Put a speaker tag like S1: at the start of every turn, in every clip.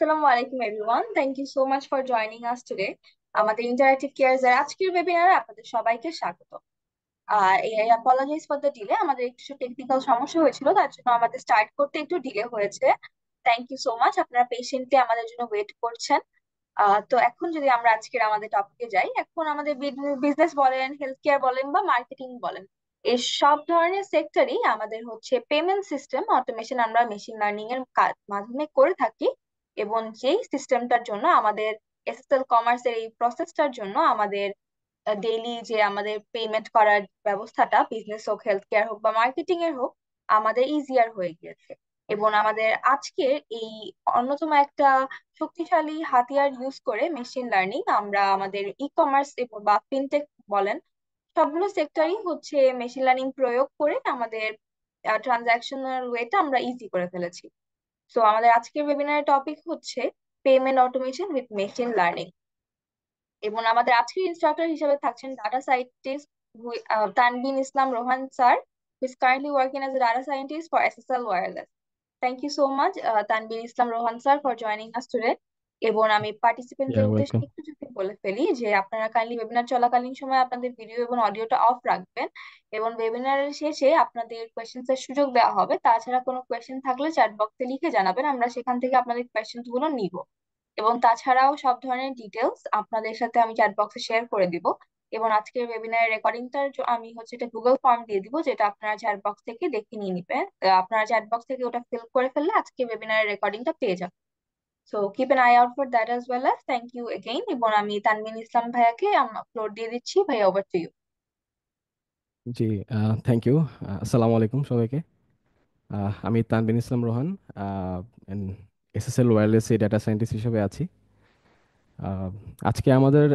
S1: আসসালামু আলাইকুম everyone, thank you so much for joining us today. আমাদের ইন্টারেক্টিভ কেয়ারস এর আজকের ওয়েবিনারে আপনাদের সবাইকে স্বাগত। এই অ্যাপোলজাইজ ফর দ্য ডিলে, আমাদের একটু টেকনিক্যাল সমস্যা হয়েছিল, তার জন্য আমাদের স্টার্ট করতে একটু ডিলে হয়েছে। থ্যাংক ইউ সো মাচ, আপনারা পেশেন্টলি আমাদের জন্য ওয়েট করছেন। তো এখন যদি আমরা আজকের আমাদের টপিকে যাই, এখন আমাদের বিজনেস বলেন, হেলথ কেয়ার বলেন বা মার্কেটিং বলেন, এই সব ধরনের সেক্টরই আমাদের হচ্ছে পেমেন্ট সিস্টেম অটোমেশন আমরা মেশিন লার্নিং এর মাধ্যমে করে থাকি। এবং যেই সিস্টেমটার জন্য আমাদের এসএসএল কমার্সের এই প্রসেসটার জন্য আমাদের ডেইলি যে আমাদের পেমেন্ট করার ব্যবস্থাটা, বিজনেস হোক, হেলথ কেয়ার হোক বা মার্কেটিং এর হোক, আমাদের ইজিয়ার হয়ে গিয়েছে। এবং আমাদের আজকে এই অন্যতম একটা শক্তিশালী হাতিয়ার ইউজ করে মেশিন লার্নিং আমরা আমাদের ই কমার্স বা ফিনটেক বলেন, সবগুলো সেক্টরই হচ্ছে মেশিন লার্নিং প্রয়োগ করে আমাদের ট্রানজাকশনাল ওয়েটা আমরা ইজি করে ফেলেছি। সো আমাদের আজকের ওয়েবিনারের টপিক হচ্ছে payment automation with machine learning. এবং আমাদের আজকের ইনস্ট্রাক্টর হিসেবে থাকছেন data scientist Tanbin Islam Rohan sir, who is currently working as a data scientist for SSL Wireless. Thank you so much, Tanbin Islam Rohan sir, for joining us today. এবং আমি
S2: Yeah,
S1: পার্টিসিপেন্টদের উদ্দেশ্যে
S2: welcome.
S1: একটু যদি বলে ফেলি যে আপনারা কাইন্ডলি ওয়েবিনার চলাকালীন সময় আপনাদের ভিডিও এবং অডিওটা অফ রাখবেন। এবং ওয়েবিনারের শেষে আপনাদের কোয়েশ্চেন্স এর সুযোগ দেওয়া হবে। তাছাড়া কোনো কোয়েশ্চেন থাকলে চ্যাট বক্সে লিখে জানাবেন, আমরা সেখান থেকে আপনাদের কোয়েশ্চেন্স গুলো নিব। এবং তাছাড়াও সব ধরনের ডিটেলস আপনাদের সাথে আমি চ্যাট বক্সে শেয়ার করে দিব। এবং আজকের ওয়েবিনারের রেকর্ডিংটার আমি হচ্ছে একটা গুগল ফর্ম দিয়ে দিব, যেটা আপনারা চ্যাট বক্স থেকে দেখে নিয়ে নিবেন। আপনারা চ্যাট বক্স থেকে ওটা ফিল করে ফেললে আজকে ওয়েবিনারের রেকর্ডিংটা পেয়ে যাবেন। So keep an eye out for that as well. As thank you again. এবং আমি তানমিন ইসলাম ভাইয়াকে ফ্লোর দিয়ে দিচ্ছি। ভাইয়া, ওভার টু ইউ।
S2: জি, থ্যাংক ইউ। আসসালামু আলাইকুম সবাইকে। আমি তানবিন ইসলাম রোহান, এসএসএল ওয়্যারলেস এ ডাটা সায়েন্টিস্ট হিসেবে আছি। আহ, আজকে আমাদের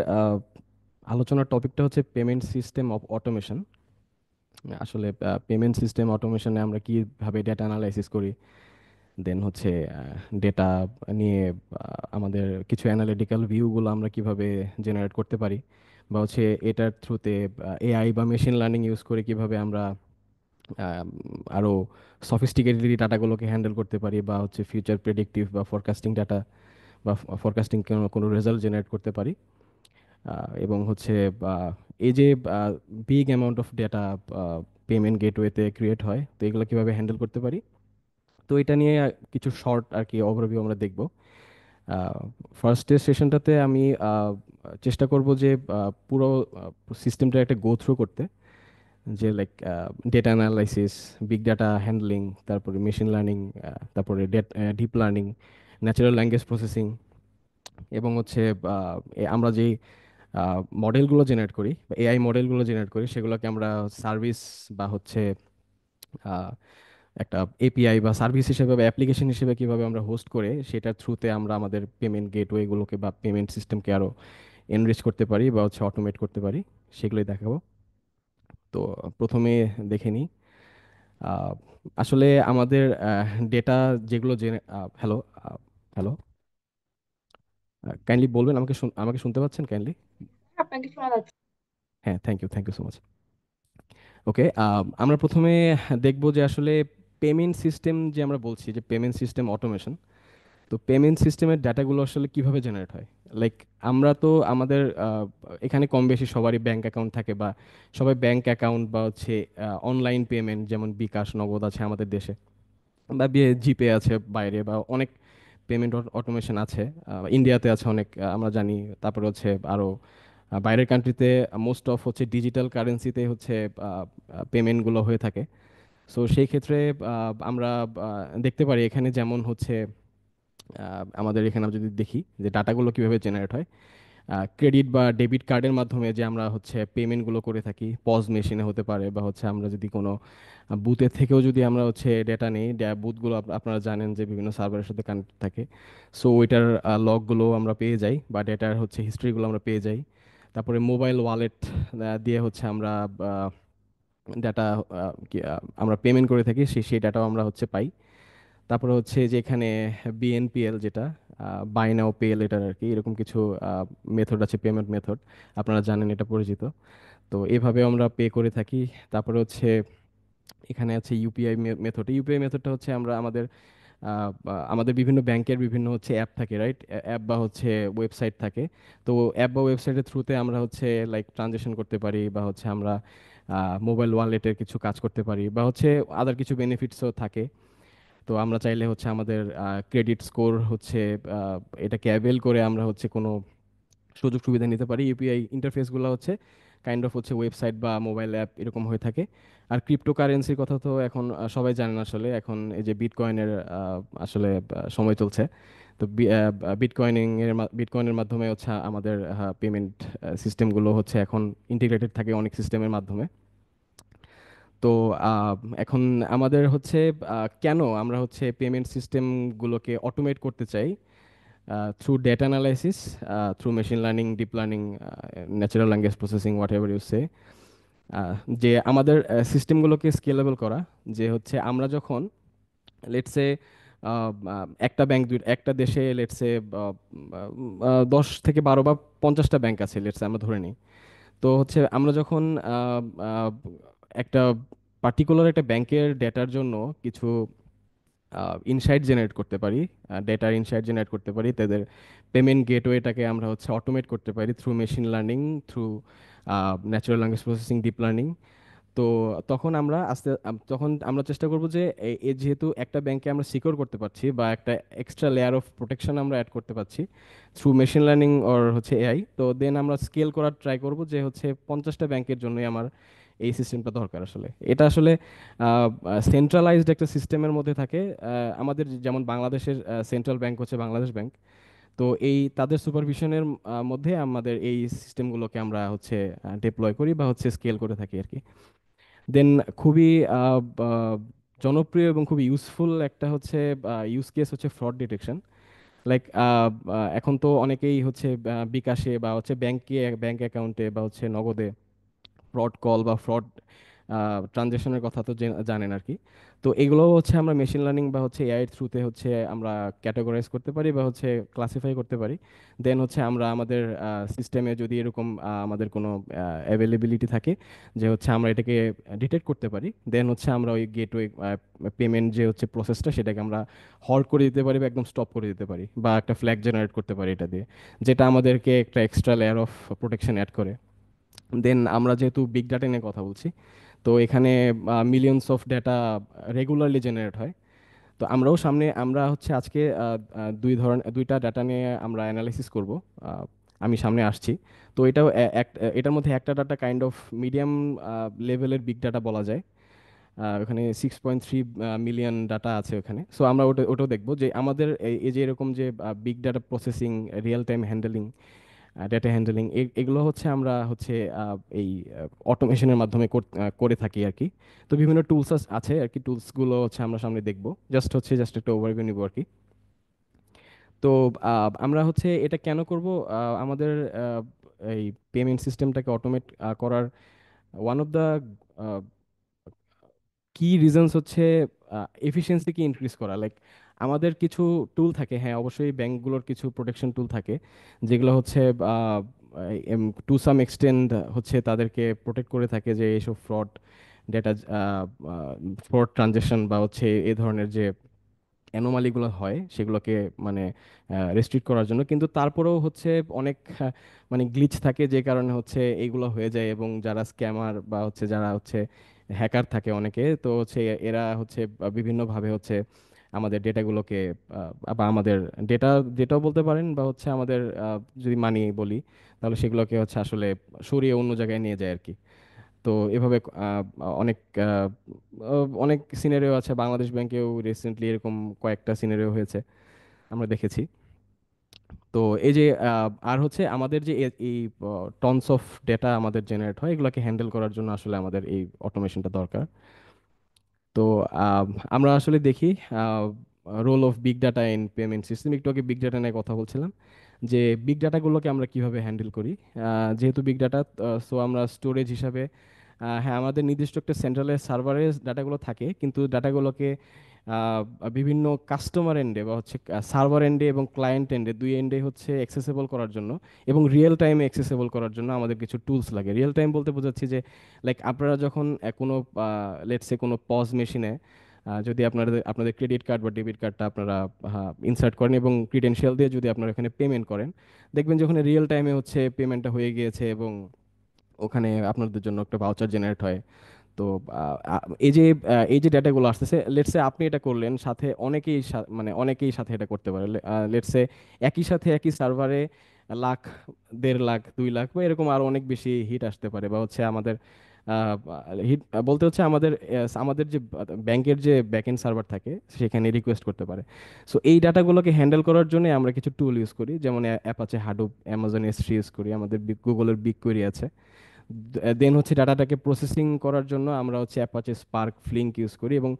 S2: আলোচনার টপিকটা হচ্ছে পেমেন্ট সিস্টেম অফ অটোমেশন। আসলে পেমেন্ট সিস্টেম অটোমেশনে আমরা কিভাবে ডেটা অ্যানালাইসিস করি, দেন হচ্ছে ডেটা নিয়ে আমাদের কিছু অ্যানালিটিক্যাল ভিউগুলো আমরা কিভাবে জেনারেট করতে পারি, বা হচ্ছে এটার থ্রুতে এআই বা মেশিন লার্নিং ইউজ করে কিভাবে আমরা আম, আরো সফিস্টিকেটেডলি ডাটাগুলোকে হ্যান্ডেল করতে পারি, বা হচ্ছে ফিউচার প্রেডিক্টিভ বা ফরকাস্টিং ডাটা বা ফরকাস্টিং কোনো কোনো রেজাল্ট জেনারেট করতে পারি। এবং হচ্ছে এই যে big amount of data payment গেটওয়েতে ক্রিয়েট হয়, তো এগুলো কিভাবে হ্যান্ডেল করতে পারি, তো এটা নিয়ে কিছু শর্ট আর কি ওভারভিউ আমরা দেখব। ফার্স্টের সেশনটাতে আমি চেষ্টা করব যে পুরো সিস্টেমটা একটা গো থ্রু করতে, যে like data analysis, big data handling, তারপরে মেশিন লার্নিং, তারপরে deep learning, natural language processing, এবং হচ্ছে আমরা যেই মডেলগুলো জেনারেট করি বা এআই মডেলগুলো জেনারেট করি সেগুলোকে আমরা সার্ভিস বা হচ্ছে আহ, একটা এপিআই বা সার্ভিস হিসেবে বা অ্যাপ্লিকেশন হিসেবে কিভাবে আমরা হোস্ট করে সেটার থ্রুতে আমরা আমাদের পেমেন্ট গেটওয়েগুলোকে বা পেমেন্ট সিস্টেমকে আরো এনরিচ করতে পারি বা হচ্ছে অটোমেট করতে পারি, সেগুলোই দেখাবো। তো প্রথমে দেখে নিই। আহ, আসলে আমাদের ডেটা যেগুলো জেনে, হ্যালো, হ্যালো, কাইন্ডলি বলবেন আমাকে আমাকে শুনতে পাচ্ছেন কাইন্ডলি?
S1: আপনাকে শোনা যাচ্ছে।
S2: হ্যাঁ, থ্যাংক ইউ সো মাচ। ওকে, আমরা প্রথমে দেখব যে আসলে পেমেন্ট সিস্টেম, যে আমরা বলছি যে পেমেন্ট সিস্টেম অটোমেশন, তো পেমেন্ট সিস্টেমের ডাটাগুলো আসলে কিভাবে জেনারেট হয়। লাইক আমরা তো আমাদের এখানে কম বেশি সবারই ব্যাংক অ্যাকাউন্ট থাকে, বা সবাই ব্যাংক অ্যাকাউন্ট বা হচ্ছে অনলাইন পেমেন্ট যেমন বিকাশ নগদ আছে আমাদের দেশে, বা জিপে আছে বাইরে, বা অনেক পেমেন্ট অটোমেশন আছে। ইন্ডিয়াতে আছে অনেক, আমরা জানি। তারপরে হচ্ছে আরও বাইরের কান্ট্রিতে মোস্ট অফ হচ্ছে ডিজিটাল কারেন্সিতে হচ্ছে পেমেন্টগুলো হয়ে থাকে। সো সেই ক্ষেত্রে আমরা দেখতে পারি এখানে যেমন হচ্ছে আমাদের এখানে আমরা যদি দেখি যে ডাটাগুলো কিভাবে জেনারেট হয়, ক্রেডিট বা ডেবিট কার্ডের মাধ্যমে যে আমরা হচ্ছে পেমেন্টগুলো করে থাকি, পজ মেশিনে হতে পারে, বা হচ্ছে আমরা যদি কোনো বুথের থেকেও যদি আমরা হচ্ছে ডেটা নেই, বুথগুলো আপনারা জানেন যে বিভিন্ন সার্ভারের সাথে কানেক্ট থাকে। সো ওইটার লগগুলো আমরা পেয়ে যাই, বা ডেটার হচ্ছে হিস্ট্রিগুলো আমরা পেয়ে যাই। তারপরে মোবাইল ওয়ালেট দিয়ে হচ্ছে আমরা ডাটা আমরা পেমেন্ট করে থাকি, সেই ডাটাও আমরা হচ্ছে পাই। তারপরে হচ্ছে যে এখানে বিএনপিএল, যেটা বাই নাও পে লেটার আর কি, এরকম কিছু মেথড আছে, পেমেন্ট মেথড, আপনারা জানেন, এটা পরিচিত। তো এভাবে আমরা পে করে থাকি। তারপরে হচ্ছে এখানে আছে ইউপিআই মেথড। ইউপিআই মেথডটা হচ্ছে আমরা আমাদের আমাদের বিভিন্ন ব্যাংকের বিভিন্ন হচ্ছে অ্যাপ থাকে, রাইট? অ্যাপ বা হচ্ছে ওয়েবসাইট থাকে। তো অ্যাপ বা ওয়েবসাইটের থ্রুতে আমরা হচ্ছে লাইক ট্রানজেকশন করতে পারি, বা হচ্ছে আমরা মোবাইল ওয়ালেটের কিছু কাজ করতে পারি, বা হচ্ছে আদার কিছু বেনিফিটসও থাকে। তো আমরা চাইলে হচ্ছে আমাদের ক্রেডিট স্কোর হচ্ছে আহ, এটাকে অ্যাভেল করে আমরা হচ্ছে কোনো সুযোগ সুবিধা নিতে পারি। ইউপিআই ইন্টারফেসগুলো হচ্ছে কাইন্ড অফ হচ্ছে ওয়েবসাইট বা মোবাইল অ্যাপ এরকম হয়ে থাকে। আর ক্রিপ্টোকারেন্সির কথা তো এখন সবাই জানেন আসলে। এখন এই যে বিটকয়েনের আসলে সময় চলছে। তো বিটকয়েনের মাধ্যমে হচ্ছে আমাদের পেমেন্ট সিস্টেমগুলো হচ্ছে এখন ইন্টিগ্রেটেড থাকে অনেক সিস্টেমের মাধ্যমে। তো আহ, এখন আমাদের হচ্ছে কেন আমরা হচ্ছে পেমেন্ট সিস্টেমগুলোকে অটোমেট করতে চাই through data analysis, through machine learning, deep learning, natural language processing, whatever you say. যে আমাদের সিস্টেমগুলোকে স্কেলেবল করা, যে হচ্ছে আমরা যখন লেটসে একটা একটা দেশে লেটসে 10 থেকে 12 বা 50টা ব্যাংক আছে, লেটসে আমরা ধরে নিই। তো হচ্ছে আমরা যখন আহ, আহ, একটা পার্টিকুলার একটা ব্যাংকের ডেটার জন্য কিছু ইনসাইট জেনারেট করতে পারি, ডেটার ইনসাইট জেনারেট করতে পারি, তাদের পেমেন্ট গেটওয়েটাকে আমরা হচ্ছে অটোমেট করতে পারি through machine learning, through natural language processing, deep learning. তো তখন আমরা চেষ্টা করব যে যেহেতু একটা ব্যাংকে আমরা সিকিউর করতে পারছি, বা একটা এক্সট্রা লেয়ার অফ প্রোটেকশন আমরা অ্যাড করতে পারছি থ্রু মেশিন লার্নিং অর হচ্ছে এআই, তো দেন আমরা স্কেল করার ট্রাই করব যে হচ্ছে 50টা ব্যাংকের জন্যই আমার এই সিস্টেমটা দরকার আসলে। এটা আসলে সেন্ট্রালাইজড একটা সিস্টেমের মধ্যে থাকে। আমাদের যেমন বাংলাদেশের সেন্ট্রাল ব্যাংক হচ্ছে বাংলাদেশ ব্যাংক। তো এই তাদের সুপারভিশনের মধ্যে আমাদের এই সিস্টেমগুলোকে আমরা হচ্ছে ডিপ্লয় করি বা হচ্ছে স্কেল করে থাকি আর কি। দেন খুবই জনপ্রিয় এবং খুবই ইউজফুল একটা হচ্ছে ইউজ কেস হচ্ছে ফ্রড ডিটেকশন। লাইক এখন তো অনেকেই হচ্ছে বিকাশে বা হচ্ছে ব্যাংক অ্যাকাউন্টে বা হচ্ছে নগদে ফ্রড কল বা ফ্রড ট্রানজ্যাকশনের কথা তো জানেন আর কি। তো এগুলো হচ্ছে আমরা মেশিন লার্নিং বা হচ্ছে এআই এর থ্রুতে হচ্ছে আমরা ক্যাটাগরাইজ করতে পারি বা হচ্ছে ক্লাসিফাই করতে পারি। দেন হচ্ছে আমরা আমাদের সিস্টেমে যদি এরকম আমাদের কোনো অ্যাভেলেবিলিটি থাকে যে হচ্ছে আমরা এটাকে ডিটেক্ট করতে পারি, দেন হচ্ছে আমরা ওই গেটওয়ে পেমেন্ট যে হচ্ছে প্রসেসটা সেটাকে আমরা হল্ট করে দিতে পারি বা একদম স্টপ করে দিতে পারি, বা একটা ফ্ল্যাগ জেনারেট করতে পারি এটা দিয়ে, যেটা আমাদেরকে একটা extra layer of protection add করে। দেন আমরা যেহেতু বিগ ডাটা নিয়ে কথা বলছি, তো এখানে millions of data regularly generate হয়। তো আমরা হচ্ছে আজকে দুইটা ডাটা নিয়ে আমরা অ্যানালাইসিস করব। আমি সামনে আসছি। তো এটার মধ্যে একটা ডাটা কাইন্ড অফ মিডিয়াম লেভেলের বিগ ডাটা বলা যায়। ওখানে 6.3 মিলিয়ন ডাটা আছে ওখানে। সো আমরা ওটাও দেখবো যে আমাদের এই যে এরকম যে big data processing, real time handling, data handling, এগুলো হচ্ছে আমরা হচ্ছে এই অটোমেশনের মাধ্যমে করে থাকি আর কি। তো বিভিন্ন টুলস আছে আর কি, টুলসগুলো হচ্ছে আমরা সামনে দেখবো। জাস্ট একটা ওভারভিউ নিব আর কি। তো আমরা হচ্ছে এটা কেন করব? আমাদের এই পেমেন্ট সিস্টেমটাকে অটোমেট করার ওয়ান অফ দ্য কি রিজনস হচ্ছে এফিসিয়েন্সিকে ইনক্রিজ করা। লাইক আমাদের কিছু টুল থাকে, হ্যাঁ অবশ্যই ব্যাংকগুলোর কিছু প্রোটেকশন টুল থাকে, যেগুলো হচ্ছে টু সাম এক্সটেন্ড হচ্ছে তাদেরকে প্রোটেক্ট করে থাকে যে এইসব ডেটা ফ্রড ট্রানজ্যাকশন বা হচ্ছে এই ধরনের যে অ্যানোমালিগুলো হয় সেগুলোকে মানে রেস্ট্রিক্ট করার জন্য। কিন্তু তারপরেও হচ্ছে অনেক মানে গ্লিচ থাকে, যে কারণে হচ্ছে এইগুলো হয়ে যায়, এবং যারা স্ক্যামার বা হচ্ছে যারা হচ্ছে হ্যাকার থাকে অনেকে, তো হচ্ছে এরা হচ্ছে বিভিন্নভাবে হচ্ছে আমাদের ডেটাগুলোকে বা আমাদের ডেটা ডেটাও বলতে পারেন, বা হচ্ছে আমাদের যদি মানি বলি, তাহলে সেগুলোকে হচ্ছে আসলে সরিয়ে অন্য জায়গায় নিয়ে যায় আর কি। তো এভাবে অনেক অনেক সিনারিও আছে। বাংলাদেশ ব্যাংকেও রিসেন্টলি এরকম কয়েকটা সিনারিও হয়েছে, আমরা দেখেছি। তো এই যে আর হচ্ছে আমাদের যে এই টনস অফ ডেটা আমাদের জেনারেট হয়, এগুলোকে হ্যান্ডেল করার জন্য আসলে আমাদের এই অটোমেশনটা দরকার। তো আহ, আমরা আসলে দেখি role of big data in payment system. একটু আগে বিগ ডাটা নিয়ে কথা বলছিলাম, যে বিগ ডাটাগুলোকে আমরা কিভাবে হ্যান্ডেল করি। যেহেতু বিগ ডাটা, সো আমরা স্টোরেজ হিসাবে হ্যাঁ আমাদের নির্দিষ্ট একটা সেন্ট্রালের সার্ভারে ডাটাগুলো থাকে, কিন্তু ডাটাগুলোকে আহ, বিভিন্ন কাস্টমার এন্ডে বা হচ্ছে সার্ভার এন্ডে এবং ক্লায়েন্ট এন্ডে, দুই এন্ডে হচ্ছে অ্যাক্সেসেবল করার জন্য এবং রিয়েল টাইমে অ্যাক্সেসেবল করার জন্য আমাদের কিছু টুলস লাগে। রিয়েল টাইম বলতে বোঝাচ্ছি যে লাইক আপনারা যখন কোনো লেটসে কোনো পজ মেশিনে যদি আপনাদের আপনাদের ক্রেডিট কার্ড বা ডেবিট কার্ডটা আপনারা ইনসার্ট করেন এবং ক্রিডেন্সিয়াল দিয়ে যদি আপনারা এখানে পেমেন্ট করেন, দেখবেন যে ওখানে রিয়েল টাইমে হচ্ছে পেমেন্টটা হয়ে গিয়েছে এবং ওখানে আপনাদের জন্য একটা ভাউচার জেনারেট হয়। তো এই যে ডেটাগুলো আসতেছে, লেটস সে আপনি এটা করলেন, সাথে অনেকেই মানে অনেকেই সাথে এটা করতে পারে। লেটস সে একই সাথে একই সার্ভারে লাখ, 1.5 লাখ, 2 লাখ বা এরকম আরো অনেক বেশি হিট আসতে পারে, বা হচ্ছে আমাদের হিট বলতে হচ্ছে আমাদের আমাদের যে ব্যাংকের যে ব্যাকএন্ড সার্ভার থাকে সেখানে রিকোয়েস্ট করতে পারে। সো এই ডাটাগুলোকে হ্যান্ডেল করার জন্য আমরা কিছু টুল ইউজ করি, যেমন অ্যাপাচে হাডুপ, অ্যামাজন এস3 ইউজ করি, আমাদের গুগলের বিগ কোয়েরি আছে। দেন হচ্ছে ডাটাটাকে প্রসেসিং করার জন্য আমরা হচ্ছে অ্যাপাচে স্পার্ক, ফ্লিঙ্ক ইউজ করি, এবং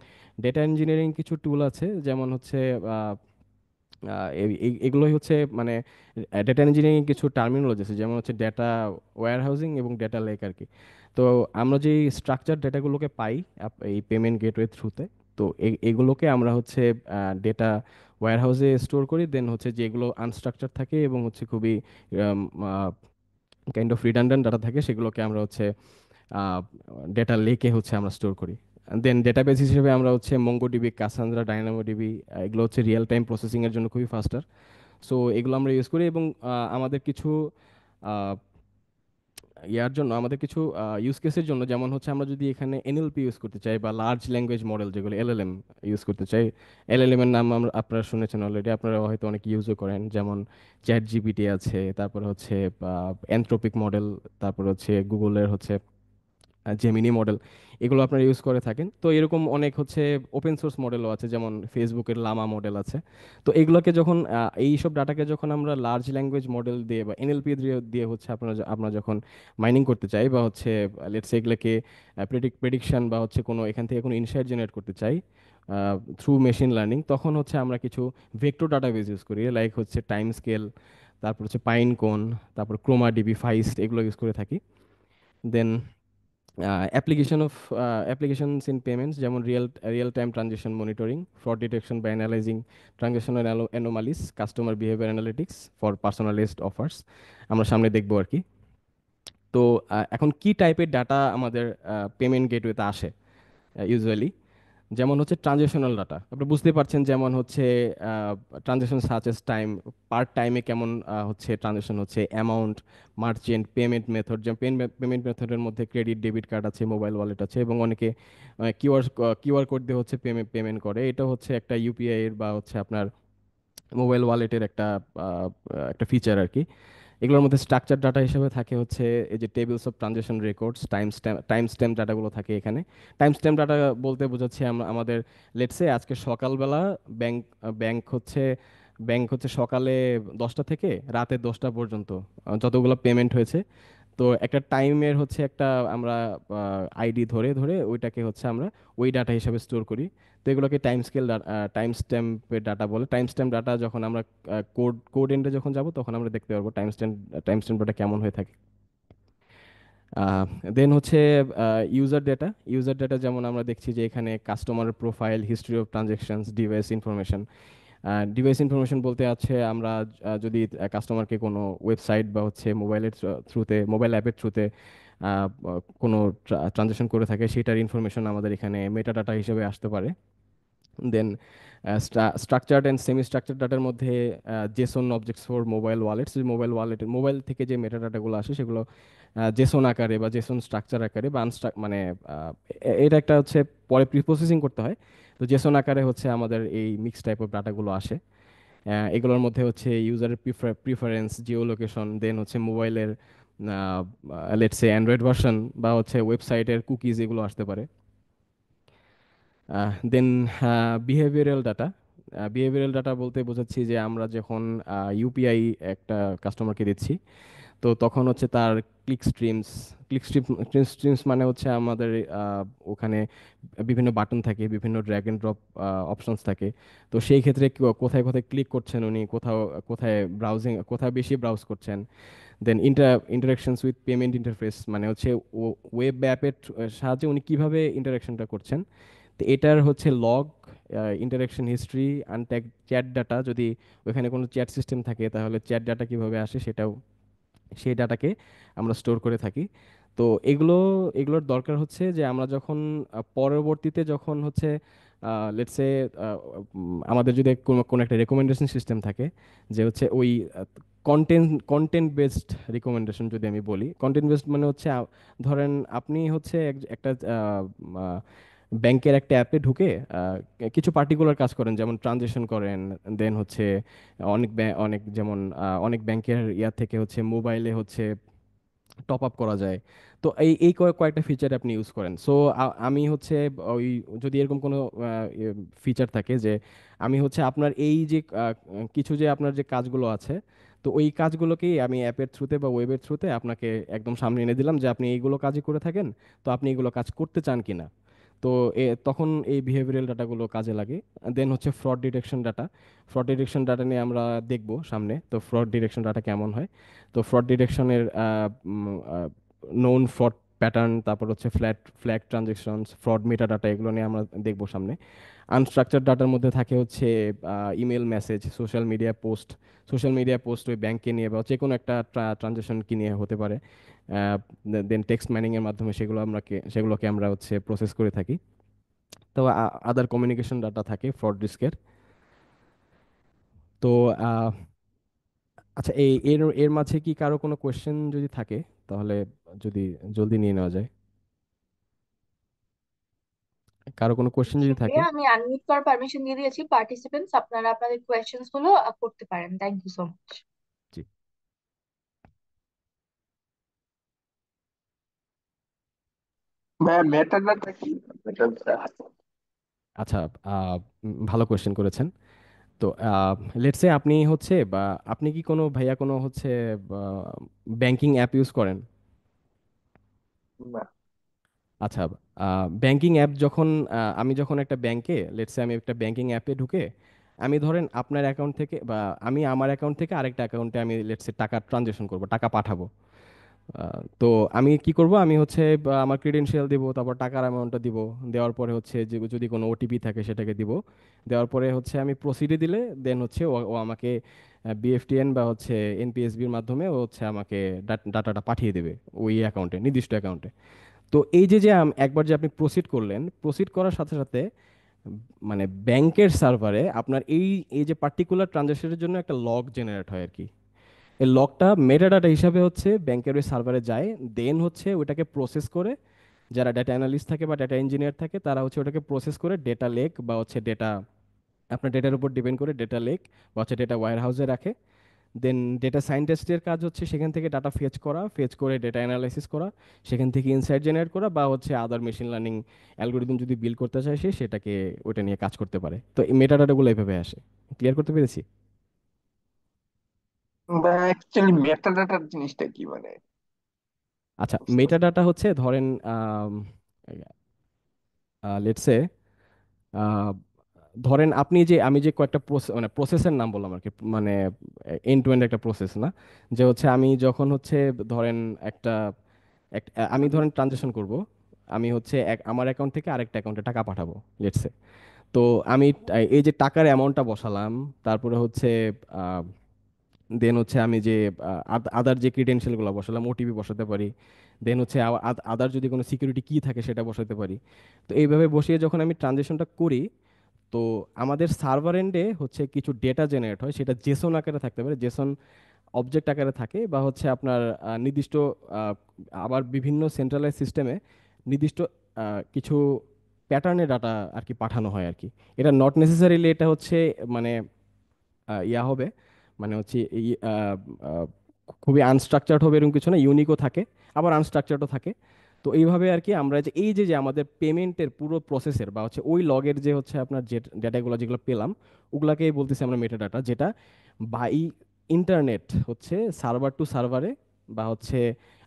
S2: ডেটা ইঞ্জিনিয়ারিং কিছু টুল আছে, যেমন হচ্ছে আহ, এগুলোই হচ্ছে মানে ডেটা ইঞ্জিনিয়ারিং কিছু টার্মিনোলজি আছে, যেমন হচ্ছে ডেটা ওয়্যার হাউসিং এবং ডেটা লেক আর কি। তো আমরা যে স্ট্রাকচার ডেটাগুলোকে পাই এই পেমেন্ট গেটওয়ে থ্রুতে, তো এগুলোকে আমরা হচ্ছে ডেটা ওয়্যার হাউসে স্টোর করি। দেন হচ্ছে যেগুলো আনস্ট্রাকচার থাকে এবং হচ্ছে খুবই কাইন্ড অফ রিডান্ডেন্ট ডাটা থাকে, সেগুলোকে আমরা হচ্ছে ডেটা লেকে হচ্ছে আমরা স্টোর করি। দেন ডেটাবেস হিসেবে আমরা হচ্ছে মঙ্গোডিবি, কাসান্দ্রা, ডাইনামোডিবি, এগুলো হচ্ছে রিয়েল টাইম প্রসেসিং এর জন্য খুবই ফাস্টার। সো এগুলো আমরা ইউজ করি, এবং আমাদের কিছু আহ, ইয়ার জন্য, আমাদের কিছু ইউজ কেসের জন্য, যেমন হচ্ছে আমরা যদি এখানে এনএলপি ইউজ করতে চাই বা লার্জ ল্যাঙ্গুয়েজ মডেল যেগুলো এলএলএম ইউজ করতে চাই, এলএলএম এর নাম আমরা আপনারা শুনেছেন অলরেডি, আপনারা হয়তো অনেক ইউজও করেন, যেমন চ্যাট জিপিটি আছে, তারপর হচ্ছে অ্যানথ্রোপিক মডেল, তারপর হচ্ছে গুগলের হচ্ছে জেমিনি মডেল, এগুলো আপনারা ইউজ করে থাকেন। তো এরকম অনেক হচ্ছে ওপেন সোর্স মডেলও আছে, যেমন ফেসবুকের লামা মডেল আছে। তো এইগুলোকে যখন এই সব ডাটাকে যখন আমরা লার্জ ল্যাঙ্গুয়েজ মডেল দিয়ে বা এনএলপি দিয়ে দিয়ে হচ্ছে আপনারা যখন মাইনিং করতে চাই, বা হচ্ছে লেটস এগুলোকে প্রেডিকশন বা হচ্ছে কোনো এখান থেকে কোনো ইনসাইট জেনারেট করতে চাই থ্রু মেশিন লার্নিং, তখন হচ্ছে আমরা কিছু ভেক্টর ডাটাবেস ইউজ করি, লাইক হচ্ছে টাইম স্কেল, তারপর হচ্ছে পাইন কোন, তারপর ক্রোমা ডিবি, ফাইস্ট, এগুলো ইউজ করে থাকি। দেন অ্যাপ্লিকেশনস ইন পেমেন্টস, যেমন real time transaction monitoring, fraud detection by analysing transactional anomalies, customer behaviour analytics for personalised offers, আমরা সামনে দেখবো আর কি। তো এখন কি টাইপের ডাটা আমাদের পেমেন্ট গেটওয়েতে আসে ইউজুয়ালি, যেমন হচ্ছে ট্রানজেকশনাল ডাটা, আপনি বুঝতে পারছেন, যেমন হচ্ছে ট্রানজেকশন সাচ এস টাইম, পার টাইমে কেমন হচ্ছে ট্রানজেকশন হচ্ছে, অ্যামাউন্ট, মার্চেন্ট, পেমেন্ট মেথড, যেমন পেমেন্ট মেথডের মধ্যে ক্রেডিট, ডেবিট কার্ড আছে, মোবাইল ওয়ালেট আছে, এবং অনেকে কিউআর কোড দিয়ে হচ্ছে পেমেন্ট পেমেন্ট করে। এটা হচ্ছে একটা ইউপিআই এর বা হচ্ছে আপনার মোবাইল ওয়ালেটের একটা ফিচার আর কি। এগুলোর মধ্যে স্ট্রাকচার ডাটা হিসেবে থাকে হচ্ছে এই যে tables of transaction records, time stamp ডাটাগুলো থাকে এখানে। টাইম স্ট্যাম্প ডাটা বলতে বোঝাচ্ছে আমরা আমাদের লেটসে আজকে সকালবেলা ব্যাংক ব্যাংক হচ্ছে ব্যাংক হচ্ছে সকালে 10টা থেকে রাতে 10টা পর্যন্ত যতগুলো পেমেন্ট হয়েছে, তো একটা টাইমের হচ্ছে একটা আমরা আইডি ধরে ধরে ওইটাকে হচ্ছে আমরা ওই ডাটা হিসাবে স্টোর করি। তো এগুলোকে টাইম স্ট্যাম্পের ডাটা বলে। টাইম স্ট্যাম্প ডাটা যখন আমরা কোড কোড এন্ডে যখন যাব তখন আমরা দেখতে পারবো টাইম স্ট্যাম্প ডাটা কেমন হয়ে থাকে। দেন হচ্ছে ইউজার ডেটা, যেমন আমরা দেখছি যে এখানে customer profile, history of transactions, device information বলতে আছে আমরা যদি কাস্টমারকে কোনো ওয়েবসাইট বা হচ্ছে মোবাইলের থ্রুতে, মোবাইল অ্যাপের থ্রুতে কোনো ট্রানজেকশন করে থাকে, সেটার ইনফরমেশন আমাদের এখানে মেটা ডাটা হিসেবে আসতে পারে। দেন স্ট্রাকচার্ড অ্যান্ড সেমি স্ট্রাকচার্ড ডাটার মধ্যে Jason objects for mobile wallets, mobile থেকে যে মেটা ডাটাগুলো আসে সেগুলো জেসন আকারে বা জেসন স্ট্রাকচার আকারে বা মানে এটা একটা হচ্ছে পরে প্রি প্রসেসিং করতে হয়। তো জেসন আকারে হচ্ছে আমাদের এই মিক্স টাইপ অফ ডাটাগুলো আসে। এগুলোর মধ্যে হচ্ছে ইউজারের প্রিফারেন্স, জিও লোকেশন, দেন হচ্ছে মোবাইলের লেটস সে অ্যান্ড্রয়েড ভার্সন বা হচ্ছে ওয়েবসাইটের কুকিজ, এগুলো আসতে পারে। দেন বিহেভিয়ারাল ডাটা বলতে বোঝাচ্ছি যে আমরা যখন ইউপিআই একটা কাস্টমারকে দিচ্ছি, তো তখন হচ্ছে তার ক্লিক স্ট্রিমস ক্লিক স্ট্রিমস মানে হচ্ছে আমাদের ওখানে বিভিন্ন বাটন থাকে, বিভিন্ন ড্র্যাগ এন্ড ড্রপ অপশনস থাকে। তো সেই ক্ষেত্রে কোথায় কোথায় ক্লিক করছেন উনি, কোথায় কোথায় বেশি ব্রাউজ করছেন। দেন ইন্টারাকশনস উইথ পেমেন্ট ইন্টারফেস, মানে হচ্ছে ওয়েব অ্যাপের সাহায্যে উনি কিভাবে ইন্টারাকশনটা করছেন। তো এটার হচ্ছে log, interaction history, untag chat data, যদি ওখানে কোনো চ্যাট সিস্টেম থাকে তাহলে চ্যাট ডাটা কিভাবে আসে সেটাও, সেই ডাটাকে আমরা স্টোর করে থাকি। তো এগুলোর দরকার হচ্ছে যে আমরা যখন পরবর্তীতে যখন হচ্ছে লেটস সে আমাদের যদি কোনো কোনো একটা রেকমেন্ডেশন সিস্টেম থাকে, যে হচ্ছে ওই কন্টেন্ট বেসড রিকমেন্ডেশন। যদি আমি বলি কন্টেন্ট বেসড মানে হচ্ছে ধরেন আপনি হচ্ছে একটা ব্যাংকের একটা অ্যাপে ঢুকে কিছু পার্টিকুলার কাজ করেন, যেমন ট্রানজেকশন করেন, দেন হচ্ছে অনেক যেমন অনেক ব্যাংকের ইয়া থেকে হচ্ছে মোবাইলে হচ্ছে টপ আপ করা যায়। তো এই এই কয়েকটা ফিচার আপনি ইউজ করেন। সো আমি হচ্ছে ওই যদি এরকম কোনো ফিচার থাকে যে আমি হচ্ছে আপনার এই যে কিছু যে আপনার যে কাজগুলো আছে, তো ওই কাজগুলোকেই আমি অ্যাপের থ্রুতে বা ওয়েবের থ্রুতে আপনাকে একদম সামনে এনে দিলাম যে আপনি এইগুলো কাজই করে থাকেন, তো আপনি এগুলো কাজ করতে চান কিনা। তো তখন এই বিহেভিয়ারাল ডাটাগুলো কাজে লাগে। দেন হচ্ছে fraud detection data. Fraud detection data নিয়ে আমরা দেখব সামনে, তো ফ্রড ডিটেকশন ডাটা কেমন হয়। তো ফ্রড ডিটেকশনের নোন ফ্রড প্যাটার্ন, তারপর হচ্ছে flag transactions, fraud meta data, এগুলো নিয়ে আমরা দেখব সামনে। আনস্ট্রাকচার ডাটার মধ্যে থাকে হচ্ছে email message, social media post ওই ব্যাংককে নিয়ে বা যে কোনো একটা ট্রানজেকশন কি নিয়ে হতে পারে। দেন টেক্সট মাইনিং এর মাধ্যমে সেগুলোকে আমরা হচ্ছে প্রসেস করে থাকি। তো আদার কমিউনিকেশন ডাটা থাকে ফ্রড রিস্কের। তো আহ, আচ্ছা, এর এর মাঝে কি কারো কোনো কোয়েশ্চেন যদি থাকে, তাহলে যদি জলদি নিয়ে নেওয়া যায়। কারো কোনো কোয়েশ্চেন যদি থাকে।
S1: শুক্রিয়া, আমি আনমিউট করার পারমিশন দিয়ে দিয়েছি পার্টিসিপেন্টস, আপনারা আপনাদের কোয়েশ্চেন্স গুলো করতে পারেন। Thank you so much.
S2: জি।
S3: ভাইয়া মেটাডাটা কি? মেটাডাটা
S2: আচ্ছা, ভালো কোয়েশ্চেন করেছেন। তো লেটস সে আপনি হচ্ছে বা আপনি কি কোনো ভাইয়া কোনো হচ্ছে ব্যাংকিং অ্যাপ ইউজ করেন?
S3: না।
S2: আচ্ছা, ব্যাংকিং অ্যাপ যখন আমি যখন একটা ব্যাংকে, লেটস সে আমি একটা ব্যাংকিং অ্যাপে ঢুকে আমি ধরেন আপনার অ্যাকাউন্ট থেকে বা আমি আমার অ্যাকাউন্ট থেকে আরেকটা অ্যাকাউন্টে আমি লেটস সে টাকা ট্রানজেকশন করব, টাকা পাঠাবো। তো আমি কি করব, আমি হচ্ছে বা আমার ক্রেডেনশিয়াল দিব, তারপর টাকার অ্যামাউন্টটা দিব। দেওয়ার পরে হচ্ছে যে যদি কোনো ওটিপি থাকে সেটাকে দিব। দেওয়ার পরে হচ্ছে আমি প্রসিডে দিলে দেন হচ্ছে ও আমাকে বিএফটিএন বা হচ্ছে এনপিএসবির মাধ্যমে ও হচ্ছে আমাকে ডাটাটা পাঠিয়ে দেবে ওই অ্যাকাউন্টে, নির্দিষ্ট অ্যাকাউন্টে। তো এই যে যে একবার যে আপনি প্রসিড করলেন, প্রসিড করার সাথে সাথে মানে ব্যাংকের সার্ভারে আপনার এই এই যে পার্টিকুলার ট্রানজাকশনের জন্য একটা লগ জেনারেট হয় আর কি। এই লগটা মেটাডাটা হিসাবে হচ্ছে ব্যাংকের ওই সার্ভারে যায়। দেন হচ্ছে ওটাকে প্রসেস করে, যারা ডেটা অ্যানালিস্ট থাকে বা ডেটা ইঞ্জিনিয়ার থাকে তারা হচ্ছে ওটাকে প্রসেস করে ডেটা লেক বা হচ্ছে ডেটা, আপনার ডেটার উপর ডিপেন্ড করে ডেটা লেক বা হচ্ছে ডেটা ওয়্যার হাউসে রাখে। দেন ডেটা সায়েন্টিস্টের কাজ হচ্ছে সেখান থেকে ডাটা ফেচ করে ডেটা অ্যানালাইসিস করা, সেখান থেকে ইনসাইট জেনারেট করা বা হচ্ছে আদার মেশিন লার্নিং অ্যালগোরিদম যদি বিল্ড করতে চায় সে সেটাকে ওটা নিয়ে কাজ করতে পারে। তো এই মেটাডাটাগুলো এভাবে আসে। ক্লিয়ার করতে পেরেছি?
S3: ভাইয়া অ্যাকচুয়ালি মেটাডাটার জিনিসটা কি মানে?
S2: আচ্ছা,
S3: বুঝতে পারছি
S2: মেটাডাটা হচ্ছে ধরেন লেটস সে ধরেন আপনি যে আমি যে কয়েকটা মানে প্রসেসের নাম বললাম আর কি, মানে এন্ড টু এন্ড একটা প্রসেস না, যে হচ্ছে আমি যখন হচ্ছে ধরেন একটা আমি ধরেন ট্রানজাকশন করব, আমি হচ্ছে আমার অ্যাকাউন্ট থেকে আরেকটা অ্যাকাউন্টে টাকা পাঠাবো লেটস সে। তো আমি এই যে টাকার অ্যামাউন্টটা বসালাম, তারপরে হচ্ছে দেন হচ্ছে আমি যে আদার যে ক্রিডেন্সিয়ালগুলো বসালাম, ওটিপি বসাতে পারি। দেন হচ্ছে আদার যদি কোনো সিকিউরিটি কি থাকে সেটা বসাতে পারি। তো এইভাবে বসিয়ে যখন আমি ট্রানজেকশনটা করি, তো আমাদের সার্ভার এন্ডে হচ্ছে কিছু ডেটা জেনারেট হয়, সেটা জেসন আকারে থাকতে পারে, জেসন অবজেক্ট আকারে থাকে, বা হচ্ছে আপনার নির্দিষ্ট আহ, আবার বিভিন্ন সেন্ট্রালাইজ সিস্টেমে নির্দিষ্ট কিছু প্যাটার্নের ডাটা আর কি পাঠানো হয় আর কি। এটা নট নেসেসারিলি এটা হচ্ছে মানে ইয়া হবে, মানে হচ্ছে এই খুবই আনস্ট্রাকচার্ড হবে এরকম কিছু না, ইউনিকও থাকে আবার আনস্ট্রাকচার্ডও থাকে। তো এইভাবে আর কি আমরা যে এই যে যে আমাদের পেমেন্টের পুরো প্রসেসের বা হচ্ছে ওই লগের যে হচ্ছে আপনার যে ডেটাগুলো যেগুলো পেলাম, ওগুলাকেই বলতেছি আমরা মেটা ডাটা, যেটা বাই ইন্টারনেট হচ্ছে সার্ভার টু সার্ভারে বা হচ্ছে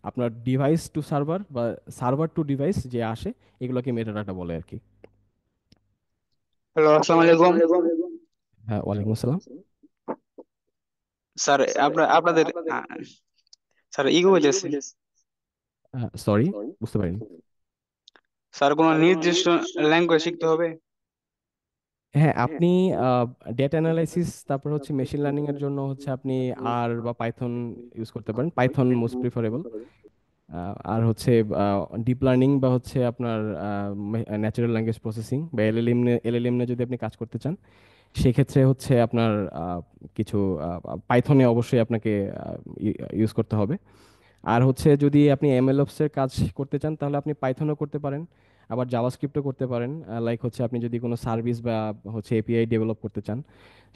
S2: আপনার ডিভাইস টু সার্ভার বা সার্ভার টু ডিভাইস যে আসে, এগুলোকে মেটা ডাটা বলে আর কি।
S3: হ্যালো, আসসালামু আলাইকুম।
S2: হ্যাঁ, ওয়ালাইকুম আসসালাম।
S3: স্যার আপনাদের স্যার ইগো হইতেছে।
S2: সরি, বুঝতে পারিনি।
S3: স্যার কোনো নির্দিষ্ট ল্যাঙ্গুয়েজ শিখতে হবে?
S2: হ্যাঁ, আপনি ডেটা অ্যানালাইসিস তারপর হচ্ছে মেশিন লার্নিং এর জন্য হচ্ছে আপনি আর বা পাইথন ইউজ করতে পারেন, পাইথন মোস্ট প্রিফারেবল। আর হচ্ছে ডিপ লার্নিং বা হচ্ছে আপনার ন্যাচারাল ল্যাঙ্গুয়েজ প্রসেসিং বা এলএলএম নিয়ে যদি আপনি কাজ করতে চান, সেক্ষেত্রে হচ্ছে আপনার কিছু পাইথনে অবশ্যই আপনাকে ইউজ করতে হবে। আর হচ্ছে যদি আপনি এমএলওপস এর কাজ করতে চান তাহলে আপনি পাইথনও করতে পারেন, আবার জাভাস্ক্রিপ্টও করতে পারেন। লাইক হচ্ছে আপনি যদি কোনো সার্ভিস বা হচ্ছে এপিআই ডেভেলপ করতে চান,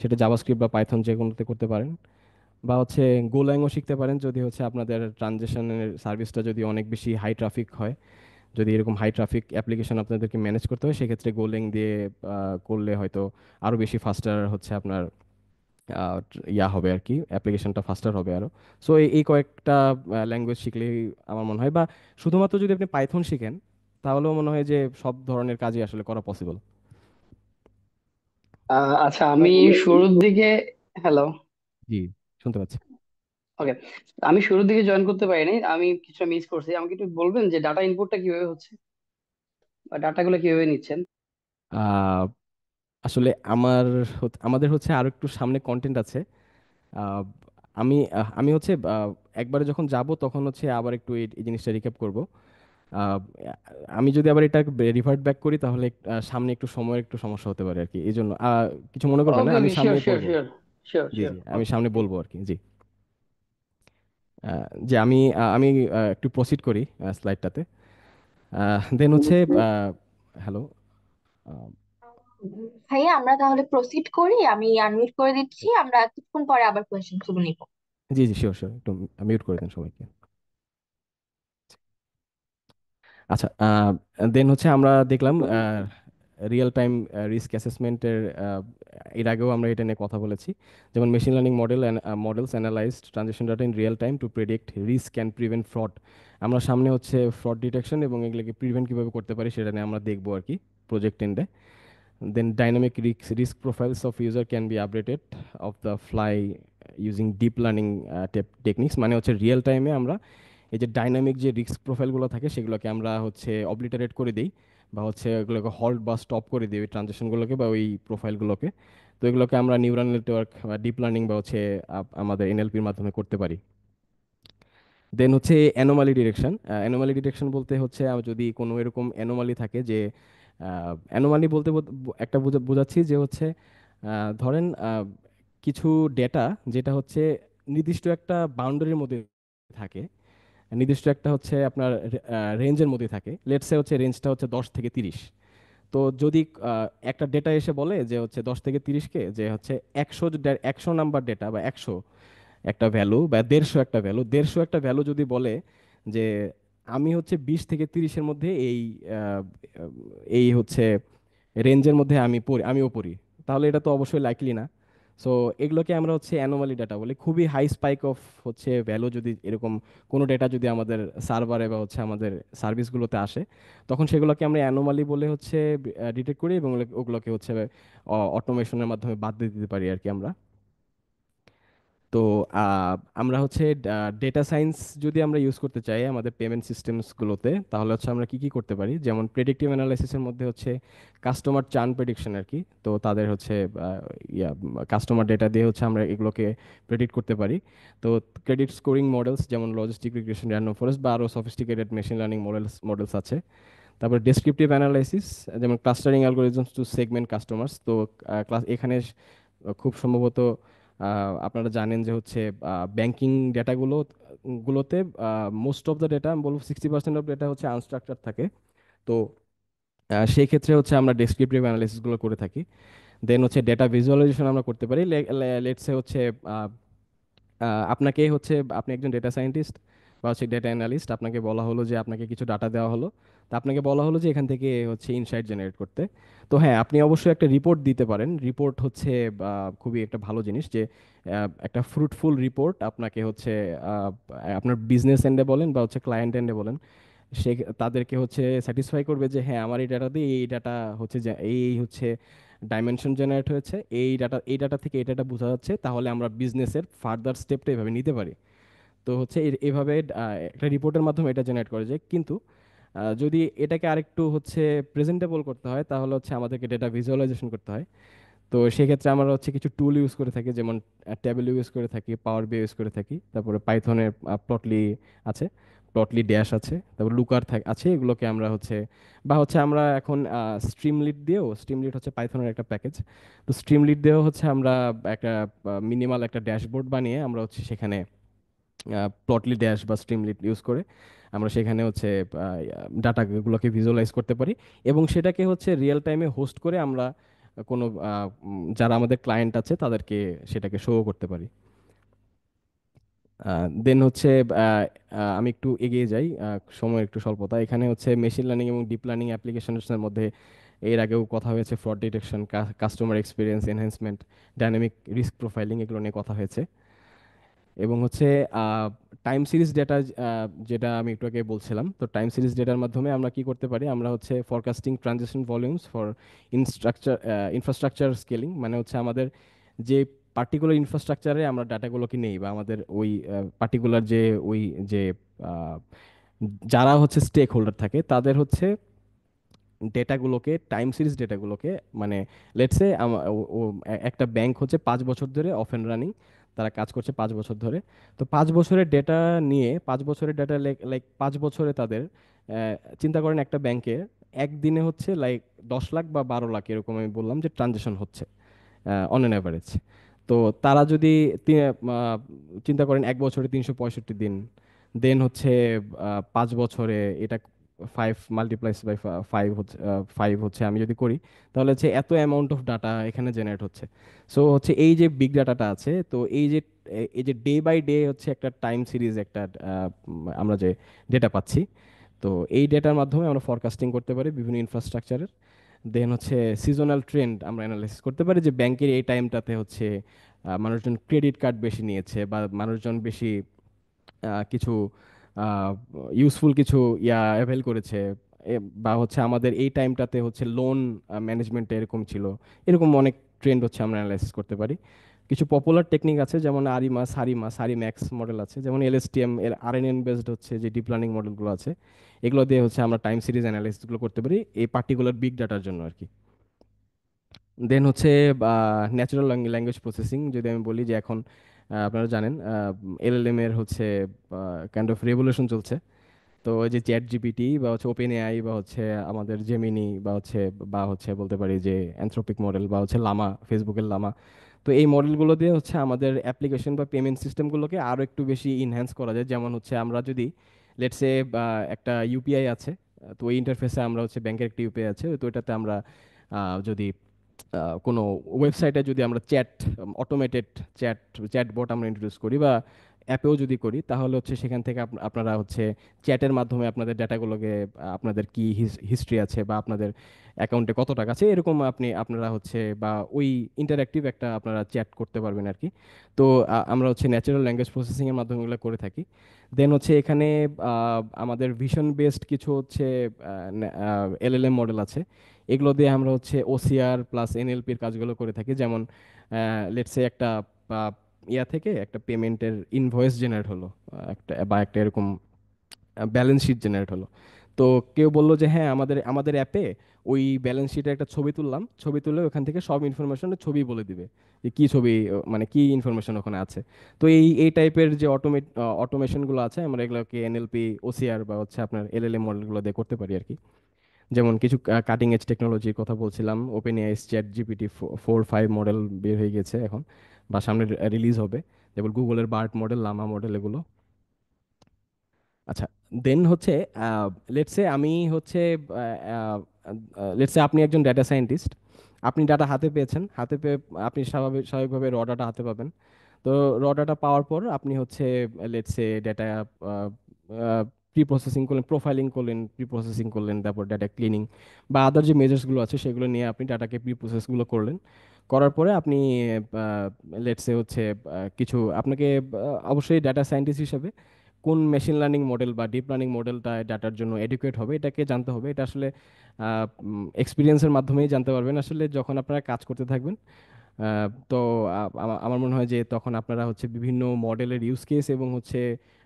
S2: সেটা জাভাস্ক্রিপ্ট বা পাইথন যে কোনোতে করতে পারেন। বা হচ্ছে গোল্যাংও শিখতে পারেন যদি হচ্ছে আপনাদের ট্রানজেকশনের সার্ভিসটা যদি অনেক বেশি হাই ট্রাফিক হয়, যদি এরকম হাই ট্রাফিক অ্যাপ্লিকেশন আপনাদেরকে ম্যানেজ করতে হয়, সেক্ষেত্রে গোল্যাং দিয়ে করলে হয়তো আরও বেশি ফাস্টার হচ্ছে আপনার ইয়া হবে আর কি, অ্যাপ্লিকেশনটা ফাস্টার হবে আরো। সো এই কয়েকটা ল্যাঙ্গুয়েজ শিখলেই আমার মনে হয়, বা শুধুমাত্র যদি আপনি পাইথন শিখেন তাহলেও মনে হয় যে সব ধরনের কাজই আসলে করা পসিবল।
S4: আচ্ছা, আমি শুরুর দিকে, হ্যালো,
S2: জি, শুনতে পাচ্ছি।
S4: ওকে, আমি শুরুর দিকে জয়েন করতে পারিনি, আমি কিছুটা মিস করছি। আমাকে একটু বলবেন যে ডাটা ইনপুটটা কিভাবে হচ্ছে বা ডাটাগুলো কিভাবে নিচ্ছেন?
S2: আহ, আসলে আমাদের হচ্ছে আরো একটু সামনে কন্টেন্ট আছে। আহ, আমি হচ্ছে একবারে যখন যাব তখন হচ্ছে আবার একটু এই জিনিসটা রিক্যাপ করব। আহ, আমি যদি আবার এটা রিভার্ট ব্যাক করি তাহলে সামনে একটু সময়ের একটু সমস্যা হতে পারে আর কি, এই জন্য কিছু মনে করবেন না,
S4: ওকে
S2: আমি
S4: ওকে,
S2: সামনে
S4: শিওর শিওর
S2: বলবো।
S4: শিওর শিওর
S2: জি
S4: শিওর,
S2: জি, আমি
S4: ওকে
S2: সামনে
S4: ওকে।
S2: বলবো আর কি। জি, যে আমি একটু প্রসিড করি স্লাইডটাতে। দেন হচ্ছে হ্যালো।
S1: ভাইয়া আমরা তাহলে প্রসিড করি, আমি আনমিউট করে দিচ্ছি, আমরা কিছুক্ষণ পরে আবার কোয়েশ্চেন শুরু নিব।
S2: জি জি, শিওর শিওর, একটু মিউট করে দেন সবাইকে। আচ্ছা, দেন হচ্ছে আমরা দেখলাম রিয়েল টাইম রিস্ক অ্যাসেসমেন্টের, এর আগেও আমরা এটা নিয়ে কথা বলেছি। যেমন machine learning models analysed transaction data in real time to predict risk and prevent fraud. আমরা সামনে হচ্ছে ফ্রড ডিটেকশন এবং এগুলোকে প্রিভেন্ট কীভাবে করতে পারি সেটা নিয়ে আমরা দেখবো আর কি প্রজেক্ট এন্ডে। Then dynamic risk profiles of user can be updated of the fly using deep learning techniques, মানে হচ্ছে রিয়েল টাইমে আমরা এই যে ডাইনামিক যে রিস্ক প্রোফাইলগুলো থাকে সেগুলোকে আমরা হচ্ছে অবলিটারেট করে দিই, বা হচ্ছে এগুলোকে হল্ট বা স্টপ করে দিই ওই ট্রানজেকশনগুলোকে বা ওই প্রোফাইলগুলোকে। তো এগুলোকে আমরা নিউরাল নেটওয়ার্ক বা ডিপ লার্নিং বা হচ্ছে আমাদের এনএলপির মাধ্যমে করতে পারি। দেন হচ্ছে অ্যানোমালি ডিটেকশন। অ্যানোমালি ডিটেকশন বলতে হচ্ছে যদি কোনো এরকম অ্যানোমালি থাকে যে, অ্যানোমালি বলতে একটা বোঝাচ্ছি যে হচ্ছে ধরেন কিছু ডেটা যেটা হচ্ছে নির্দিষ্ট একটা বাউন্ডারির মধ্যে থাকে, নির্দিষ্ট একটা হচ্ছে আপনার রেঞ্জের মধ্যে থাকে। লেটস সে হচ্ছে রেঞ্জটা হচ্ছে 10 থেকে 30। তো যদি একটা ডেটা এসে বলে যে হচ্ছে 10 থেকে 30কে যে হচ্ছে 100 নাম্বার ডেটা বা 100 একটা ভ্যালু বা 150 একটা ভ্যালু, 150 একটা ভ্যালু যদি বলে যে আমি হচ্ছে 20 থেকে 30-এর মধ্যে আহ, এই হচ্ছে রেঞ্জের মধ্যে আমিও পড়ি, তাহলে এটা তো অবশ্যই লাইকলি না। সো এগুলোকে আমরা হচ্ছে অ্যানোমালি ডেটা বলি। খুবই হাই স্পাইক অফ হচ্ছে ভ্যালু যদি এরকম কোনো ডেটা যদি আমাদের সার্ভারে বা হচ্ছে আমাদের সার্ভিসগুলোতে আসে, তখন সেগুলোকে আমরা অ্যানোমালি বলে হচ্ছে ডিটেক্ট করি এবং ওগুলোকে হচ্ছে অটোমেশনের মাধ্যমে বাদ দিয়ে দিতে পারি আর কি আমরা। তো আমরা হচ্ছে ডেটা সায়েন্স যদি আমরা ইউজ করতে চাই আমাদের পেমেন্ট সিস্টেমসগুলোতে, তাহলে হচ্ছে আমরা কি কি করতে পারি, যেমন প্রেডিক্টিভ অ্যানালাইসিসের মধ্যে হচ্ছে কাস্টমার চার্ন প্রেডিকশন আর কি। তো তাদের হচ্ছে কাস্টমার ডেটা দিয়ে হচ্ছে আমরা এগুলোকে প্রেডিক্ট করতে পারি। তো ক্রেডিট স্কোরিং মডেলস যেমন লজিস্টিক রিগ্রেশন, র্যান্ডম ফরেস্ট বা আরও সফিস্টিকেটেড মেশিন লার্নিং মডেলস আছে। তারপর ডেসক্রিপটিভ অ্যানালাইসিস যেমন clustering algorithms to segment customers. তো এখানে খুব সম্ভবত আপনারা জানেন যে হচ্ছে ব্যাংকিং গুলোতে মোস্ট অফ দ্য ডেটা, আমি বলবো 60% অফ ডেটা হচ্ছে আনস্ট্রাকচার থাকে। তো সেই ক্ষেত্রে হচ্ছে আমরা ডেসক্রিপটিভ অ্যানালাইসিসগুলো করে থাকি। দেন হচ্ছে ডেটা ভিজুয়ালাইজেশন আমরা করতে পারি। লেটসে হচ্ছে আহ, আপনাকে হচ্ছে আপনি একজন ডেটা সায়েন্টিস্ট বা হচ্ছে ডেটা অ্যানালিস্ট, আপনাকে বলা হলো যে আপনাকে কিছু ডাটা দেওয়া হলো, তা আপনাকে বলা হলো যে এখান থেকে হচ্ছে ইনসাইট জেনারেট করতে। তো হ্যাঁ, আপনি অবশ্যই একটা রিপোর্ট দিতে পারেন। রিপোর্ট হচ্ছে খুবই একটা ভালো জিনিস যে একটা ফ্রুটফুল রিপোর্ট আপনাকে হচ্ছে আপনার বিজনেস এন্ডে বলেন বা হচ্ছে ক্লায়েন্ট এন্ডে বলেন, সে তাদেরকে হচ্ছে স্যাটিসফাই করবে যে হ্যাঁ আমার এই ডাটা দিয়ে এই ডাটা হচ্ছে যে এই হচ্ছে ডাইমেনশন জেনারেট হয়েছে, এই ডাটা থেকে এই ডাটা বোঝা যাচ্ছে, তাহলে আমরা বিজনেসের ফার্দার স্টেপটা এভাবে নিতে পারি। তো হচ্ছে এভাবে একটা রিপোর্টের মাধ্যমে এটা জেনারেট করা যায়। কিন্তু যদি এটাকে আরেকটু হচ্ছে প্রেজেন্টেবল করতে হয় তাহলে হচ্ছে আমাদেরকে ডেটা ভিজুয়ালাইজেশন করতে হয়। তো সেক্ষেত্রে আমরা হচ্ছে কিছু টুল ইউজ করে থাকি, যেমন ট্যাবল ইউজ করে থাকি, পাওয়ার বি ইউজ করে থাকি, তারপরে পাইথনের প্লটলি আছে। প্লটলি ড্যাশ আছে, তারপর লুকার আছে, এগুলোকে আমরা হচ্ছে বা হচ্ছে আমরা এখন স্ট্রিমলিট দিয়েও, স্ট্রিমলিট হচ্ছে পাইথনের একটা প্যাকেজ, তো স্ট্রিমলিট দিয়েও হচ্ছে আমরা একটা মিনিমাল একটা ড্যাশবোর্ড বানিয়ে আমরা হচ্ছে সেখানে প্লটলি ড্যাশ বা স্ট্রিমলিট ইউজ করে আমরা সেখানে হচ্ছে ডাটাগুলোকে ভিজুয়ালাইজ করতে পারি, এবং সেটাকে হচ্ছে রিয়েল টাইমে হোস্ট করে আমরা কোনো যারা আমাদের ক্লায়েন্ট আছে তাদেরকে সেটাকে শো করতে পারি। দেন হচ্ছে আহ, আমি একটু এগিয়ে যাই, সময় একটু স্বল্পতা, এখানে হচ্ছে মেশিন লার্নিং এবং ডিপ লার্নিং অ্যাপ্লিকেশনের মধ্যে এর আগেও কথা হয়েছে, fraud detection, customer experience enhancement, dynamic risk profiling, এগুলো নিয়ে কথা হয়েছে। এবং হচ্ছে টাইম সিরিজ ডেটা, যেটা আমি একটু আগে বলছিলাম, তো টাইম সিরিজ ডেটার মাধ্যমে আমরা কি করতে পারি, আমরা হচ্ছে forecasting transaction volumes for infrastructure scaling, মানে হচ্ছে আমাদের যে পার্টিকুলার ইনফ্রাস্ট্রাকচারে আমরা ডাটাগুলোকে নেই, বা আমাদের ওই পার্টিকুলার যে ওই যে আহ, যারা হচ্ছে স্টেক হোল্ডার থাকে তাদের হচ্ছে ডেটাগুলোকে, টাইম সিরিজ ডেটাগুলোকে, মানে লেটসে একটা ব্যাংক হচ্ছে 5 বছর ধরে অফ অ্যান্ড রানিং, তারা কাজ করছে 5 বছর ধরে, তো 5 বছরের ডেটা নিয়ে, 5 বছরের ডেটা লাইক 5 বছরে তাদের চিন্তা করেন একটা ব্যাংকে একদিনে হচ্ছে লাইক 10 লাখ বা 12 লাখ এরকম আমি বললাম যে ট্রানজেকশন হচ্ছে অন অ্যান অ্যাভারেজ। তো তারা যদি চিন্তা করেন 1 বছরে 365 দিন, দেন হচ্ছে 5 বছরে এটা 5 × 5 হচ্ছে 5 হচ্ছে আমি যদি করি, তাহলে হচ্ছে এত অ্যামাউন্ট অফ ডাটা এখানে জেনারেট হচ্ছে। সো হচ্ছে এই যে বিগ ডাটাটা আছে, তো এই যে ডে বাই ডে হচ্ছে একটা টাইম সিরিজ একটা আমরা যে ডেটা পাচ্ছি, তো এই ডেটার মাধ্যমে আমরা ফরকাস্টিং করতে পারি বিভিন্ন ইনফ্রাস্ট্রাকচারের। দেন হচ্ছে সিজনাল ট্রেন্ড আমরা অ্যানালাইসিস করতে পারি, যে ব্যাংকের এই টাইমটাতে হচ্ছে মানুষজন ক্রেডিট কার্ড বেশি নিয়েছে, বা মানুষজন বেশি কিছু ইউজফুল কিছু অ্যাভেল করেছে, বা হচ্ছে আমাদের এই টাইমটাতে হচ্ছে লোন ম্যানেজমেন্টে এরকম ছিল, এরকম অনেক ট্রেন্ড হচ্ছে আমরা অ্যানালাইসিস করতে পারি। কিছু পপুলার টেকনিক আছে যেমন আরিমা, সারিমা, সারিম্যাক্স মডেল আছে, যেমন এলএসটিএম এর আরএনএন বেসড হচ্ছে যে ডিপ লার্নিং মডেলগুলো আছে, এগুলো দিয়ে হচ্ছে আমরা টাইম সিরিজ অ্যানালাইসিসগুলো করতে পারি এই পার্টিকুলার বিগ ডাটার জন্য আর কি। দেন হচ্ছে ন্যাচারাল ল্যাঙ্গুয়েজ প্রসেসিং, যদি আমি বলি যে এখন আপনারা জানেন এলএলএম এর হচ্ছে কাইন্ড অফ রেভলিউশন চলছে। তো ওই যে চ্যাট জিপিটি বা হচ্ছে ওপেন এআই বা হচ্ছে আমাদের জেমিনি বা হচ্ছে বলতে পারি যে অ্যানথ্রোপিক মডেল বা হচ্ছে লামা, ফেসবুকের লামা, তো এই মডেলগুলো দিয়ে হচ্ছে আমাদের অ্যাপ্লিকেশন বা পেমেন্ট সিস্টেমগুলোকে আরও একটু বেশি ইনহ্যান্স করা যায়। যেমন হচ্ছে আমরা যদি লেটসে একটা ইউপিআই আছে, তো ওই ইন্টারফেসে আমরা হচ্ছে ব্যাংকের একটা ইউপিআই আছে, তো এটাতে আমরা যদি কোনো ওয়েবসাইটে যদি আমরা অটোমেটেড চ্যাট চ্যাটবট আমরা ইন্ট্রোডিউস করি, বা অ্যাপেও যদি করি, তাহলে হচ্ছে সেখান থেকে আপনারা হচ্ছে চ্যাটের মাধ্যমে আপনাদের ডেটাগুলোকে, আপনাদের কি হিস্ট্রি আছে বা আপনাদের অ্যাকাউন্টে কত টাকা আছে এরকম আপনারা হচ্ছে বা ওই ইন্টারঅ্যাক্টিভ একটা আপনারা চ্যাট করতে পারবেন আর কি। তো আমরা হচ্ছে ন্যাচারাল ল্যাঙ্গুয়েজ প্রসেসিং এর মাধ্যমে এগুলো করে থাকি। দেন হচ্ছে এখানে আমাদের ভিশন বেসড কিছু হচ্ছে এলএলএম মডেল আছে, এগুলো দিয়ে আমরা হচ্ছে ওসিআর প্লাস এনএলপির কাজগুলো করে থাকি। যেমন লেটসে একটা আহ, থেকে একটা পেমেন্টের ইনভয়েস জেনারেট হলো, একটা এরকম ব্যালেন্স শিট জেনারেট হলো, তো কেউ বললো যে হ্যাঁ আমাদের আমাদের অ্যাপে ওই ব্যালেন্স শিটের একটা ছবি তুললাম, ছবি তুলে ওখান থেকে সব ইনফরমেশন ছবি বলে দিবে যে কি ছবি, মানে কি ইনফরমেশন ওখানে আছে। তো এই টাইপের যে অটোমেশনগুলো আছে আমরা এগুলোকে এনএলপি, ওসিআর বা হচ্ছে আপনার এলএলএম মডেলগুলো দিয়ে করতে পারি আর কি। যেমন কিছু কাটিং এজ টেকনোলজির কথা বলছিলাম, open AI chat GPT 4 5 model বের হয়ে গেছে এখন, বা সামনে রিলিজ হবে, যেমন গুগলের বার্ট মডেল, লামা মডেল, এগুলো। আচ্ছা, দেন হচ্ছে লেটসে আমি হচ্ছে লেটসে আপনি একজন ডেটা সায়েন্টিস্ট, আপনি ডাটা হাতে পেয়েছেন, হাতে পেয়ে আপনি স্বাভাবিকভাবে র ডাটা হাতে পাবেন। তো র ডাটা পাওয়ার পর আপনি হচ্ছে লেটসে ডেটা প্রি প্রসেসিং করলেন, প্রোফাইলিং করলেন, প্রি প্রসেসিং করলেন, তারপর ডেটা ক্লিনিং বা আদার যে মেজার্সগুলো আছে সেগুলো নিয়ে আপনি ডাটাকে প্রি প্রসেসগুলো করলেন। করার পরে আপনি লেটসে হচ্ছে কিছু আপনাকে অবশ্যই ডাটা সায়েন্টিস্ট হিসেবে কোন মেশিন লার্নিং মডেল বা ডিপ লার্নিং মডেলটা ডাটার জন্য এডুকেট হবে এটাকে জানতে হবে। এটা আসলে এক্সপিরিয়েন্সের মাধ্যমেই জানতে পারবেন আসলে যখন আপনারা কাজ করতে থাকবেন। তো আমার মনে হয় যে তখন আপনারা হচ্ছে বিভিন্ন মডেলের ইউজ কেস এবং হচ্ছে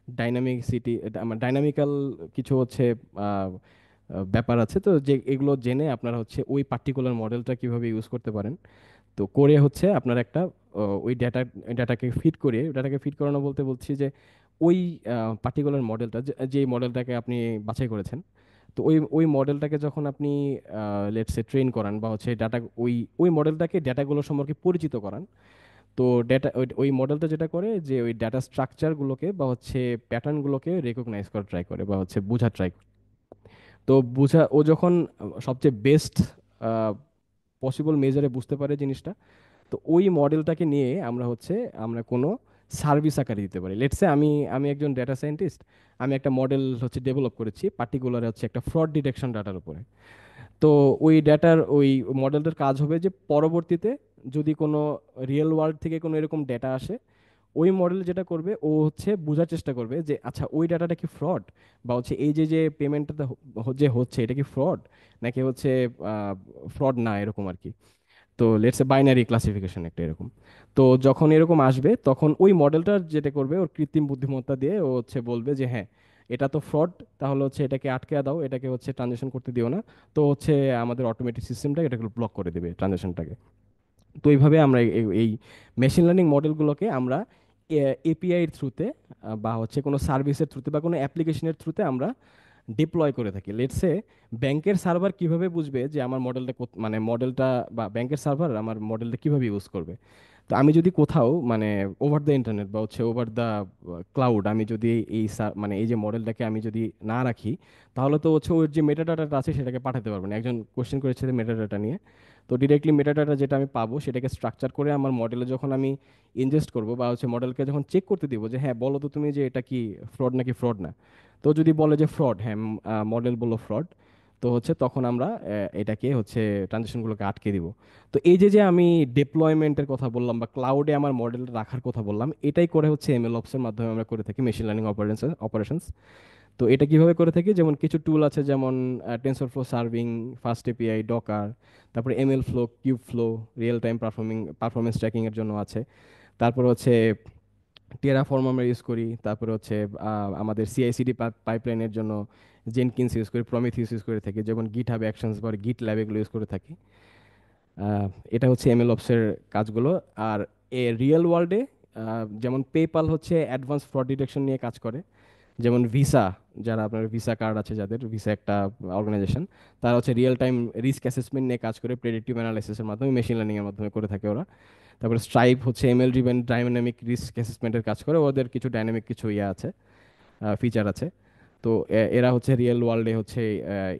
S2: ডাইনামিকসিটি, ডাইনামিক্যাল কিছু হচ্ছে আহ, ব্যাপার আছে, তো যে এগুলো জেনে আপনারা হচ্ছে ওই পার্টিকুলার মডেলটা কিভাবে ইউজ করতে পারেন, তো করে হচ্ছে আপনার একটা ওই ডাটাকে ফিট করিয়ে, ডাটাকে ফিট করানো বলতে বলছি যে ওই পার্টিকুলার মডেলটা, যে মডেলটাকে আপনি বাছাই করেছেন, তো ওই ওই মডেলটাকে যখন আপনি লেটস সে ট্রেন করান বা হচ্ছে ডাটা, ওই ওই মডেলটাকে ডেটাগুলো সম্পর্কে পরিচিত করান, তো ডেটা ওই ওই মডেলটা যেটা করে যে ওই ডেটা স্ট্রাকচারগুলোকে বা হচ্ছে প্যাটার্নগুলোকে রেকগনাইজ করা ট্রাই করে বা হচ্ছে বোঝা ট্রাই করে। তো বোঝা ও যখন সবচেয়ে বেস্ট পসিবল মেজারে বুঝতে পারে জিনিসটা, তো ওই মডেলটাকে নিয়ে আমরা কোনো সার্ভিস আকারে দিতে পারি। লেটসে আমি একজন ডেটা সায়েন্টিস্ট, আমি একটা মডেল হচ্ছে ডেভেলপ করেছি পার্টিকুলার হচ্ছে একটা ফ্রড ডিটেকশন ডাটার উপরে। তো ওই মডেলটার কাজ হবে যে পরবর্তীতে যদি কোনো রিয়েল ওয়ার্ল্ড থেকে কোনো এরকম ডেটা আসে, ওই মডেল যেটা করবে ও হচ্ছে বোঝার চেষ্টা করবে যে আচ্ছা ওই ডাটাটা কি ফ্রড, বা হচ্ছে এই যে যে পেমেন্টটা যে হচ্ছে এটা কি ফ্রড নাকি হচ্ছে ফ্রড না, এরকম আর কি। তো লেটস এ বাইনারি ক্লাসিফিকেশন একটা এরকম। তো যখন এরকম আসবে তখন ওই মডেলটা যেটা করবে ওর কৃত্রিম বুদ্ধিমত্তা দিয়ে ও হচ্ছে বলবে যে হ্যাঁ এটা তো ফ্রড, তাহলে হচ্ছে এটাকে আটকে দাও, এটাকে হচ্ছে ট্রানজাকশন করতে দিও না। তো হচ্ছে আমাদের অটোমেটিক সিস্টেমটা এটাকে ব্লক করে দেবে ট্রানজাকশনটাকে। তো এইভাবে আমরা এই মেশিন লার্নিং মডেলগুলোকে আমরা এপিআই এর থ্রুতে বা হচ্ছে কোনো সার্ভিসের থ্রুতে বা কোনো অ্যাপ্লিকেশনের থ্রুতে আমরা ডিপ্লয় করে থাকি। লেটসে ব্যাংকের সার্ভার কিভাবে বুঝবে যে আমার মডেলটা মানে মডেলটা, বা ব্যাংকের সার্ভার আমার মডেলটা কিভাবে ইউজ করবে। তো আমি যদি কোথাও মানে ওভার দ্য ইন্টারনেট বা হচ্ছে ওভার দ্য ক্লাউড আমি যদি মানে এই যে মডেলটাকে আমি যদি না রাখি, তাহলে তো হচ্ছে ওর যে মেটাডাটাটা আছে সেটাকে পাঠাতে পারবো না। একজন কোশ্চেন করেছে মেটাডাটা নিয়ে, তো ডিরেক্টলি মেটাডাটা যেটা আমি পাবো সেটাকে স্ট্রাকচার করে আমার মডেলে যখন আমি ইনজেস্ট করবো বা হচ্ছে মডেলকে যখন চেক করতে দিব যে হ্যাঁ বলো তো তুমি যে এটা কি ফ্রড নাকি ফ্রড না, তো যদি বলে যে ফ্রড, হ্যাঁ মডেল বললো ফ্রড, তো হচ্ছে তখন আমরা এটাকে হচ্ছে ট্রানজেকশনগুলোকে আটকে দিব। তো এই যে যে আমি ডিপ্লয়মেন্টের কথা বললাম বা ক্লাউডে আমার মডেল রাখার কথা বললাম, এটাই করে হচ্ছে এমএল অপস এর মাধ্যমে আমরা করে থাকি মেশিন লার্নিং অপারেশনস। তো এটা কিভাবে করে থাকি, যেমন কিছু টুল আছে যেমন TensorFlow serving, FastAPI, docker, তারপরে MLflow, Kubeflow, real time performance tracking এর জন্য আছে। তারপর হচ্ছে টেরাফর্ম আমরা ইউজ করি। তারপরে হচ্ছে আমাদের সিআইসিডি পাইপলাইনের জন্য জেনকিন্স ইউজ করি, প্রমিথিউস ইউজ করে থাকি, যেমন গিট হাব অ্যাকশনস বা গিট ল্যাব এগুলো ইউজ করে থাকি। এটা হচ্ছে এমএল অপসের কাজগুলো। আর রিয়েল ওয়ার্ল্ডে যেমন পেপাল হচ্ছে অ্যাডভান্স ফ্রড ডিটেকশন নিয়ে কাজ করে, যেমন ভিসা, যারা আপনার ভিসা কার্ড আছে যাদের, ভিসা একটা অর্গানাইজেশন, তারা হচ্ছে রিয়েল টাইম রিস্ক অ্যাসেসমেন্ট নিয়ে কাজ করে, প্রেডিক্টিভ অ্যানালাইসিসের মাধ্যমে, মেশিন লার্নিং এর মাধ্যমে করে থাকে ওরা। তারপরে স্ট্রাইপ হচ্ছে এমএল ড্রিভেন ডাইনামিক রিস্ক অ্যাসেসমেন্টের কাজ করে, ওদের কিছু ডাইনামিক কিছু ইয়ে আছে, ফিচার আছে। তো এরা হচ্ছে রিয়েল ওয়ার্ল্ডে হচ্ছে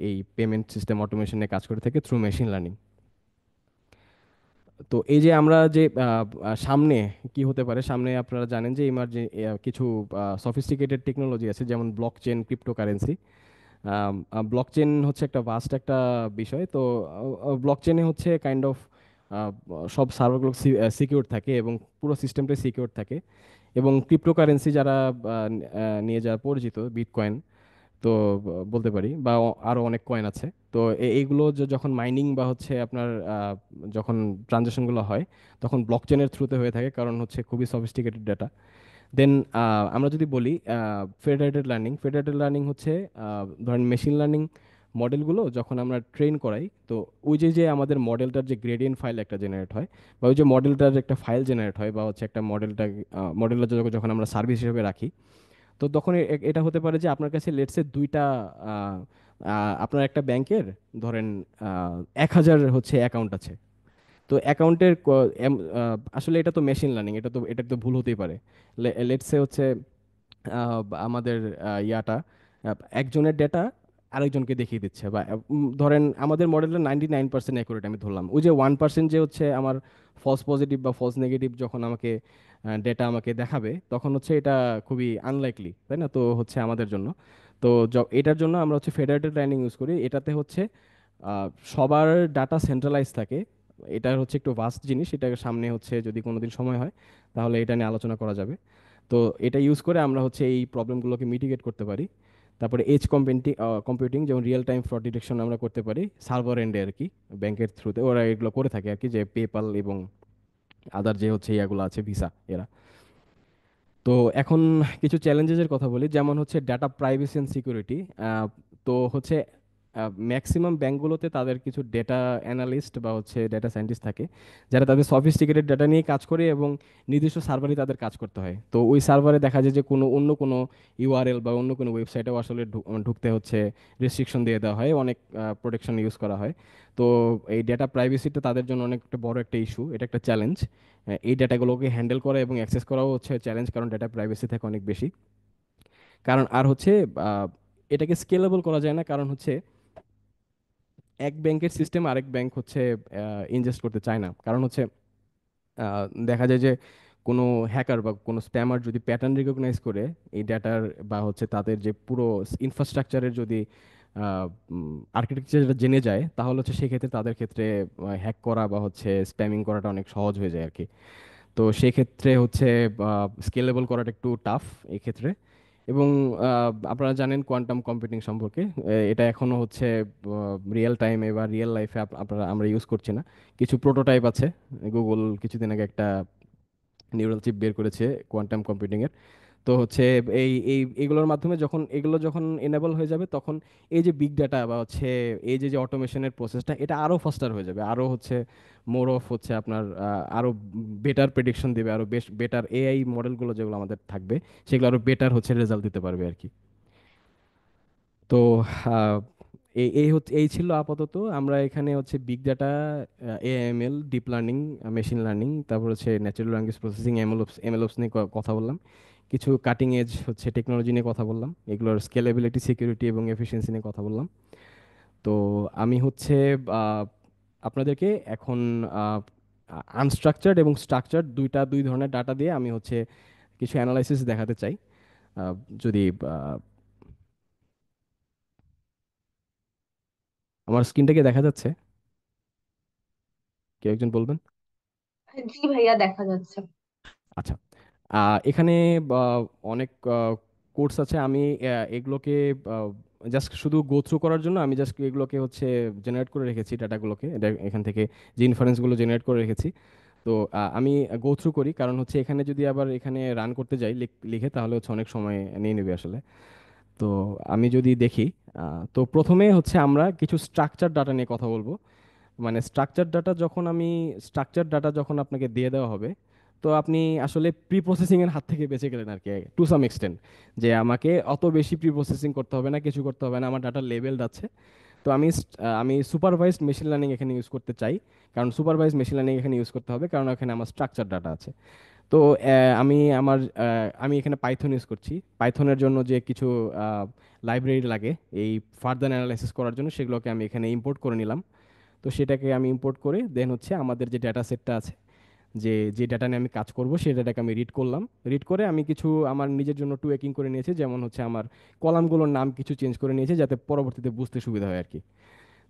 S2: এই পেমেন্ট সিস্টেম অটোমেশনে কাজ করে থাকে থ্রু মেশিন লার্নিং। তো এই যে আমরা যে সামনে কি হতে পারে, সামনে আপনারা জানেন যে কিছু সফিস্টিকেটেড টেকনোলজি আছে যেমন ব্লকচেন, ক্রিপ্টোকারেন্সি। ব্লকচেন হচ্ছে একটা ভাস্ট একটা বিষয়। তো ব্লকচেনে হচ্ছে কাইন্ড অফ সব সার্ভারগুলো সিকিউর থাকে এবং পুরো সিস্টেমটাই সিকিউর থাকে। এবং ক্রিপ্টোকারেন্সি যারা নিয়ে যারা পরিচিত, বিটকয়েন, তো বলতে পারি, বা আরো অনেক কয়েন আছে। তো এইগুলো যখন মাইনিং বা হচ্ছে আপনার যখন ট্রানজাকশনগুলো হয়, তখন ব্লকচেনের থ্রুতে হয়ে থাকে, কারণ হচ্ছে খুবই সফিস্টিকেটেড ডেটা। দেন আমরা যদি বলি ফেডারেটেড লার্নিং হচ্ছে ধরেন মেশিন লার্নিং মডেলগুলো যখন আমরা ট্রেন করাই, তো ওই যে যে আমাদের মডেলটার যে গ্রেডিয়েন্ট ফাইল একটা জেনারেট হয়, বা ওই যে মডেলটার একটা ফাইল জেনারেট হয়, বা হচ্ছে একটা মডেলটা যখন আমরা সার্ভিস হিসেবে রাখি, তো তখন এটা হতে পারে যে আপনার কাছে লেটসে দুইটা আহ, আপনার একটা ব্যাংকের ধরেন 1,000 হচ্ছে অ্যাকাউন্ট আছে। তো অ্যাকাউন্টের আসলে এটা তো মেশিন লার্নিং, এটা তো ভুল হতেই পারে। লেটসে হচ্ছে আমাদের ইয়াটা একজনের ডেটা আরেকজনকে দেখিয়ে দিচ্ছে, বা ধরেন আমাদের মডেলটা 99% অ্যাকুরেট আমি ধরলাম, ওই যে 1% যে হচ্ছে আমার ফলস পজিটিভ বা ফলস নেগেটিভ যখন আমাকে ডেটা আমাকে দেখাবে, তখন হচ্ছে এটা খুবই আনলাইকলি, তাই না? তো হচ্ছে আমাদের জন্য, তো এটার জন্য আমরা হচ্ছে ফেডারেটেড লার্নিং ইউজ করি। এটাতে হচ্ছে সবার ডাটা সেন্ট্রালাইজ থাকে। এটা হচ্ছে একটু ভাস্ট জিনিস, এটা সামনে হচ্ছে যদি কোনোদিন সময় হয় তাহলে এটা নিয়ে আলোচনা করা যাবে। তো এটা ইউজ করে আমরা হচ্ছে এই প্রবলেমগুলোকে মিটিগেট করতে পারি। তারপরে এজ কম্পিউটিং, যেমন রিয়েল টাইম ফ্রড ডিটেকশন আমরা করতে পারি সার্ভার এন্ডে আর কি, ব্যাংকের থ্রুতে ওরা এগুলো করে থাকে আর কি, যে পেপাল এবং আদার যে হচ্ছে ইয়াগুলো আছে ভিসা এরা। তো এখন কিছু চ্যালেঞ্জেসের কথা বলি, যেমন হচ্ছে ডাটা প্রাইভেসি অ্যান্ড সিকিউরিটি। তো হচ্ছে ম্যাক্সিমাম ব্যাংকগুলোতে তাদের কিছু ডেটা অ্যানালিস্ট বা হচ্ছে ডেটা সায়েন্টিস্ট থাকে, যারা তাদের সফিস্টিকেটেড ডেটা নিয়ে কাজ করে এবং নির্দিষ্ট সার্ভারে তাদের কাজ করতে হয়। তো ওই সার্ভারে দেখা যায় যে অন্য কোনো ইউআরএল বা অন্য কোনো ওয়েবসাইটেও আসলে ঢুকতে হচ্ছে রেস্ট্রিকশন দিয়ে দেওয়া হয়, অনেক প্রোটেকশন ইউজ করা হয়। তো এই ডেটা প্রাইভেসিটা তাদের জন্য অনেক একটা বড় একটা ইস্যু, এটা একটা চ্যালেঞ্জ। এই ডেটাগুলোকে হ্যান্ডেল করা এবং অ্যাক্সেস করাও হচ্ছে চ্যালেঞ্জ, কারণ ডেটা প্রাইভেসি থাকে অনেক বেশি। কারণ আর হচ্ছে আহ, এটাকে স্কেলেবল করা যায় না, কারণ হচ্ছে এক ব্যাংকের সিস্টেম আরেক ব্যাংক হচ্ছে ইনজেস্ট করতে চায় না। কারণ হচ্ছে দেখা যায় যে কোনো হ্যাকার বা কোনো স্প্যামার যদি প্যাটার্ন রিকগনাইজ করে এই ডেটার বা হচ্ছে তাদের যে পুরো ইনফ্রাস্ট্রাকচারের যদি আর্কিটেকচারটা জেনে যায়, তাহলে হচ্ছে সেক্ষেত্রে তাদের ক্ষেত্রে হ্যাক করা বা হচ্ছে স্প্যামিং করাটা অনেক সহজ হয়ে যায় আর কি। তো সেক্ষেত্রে হচ্ছে স্কেলেবল করাটা একটু টাফ এই ক্ষেত্রে। এবং আপনারা জানেন কোয়ান্টাম কম্পিউটিং সম্পর্কে, এটা এখনো হচ্ছে রিয়েল টাইমে বা রিয়েল লাইফে আমরা ইউজ করছি না। কিছু প্রোটোটাইপ আছে, গুগল কিছুদিন আগে একটা নিউরাল চিপ বের করেছে কোয়ান্টাম কম্পিউটিং এর। তো হচ্ছে এইগুলোর মাধ্যমে যখন এগুলো যখন এনেবল হয়ে যাবে, তখন এই যে বিগ ডাটা বা হচ্ছে এই যে যে অটোমেশনের প্রসেসটা, এটা আরো ফাস্টার হয়ে যাবে, আরো হচ্ছে মোর অফ হচ্ছে আপনার আরো বেটার প্রেডিকশন দিবে, আরো বেশ বেটার এআই মডেলগুলো যেগুলো আমাদের থাকবে, সেগুলো আরো বেটার হচ্ছে রেজাল্ট দিতে পারবে আর কি। তো আহ, এই এই হচ্ছে এই ছিল আপাতত। আমরা এখানে হচ্ছে big data, AML, deep learning, machine learning, তারপর হচ্ছে ন্যাচারাল ল্যাঙ্গুয়েজ প্রসেসিং, এমএলওপস নিয়ে কথা বললাম। কিছু কাটিং এজ হচ্ছে টেকনোলজি নিয়ে কথা বললাম, এগুলোর স্কেলেবিলিটি, সিকিউরিটি এবং এফিসিয়েন্সি নিয়ে কথা বললাম। তো আমি হচ্ছে আহ, আপনাদেরকে এখন আনস্ট্রাকচার্ড এবং স্ট্রাকচার্ড দুই ধরনের ডাটা দিয়ে আমি হচ্ছে কিছু অ্যানালাইসিস দেখাতে চাই। আহ, যদি আহ, আমার স্ক্রিনটাকে দেখা যাচ্ছে, কেউ একজন বলবেন?
S1: জি ভাইয়া, দেখা যাচ্ছে।
S2: আচ্ছা। এখানে অনেক কোর্স আছে, আমি এগুলোকে জাস্ট শুধু গো থ্রু করার জন্য আমি জাস্ট এগুলোকে হচ্ছে জেনারেট করে রেখেছি, ডাটাগুলোকে এখান থেকে যে ইনফারেন্সগুলো জেনারেট করে রেখেছি। তো আমি গো থ্রু করি, কারণ হচ্ছে এখানে যদি আবার এখানে রান করতে যাই লিখে, তাহলে হচ্ছে অনেক সময় নিয়ে নেবে আসলে। তো আমি যদি দেখি, তো প্রথমে হচ্ছে আমরা কিছু স্ট্রাকচার ডাটা নিয়ে কথা বলবো। মানে স্ট্রাকচার ডাটা যখন আপনাকে দিয়ে দেওয়া হবে, তো আপনি আসলে প্রি প্রসেসিং এর হাত থেকে বেঁচে গেলেন আর কি, টু সাম এক্সটেন্ট। যে আমাকে অত বেশি প্রি প্রসেসিং করতে হবে না, কিছু করতে হবে না, আমার ডাটা লেভেল আছে। তো আমি সুপারভাইজড মেশিন লার্নিং এখানে ইউজ করতে চাই, কারণ সুপারভাইজড মেশিন লার্নিং এখানে ইউজ করতে হবে, কারণ এখানে আমার স্ট্রাকচার ডাটা আছে। তো আমি এখানে পাইথন ইউজ করছি। পাইথনের জন্য যে কিছু লাইব্রেরি লাগে এই ফার্দার অ্যানালাইসিস করার জন্য, সেগুলোকে আমি এখানে ইম্পোর্ট করে নিলাম। তো সেটাকে আমি ইম্পোর্ট করে দেন হচ্ছে আমাদের যে ডেটা সেটটা আছে, যে যে ডাটা নিয়ে আমি কাজ করব, সেই ডাটাকে আমি রিড করলাম। রিড করে আমি কিছু আমার নিজের জন্য টুয়েকিং করে নিয়েছি, যেমন হচ্ছে আমার কলামগুলোর নাম কিছু চেঞ্জ করে নিয়েছি, যাতে পরবর্তীতে বুঝতে সুবিধা হয় আর কি।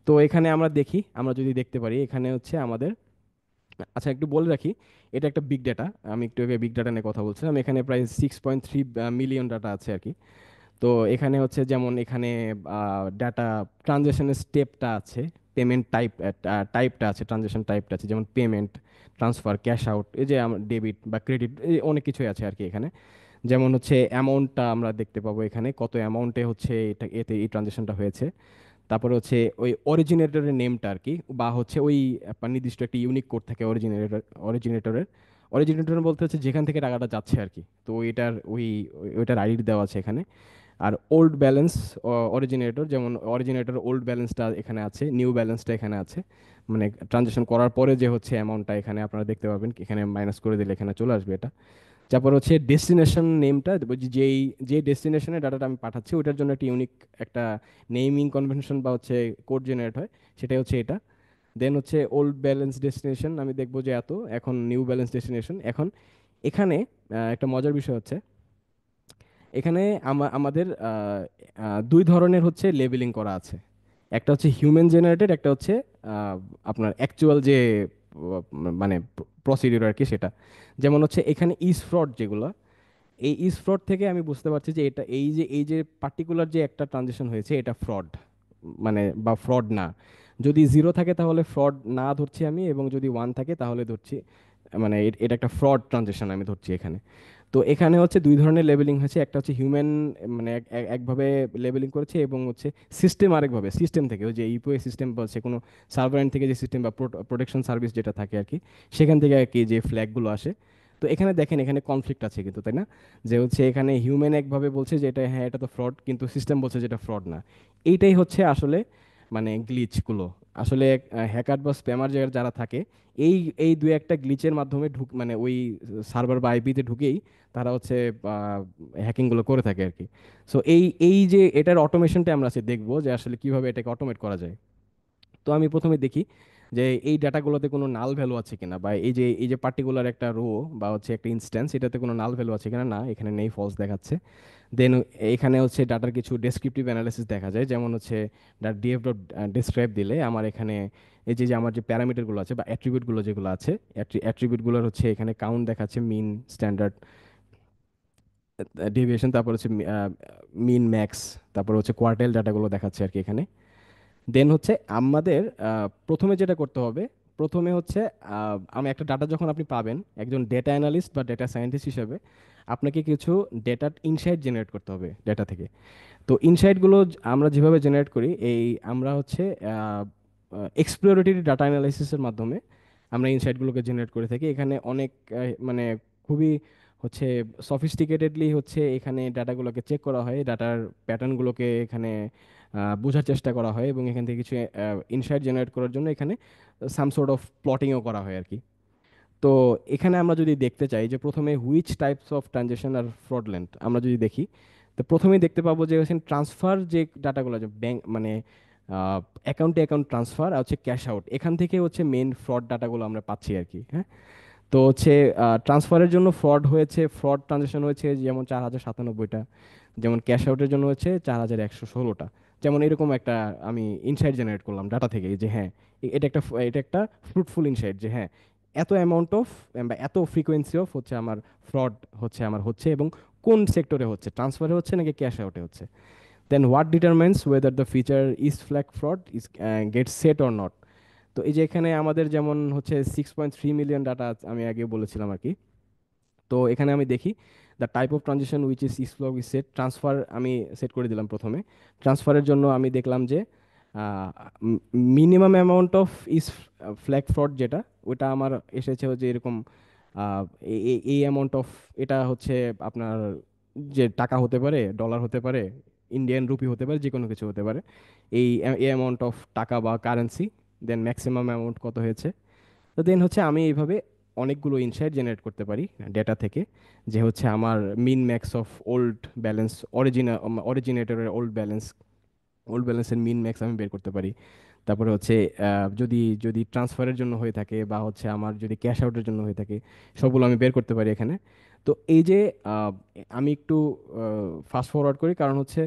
S2: তো এখানে আমরা যদি দেখতে পারি, এখানে হচ্ছে আমাদের, আচ্ছা একটু বলে রাখি, এটা একটা বিগ ডাটা। আমি একটু আগে বিগ ডাটা নিয়ে কথা বলছিলাম, এখানে প্রায় 6.3 মিলিয়ন ডাটা আছে আর কি। তো এখানে হচ্ছে যেমন এখানে ডাটা ট্রানজ্যাকশনের স্টেপটা আছে, পেমেন্ট টাইপটা আছে, ট্রানজ্যাকশন টাইপটা আছে, যেমন পেমেন্ট, ট্রান্সফার, ক্যাশ আউট, এই যে আমার ডেবিট বা ক্রেডিট, এই অনেক কিছুই আছে আর কি এখানে। যেমন হচ্ছে অ্যামাউন্টটা আমরা দেখতে পাবো এখানে, কত অ্যামাউন্টে হচ্ছে এতে এই ট্রানজ্যাকশনটা হয়েছে। তারপরে হচ্ছে ওই অরিজিনেটরের নেমটা আর কি, বা হচ্ছে ওই আপনার নির্দিষ্ট একটা ইউনিক কোড থাকে অরিজিনেটরের। অরিজিনেটর বলতে হচ্ছে যেখান থেকে টাকাটা যাচ্ছে আর কি, তো ওইটার আইডি দেওয়া আছে এখানে। আর ওল্ড ব্যালেন্স অরিজিনেটর, যেমন অরিজিনেটর ওল্ড ব্যালেন্সটা এখানে আছে, নিউ ব্যালেন্সটা এখানে আছে, মানে ট্রানজাকশন করার পরে যে হচ্ছে অ্যামাউন্টটা এখানে আপনারা দেখতে পাবেন, এখানে মাইনাস করে দিলে এখানে চলে আসবে এটা। তারপর হচ্ছে ডেস্টিনেশন নেমটা, যে ডেস্টিনেশনে ডাটাটা আমি পাঠাচ্ছি ওইটার জন্য একটা ইউনিক একটা নেমিং কনভেনশন বা হচ্ছে কোড জেনারেট হয়, সেটাই হচ্ছে এটা। দেন হচ্ছে ওল্ড ব্যালেন্স ডেস্টিনেশন, আমি দেখবো যে এত, এখন নিউ ব্যালেন্স ডেস্টিনেশন। এখন এখানে একটা মজার বিষয় হচ্ছে, এখানে আমাদের দুই ধরনের হচ্ছে লেবেলিং করা আছে। একটা হচ্ছে হিউম্যান জেনারেটেড, একটা হচ্ছে আপনার অ্যাকচুয়াল যে মানে প্রসিডিউর আর কি সেটা। যেমন হচ্ছে এখানে ইজ ফ্রড যেগুলো, এই ইজ ফ্রড থেকে আমি বুঝতে পারছি যে এটা এই যে পার্টিকুলার যে একটা ট্রানজেকশন হয়েছে এটা ফ্রড, মানে বা ফ্রড না। যদি জিরো থাকে তাহলে ফ্রড না ধরছি আমি, এবং যদি ওয়ান থাকে তাহলে ধরছি, মানে এটা একটা ফ্রড ট্রানজেকশন আমি ধরছি এখানে। তো এখানে হচ্ছে দুই ধরনের লেবেলিং হয়েছে, একটা হচ্ছে হিউম্যান, মানে একভাবে লেবেলিং করেছে, এবং হচ্ছে সিস্টেম আরেকভাবে, সিস্টেম থেকে ওই যে ইউপিআই সিস্টেম বলছে কোনো সার্ভার এন্ড থেকে যে সিস্টেম বা প্রোটেকশন সার্ভিস যেটা থাকে আর কি, সেখান থেকে আর কি যে ফ্ল্যাগগুলো আসে। তো এখানে দেখেন এখানে কনফ্লিক্ট আছে কিন্তু, তাই না? যে হচ্ছে এখানে হিউম্যান একভাবে বলছে যে এটা হ্যাঁ এটা তো ফ্রড, কিন্তু সিস্টেম বলছে যে এটা ফ্রড না। এইটাই হচ্ছে আসলে মানে গ্লিচগুলো। আসলে হ্যাকার বা স্প্যামার যারা থাকে, এই এই দুই একটা গ্লিচের মাধ্যমে মানে ওই সার্ভার বা আইপিতে ঢুকেই তারা হচ্ছে হ্যাকিংগুলো করে থাকে আর কি। সো এই এই যে এটার অটোমেশনটা আমরা আজকে দেখবো যে আসলে কিভাবে এটাকে অটোমেট করা যায়। তো আমি প্রথমে দেখি যে এই ডাটাগুলোতে কোনো নাল ভ্যালু আছে কিনা, বা এই যে পার্টিকুলার একটা রো বা হচ্ছে একটা ইনস্ট্যান্স, এটাতে কোনো নাল ভ্যালু আছে কিনা। না, এখানে নেই, ফলস দেখাচ্ছে। দেন এখানে হচ্ছে ডাটার কিছু ডেসক্রিপটিভ অ্যানালাইসিস দেখা যায়, যেমন হচ্ছে ডিএফ ডট ডিসক্রাইব দিলে আমার এখানে এই যে যে আমার যে প্যারামিটারগুলো আছে বা অ্যাট্রিবিউটগুলো যেগুলো আছে, অ্যাট্রিবিউটগুলোর হচ্ছে এখানে কাউন্ট দেখাচ্ছে, মিন, স্ট্যান্ডার্ড ডেভিয়েশন, তারপর হচ্ছে মিন, ম্যাক্স, তারপর হচ্ছে কোয়ার্টাইল ডাটাগুলো দেখাচ্ছে আর কি এখানে। দেন হচ্ছে আমাদের প্রথমে যেটা করতে হবে, প্রথমে হচ্ছে আমি একটা ডাটা যখন আপনি পাবেন একজন ডেটা অ্যানালিস্ট বা ডেটা সায়েন্টিস্ট হিসেবে, আপনাকে কিছু ডেটা ইনসাইট জেনারেট করতে হবে ডেটা থেকে। তো ইনসাইটগুলো আমরা যেভাবে জেনারেট করি, আমরা হচ্ছে এক্সপ্লোরেটরি ডাটা অ্যানালাইসিসের মাধ্যমে আমরা ইনসাইটগুলোকে জেনারেট করে থাকি। এখানে অনেক মানে খুবই হচ্ছে সফিস্টিকেটেডলি হচ্ছে এখানে ডাটাগুলোকে চেক করা হয়, ডাটার প্যাটার্নগুলোকে এখানে বোঝার চেষ্টা করা হয়, এবং এখান থেকে কিছু ইনসাইট জেনারেট করার জন্য এখানে সাম সর্ট অফ প্লটিংও করা হয় আর কি। তো এখানে আমরা যদি দেখতে চাই যে প্রথমে হুইচ টাইপস অফ ট্রানজেকশন আর ফ্রডলেন্ট, আমরা যদি দেখি, তো প্রথমেই দেখতে পাবো যে হচ্ছে ট্রান্সফার যে ডাটাগুলো, যে ব্যাংক মানে অ্যাকাউন্টে অ্যাকাউন্ট ট্রান্সফার আর হচ্ছে ক্যাশ আউট, এখান থেকে হচ্ছে মেন ফ্রড ডাটাগুলো আমরা পাচ্ছি আর কি। হ্যাঁ, তো হচ্ছে ট্রান্সফারের জন্য ফ্রড ট্রানজেকশন হয়েছে যেমন 4097টা, যেমন ক্যাশ আউটের জন্য হচ্ছে 4116টা। যেমন এরকম একটা আমি ইনসাইট জেনারেট করলাম ডাটা থেকে যে হ্যাঁ, এটা একটা ফ্রুটফুল ইনসাইট, যে হ্যাঁ এত অ্যামাউন্ট অফ বা এত ফ্রিকোয়েন্সি অফ হচ্ছে আমার ফ্রড হচ্ছে এবং কোন সেক্টরে হচ্ছে, ট্রান্সফারে হচ্ছে নাকি ক্যাশ আউটে হচ্ছে। Then what determines whether the feature is flag fraud is get set or not. তো এই যে এখানে আমাদের যেমন হচ্ছে 6.3 মিলিয়ন ডাটা আমি আগে বলেছিলাম আর কি। তো এখানে আমি দেখি the type of transition which is is flag is set, transfer আমি সেট করে দিলাম প্রথমে। ট্রান্সফারের জন্য আমি দেখলাম যে minimum amount of is flag fraud যেটা, ওটা আমার এসেছে হচ্ছে এরকম আহ, এই অ্যামাউন্ট অফ, এটা হচ্ছে আপনার যে টাকা হতে পারে, ডলার হতে পারে, ইন্ডিয়ান রুপি হতে পারে, যে কোনো কিছু হতে পারে, এই অ্যামাউন্ট অফ টাকা বা কারেন্সি। দেন ম্যাক্সিমাম অ্যামাউন্ট কত হয়েছে। তো দেন হচ্ছে আমি এইভাবে অনেকগুলো ইনসাইট জেনারেট করতে পারি ডেটা থেকে, যে হচ্ছে আমার mean max of old balance, অরিজিনেটরের ওল্ড ব্যালেন্সের মিন ম্যাক্স আমি বের করতে পারি। তারপরে হচ্ছে যদি যদি ট্রান্সফারের জন্য হয়ে থাকে বা হচ্ছে আমার যদি ক্যাশ আউটের জন্য হয়ে থাকে, সবগুলো আমি বের করতে পারি এখানে। তো এই যে আহ, আমি একটু ফাস্ট ফরওয়ার্ড করি, কারণ হচ্ছে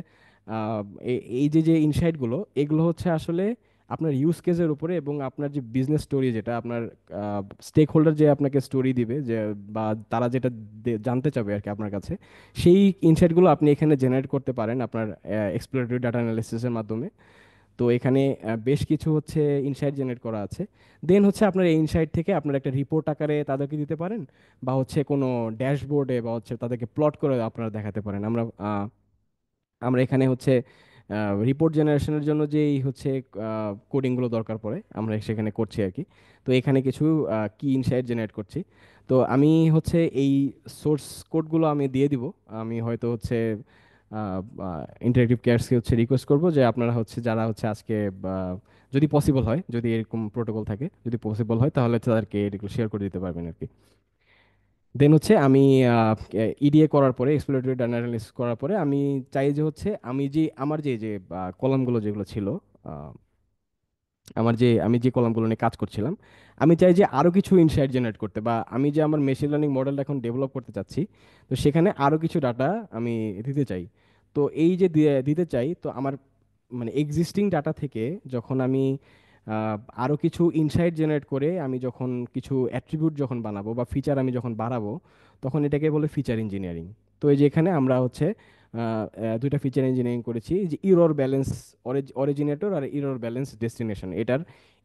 S2: আহ, এই যে যে ইনসাইটগুলো, এগুলো হচ্ছে আসলে আপনার ইউজ কেসের উপরে এবং আপনার যে বিজনেস স্টোরি, যেটা আপনার স্টেক হোল্ডার যে আপনাকে স্টোরি দিবে, যে বা তারা যেটা জানতে চাবে আর কি আপনার কাছে, সেই ইনসাইটগুলো আপনি এখানে জেনারেট করতে পারেন আপনার এক্সপ্লোরেটরি ডাটা অ্যানালিসিসের মাধ্যমে। তো এখানে বেশ কিছু হচ্ছে ইনসাইট জেনারেট করা আছে। দেন হচ্ছে আপনার এই ইনসাইট থেকে আপনার একটা রিপোর্ট আকারে তাদেরকে দিতে পারেন, বা হচ্ছে কোনো ড্যাশবোর্ডে বা হচ্ছে তাদেরকে প্লট করে আপনারা দেখাতে পারেন। আমরা এখানে হচ্ছে রিপোর্ট জেনারেশনের জন্য যেই হচ্ছে কোডিংগুলো দরকার পড়ে আমরা সেখানে করছি আর কি। তো এখানে কিছু কি ইনসাইট জেনারেট করছি। তো আমি হচ্ছে এই সোর্স কোডগুলো আমি দিয়ে দিব। আমি হয়তো হচ্ছে ইন্টারেক্টিভ কেয়ার্সকে হচ্ছে রিকোয়েস্ট করব যে আপনারা হচ্ছে যারা হচ্ছে আজকে যদি পসিবল হয়, যদি এরকম প্রোটোকল থাকে, যদি পসিবল হয় তাহলে হচ্ছে তাদেরকে এগুলো শেয়ার করে দিতে পারবেন আর কি। দেন হচ্ছে আমি ইডিএ করার পরে, এক্সপ্লোরেটরি ডাটা অ্যানালিসিস করার পরে আমি চাই যে হচ্ছে আমি যে আমার যে কলামগুলো যেগুলো ছিল, আহ, আমি যে কলামগুলো নিয়ে কাজ করছিলাম, আমি চাই যে আরো কিছু ইনসাইট জেনারেট করতে, বা আমি যে আমার মেশিন লার্নিং মডেলটা এখন ডেভেলপ করতে চাচ্ছি, তো সেখানে আরো কিছু ডাটা আমি দিতে চাই। তো এই যে দিতে চাই, তো আমার মানে এক্সিস্টিং ডাটা থেকে যখন আমি আরো কিছু ইনসাইট জেনারেট করে আমি যখন কিছু অ্যাট্রিবিউট যখন বানাবো বা ফিচার আমি যখন বাড়াবো, তখন এটাকে বলে ফিচার ইঞ্জিনিয়ারিং। তো এই যে এখানে আমরা হচ্ছে দুইটা ফিচার ইঞ্জিনিয়ারিং করেছি, যে ইরর ব্যালেন্স অরিজিনেটর আর ইরর ব্যালেন্স ডেস্টিনেশন। এটার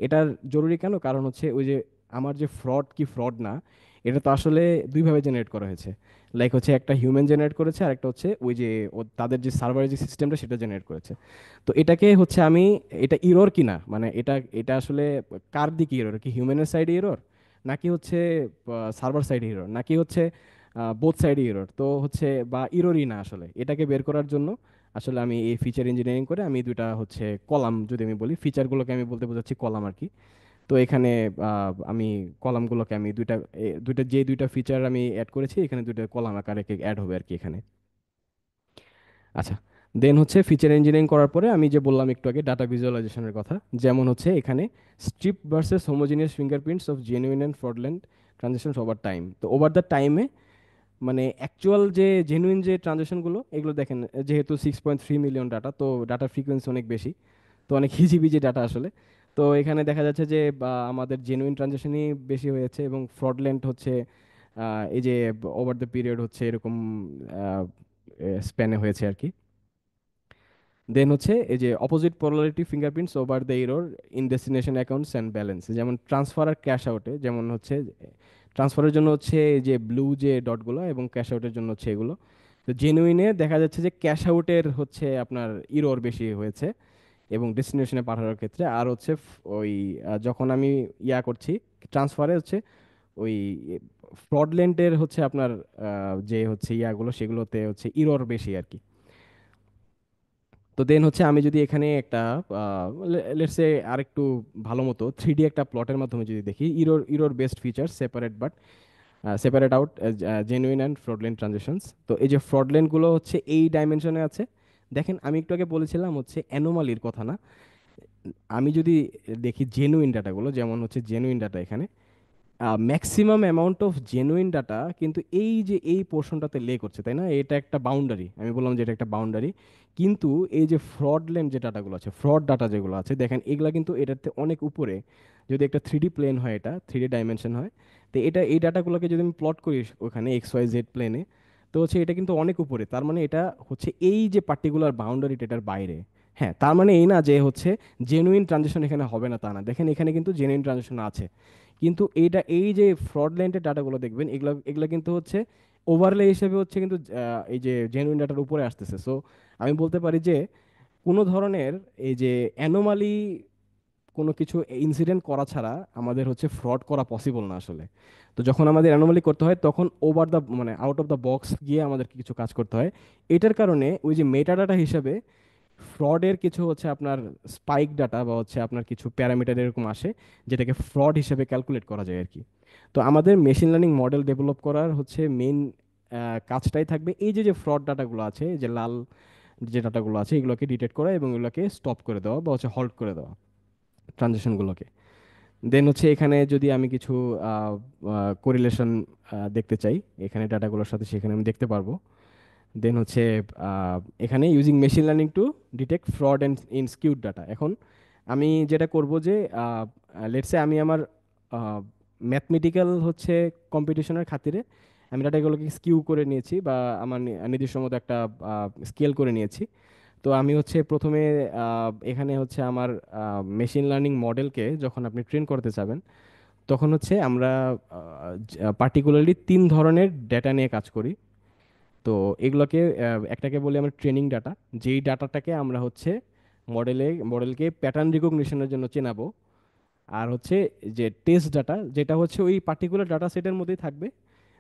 S2: এটার জরুরি কেন, কারণ হচ্ছে ওই যে আমার যে ফ্রড কি ফ্রড না, এটা তো আসলে দুইভাবে জেনারেট করা হয়েছে। লাইক হচ্ছে একটা হিউম্যান জেনারেট করেছে, আর একটা হচ্ছে ওই যে তাদের যে সার্ভারের যে সিস্টেমটা সেটা জেনারেট করেছে। তো এটাকে হচ্ছে আমি, এটা ইরর কিনা, মানে এটা এটা আসলে কার দিকে ইরর, কি হিউম্যানের সাইডে ইরর, নাকি হচ্ছে সার্ভার সাইডে ইরর, নাকি হচ্ছে বোথ সাইডে ইরর, তো হচ্ছে বা ইররই না আসলে, এটাকে বের করার জন্য আসলে আমি এই ফিচার ইঞ্জিনিয়ারিং করে আমি দুইটা হচ্ছে কলাম, যদি আমি বলি ফিচারগুলোকে আমি বলতে বোঝাচ্ছি কলাম আর কি। তো এখানে আমি কলামগুলোকে আমি দুইটা যে দুইটা ফিচার আমি অ্যাড করেছি, এখানে দুইটা কলাম আকারে অ্যাড হবে আর কি এখানে। আচ্ছা, দেন হচ্ছে ফিচার ইঞ্জিনিয়ারিং করার পরে আমি যে বললাম একটু আগে ডাটা ভিজুয়ালাইজেশনের কথা, যেমন হচ্ছে এখানে strip versus homogeneous fingerprints of genuine and fraudulent transactions over time. তো ওভার দ্য টাইমে মানে অ্যাকচুয়াল যে জেনুইন যে ট্রানজেকশনগুলো এগুলো দেখেন, যেহেতু 6.3 মিলিয়ন ডাটা, তো ডাটার ফ্রিকোয়েন্সি অনেক বেশি, তো অনেক হিজিবিজি ডাটা আসলে। তো এখানে দেখা যাচ্ছে যে আমাদের জেনুইন ট্রানজেকশনই বেশি হয়েছে, এবং ফ্রডল্যান্ড হচ্ছে এই যে ওভার দ্য পিরিয়ড হচ্ছে এরকম স্প্যানে হয়েছে আর কি। দেন হচ্ছে এই যে opposite polarity fingerprints over the error in destination accounts and balance, যেমন ট্রান্সফার আর ক্যাশ আউটে, যেমন হচ্ছে ট্রান্সফারের জন্য হচ্ছে এই যে ব্লু যে ডটগুলো, এবং ক্যাশ আউটের জন্য হচ্ছে এগুলো। তো জেনুইনে দেখা যাচ্ছে যে ক্যাশ আউটের হচ্ছে আপনার ইরর বেশি হয়েছে এবং ডেস্টিনেশনে পাঠানোর ক্ষেত্রে, আর হচ্ছে ওই যখন আমি করছি ট্রান্সফারে হচ্ছে ওই ফ্রডলেন্টের হচ্ছে আপনার যে হচ্ছে ইয়াগুলো সেগুলোতে হচ্ছে ইরর বেশি আর কি। তো দেন হচ্ছে আমি যদি এখানে একটা লেটস সে আরেকটু ভালো মতো 3D একটা প্লটের মাধ্যমে যদি দেখি, error error best feature separate out genuine and fraudulent transactions. তো এই যে ফ্রডলেন্ট গুলো হচ্ছে এই ডাইমেনশনে আছে। দেখেন আমি একটু আগে বলেছিলাম হচ্ছে অ্যানোমালির কথা না, আমি যদি দেখি জেনুইন ডাটাগুলো, যেমন হচ্ছে জেনুইন ডাটা এখানে maximum amount of genuine data কিন্তু এই যে এই পোর্শনটাতে লে করছে, তাই না? এটা একটা বাউন্ডারি, আমি বললাম যে এটা একটা বাউন্ডারি। কিন্তু এই যে ফ্রডল্যান্ড যে ডাটাগুলো আছে, ফ্রড ডাটা যেগুলো আছে, দেখেন এগুলা কিন্তু এটাতে অনেক উপরে। যদি একটা 3D প্লেন হয়, এটা 3D ডাইমেনশন হয়, তো এটা এই ডাটাগুলোকে যদি আমি প্লট করি ওখানে XYZ প্লেনে, তো হচ্ছে এটা কিন্তু অনেক উপরে। তার মানে এটা হচ্ছে এই যে পার্টিকুলার বাউন্ডারিটা এটার বাইরে। হ্যাঁ, তার মানে এই না যে হচ্ছে জেনুইন ট্রানজেকশন এখানে হবে না, তা না। দেখেন এখানে কিন্তু জেনুইন ট্রানজেকশন আছে, কিন্তু এইটা এই যে ফ্রডল্যান্ডের ডাটাগুলো দেখবেন, এগুলো এগুলো কিন্তু হচ্ছে ওভারলে হিসেবে হচ্ছে কিন্তু এই যে জেনুইন ডাটার উপরে আসতেছে। সো আমি বলতে পারি যে কোনো ধরনের এই যে অ্যানোমালি, কোনো কিছু ইনসিডেন্ট করা ছাড়া আমাদের হচ্ছে ফ্রড করা পসিবল না আসলে। তো যখন আমাদের অ্যানোমালি করতে হয় তখন ওভার দ্য মানে আউট অফ দ্য বক্স গিয়ে আমাদের কিছু কাজ করতে হয়। এটার কারণে ওই যে মেটা ডাটা হিসেবে ফ্রডের কিছু হচ্ছে আপনার স্পাইক ডাটা বা হচ্ছে আপনার কিছু প্যারামিটার এরকম আসে, যেটাকে ফ্রড হিসেবে ক্যালকুলেট করা যায় আর কি। তো আমাদের মেশিন লার্নিং মডেল ডেভেলপ করার হচ্ছে মেইন কাজটাই থাকবে এই যে যে ফ্রড ডাটাগুলো আছে, এই যে লাল যে ডাটাগুলো আছে, এগুলোকে ডিটেক্ট করা এবং এগুলোকে স্টপ করে দেওয়া বা হচ্ছে হল্ট করে দেওয়া ট্রানজেকশনগুলোকে। দেন হচ্ছে এখানে যদি আমি কিছু কোরিলেশন দেখতে চাই এখানে ডাটাগুলোর সাথে, সেখানে আমি দেখতে পারবো। দেন হচ্ছে আহ, এখানে using machine learning to detect fraud and in skewed data. এখন আমি যেটা করব যে লেটসে আমি আমার ম্যাথমেটিক্যাল হচ্ছে কম্পিটিশনের খাতিরে আমি ডাটাগুলোকে স্কিউ করে নিয়েছি, বা আমার নিজস্ব মতো একটা স্কেল করে নিয়েছি। তো আমি হচ্ছে প্রথমে এখানে হচ্ছে আমার মেশিন লার্নিং মডেলকে যখন আপনি ট্রেন করতে চাবেন, তখন হচ্ছে আমরা পার্টিকুলারলি তিন ধরনের ডেটা নিয়ে কাজ করি। তো এগুলোকে একটাকে বলি আমরা ট্রেনিং ডাটা, যেই ডাটাটাকে আমরা হচ্ছে মডেলকে প্যাটার্ন রিকগনিশনের জন্য চেনাবো। আর হচ্ছে যে টেস্ট ডাটা, যেটা হচ্ছে ওই পার্টিকুলার ডাটা সেটের মধ্যেই থাকবে,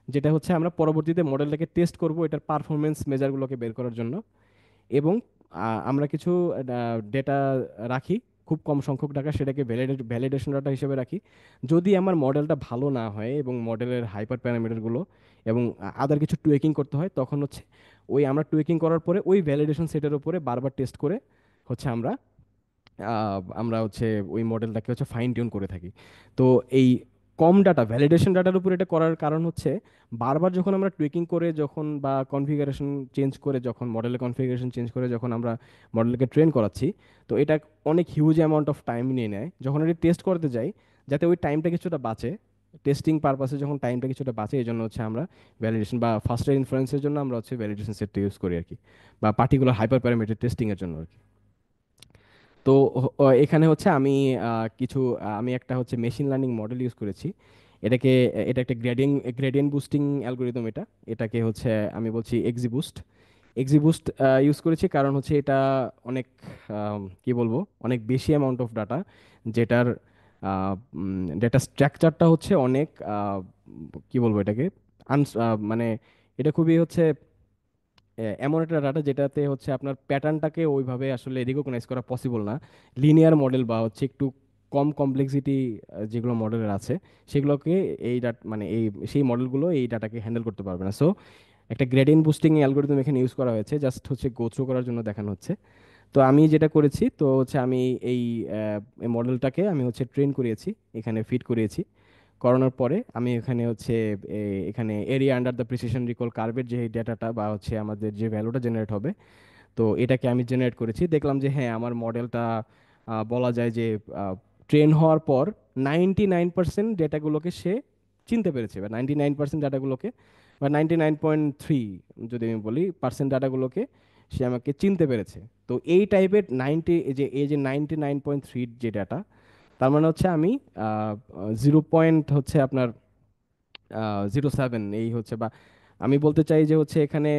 S2: যেটা হচ্ছে আমরা পরবর্তীতে মডেলটাকে টেস্ট করব এটার পারফরমেন্স মেজারগুলোকে বের করার জন্য। এবং আমরা কিছু ডেটা রাখি, খুব কম সংখ্যক টাকা, সেটাকে ভ্যালিডেশন ডাটা হিসেবে রাখি। যদি আমার মডেলটা ভালো না হয় এবং মডেলের হাইপার প্যারামিটারগুলো এবং আদার কিছু টুয়েকিং করতে হয়, তখন হচ্ছে ওই আমরা টুয়েকিং করার পরে ওই ভ্যালিডেশন সেটের উপরে বারবার টেস্ট করে হচ্ছে আমরা হচ্ছে ওই মডেলটাকে হচ্ছে ফাইন টিউন করে থাকি। তো এই কম ডাটা ভ্যালিডেশন ডাটার উপর এটা করার কারণ হচ্ছে বারবার যখন আমরা টুইকিং করে যখন বা কনফিগারেশন চেঞ্জ করে যখন মডেলের কনফিগারেশন চেঞ্জ করে যখন আমরা মডেলকে ট্রেন করাচ্ছি, তো এটা অনেক হিউজ অ্যামাউন্ট অফ টাইম নিয়ে নেয়। যখন এটি টেস্ট করতে যাই, যাতে ওই টাইমটা কিছুটা বাঁচে, টেস্টিং পারপাসে যখন টাইমটা কিছুটা বাঁচে, এই জন্য হচ্ছে আমরা ভ্যালিডেশন বা ফাস্টার ইনফারেন্সের জন্য আমরা হচ্ছে ভ্যালিডেশন সেটটা ইউজ করি আর কি, বা পার্টিকুলার হাইপার প্যারামিটার টেস্টিংয়ের জন্য আর কি। তো এখানে হচ্ছে আমি কিছু আমি একটা হচ্ছে মেশিন লার্নিং মডেল ইউজ করেছি। এটাকে এটা একটা গ্রেডিয়েন্ট বুস্টিং অ্যালগোরিদম। এটাকে হচ্ছে আমি বলছি এক্সিবুস্ট। এক্সিবুস্ট ইউজ করেছি কারণ হচ্ছে এটা অনেক কি বলবো, অনেক বেশি অ্যামাউন্ট অফ ডাটা, যেটার ডেটা স্ট্রাকচারটা হচ্ছে অনেক কি বলবো এটাকে মানে এটা খুবই হচ্ছে এমন একটা ডাটা যেটাতে হচ্ছে আপনার প্যাটার্নটাকে ওইভাবে আসলে রিকগনাইজ করা পসিবল না। লিনিয়ার মডেল বা হচ্ছে একটু কম কমপ্লেক্সিটি যেগুলো মডেলের আছে সেগুলোকে এই মানে এই সেই মডেলগুলো এই ডাটাকে হ্যান্ডেল করতে পারবে না। সো একটা গ্রেডিয়েন্ট বুস্টিং অ্যালগোরিদম এখানে ইউজ করা হয়েছে, জাস্ট হচ্ছে গো থ্রু করার জন্য দেখানো হচ্ছে। তো আমি যেটা করেছি তো হচ্ছে আমি এই মডেলটাকে আমি হচ্ছে ট্রেন করিয়েছি, এখানে ফিট করিয়েছি। করানোর পরে আমি এখানে হচ্ছে এখানে area under the precision recall কার্ভের যে ডেটাটা বা হচ্ছে আমাদের যে ভ্যালুটা জেনারেট হবে, তো এটাকে আমি জেনারেট করেছি। দেখলাম যে হ্যাঁ আমার মডেলটা বলা যায় যে ট্রেন হওয়ার পর 99% ডেটাগুলোকে সে চিনতে পেরেছে, বা 99% ডাটাগুলোকে, বা 99.3 যদি আমি বলি পার্সেন্ট ডাটাগুলোকে সে আমাকে চিনতে পেরেছে। তো এই টাইপের এই যে 99.3 যে ডাটা, তার মানে হচ্ছে আমি 0 পয়েন্ট হচ্ছে আপনার 07 এই হচ্ছে, বা আমি বলতে চাই যে হচ্ছে এখানে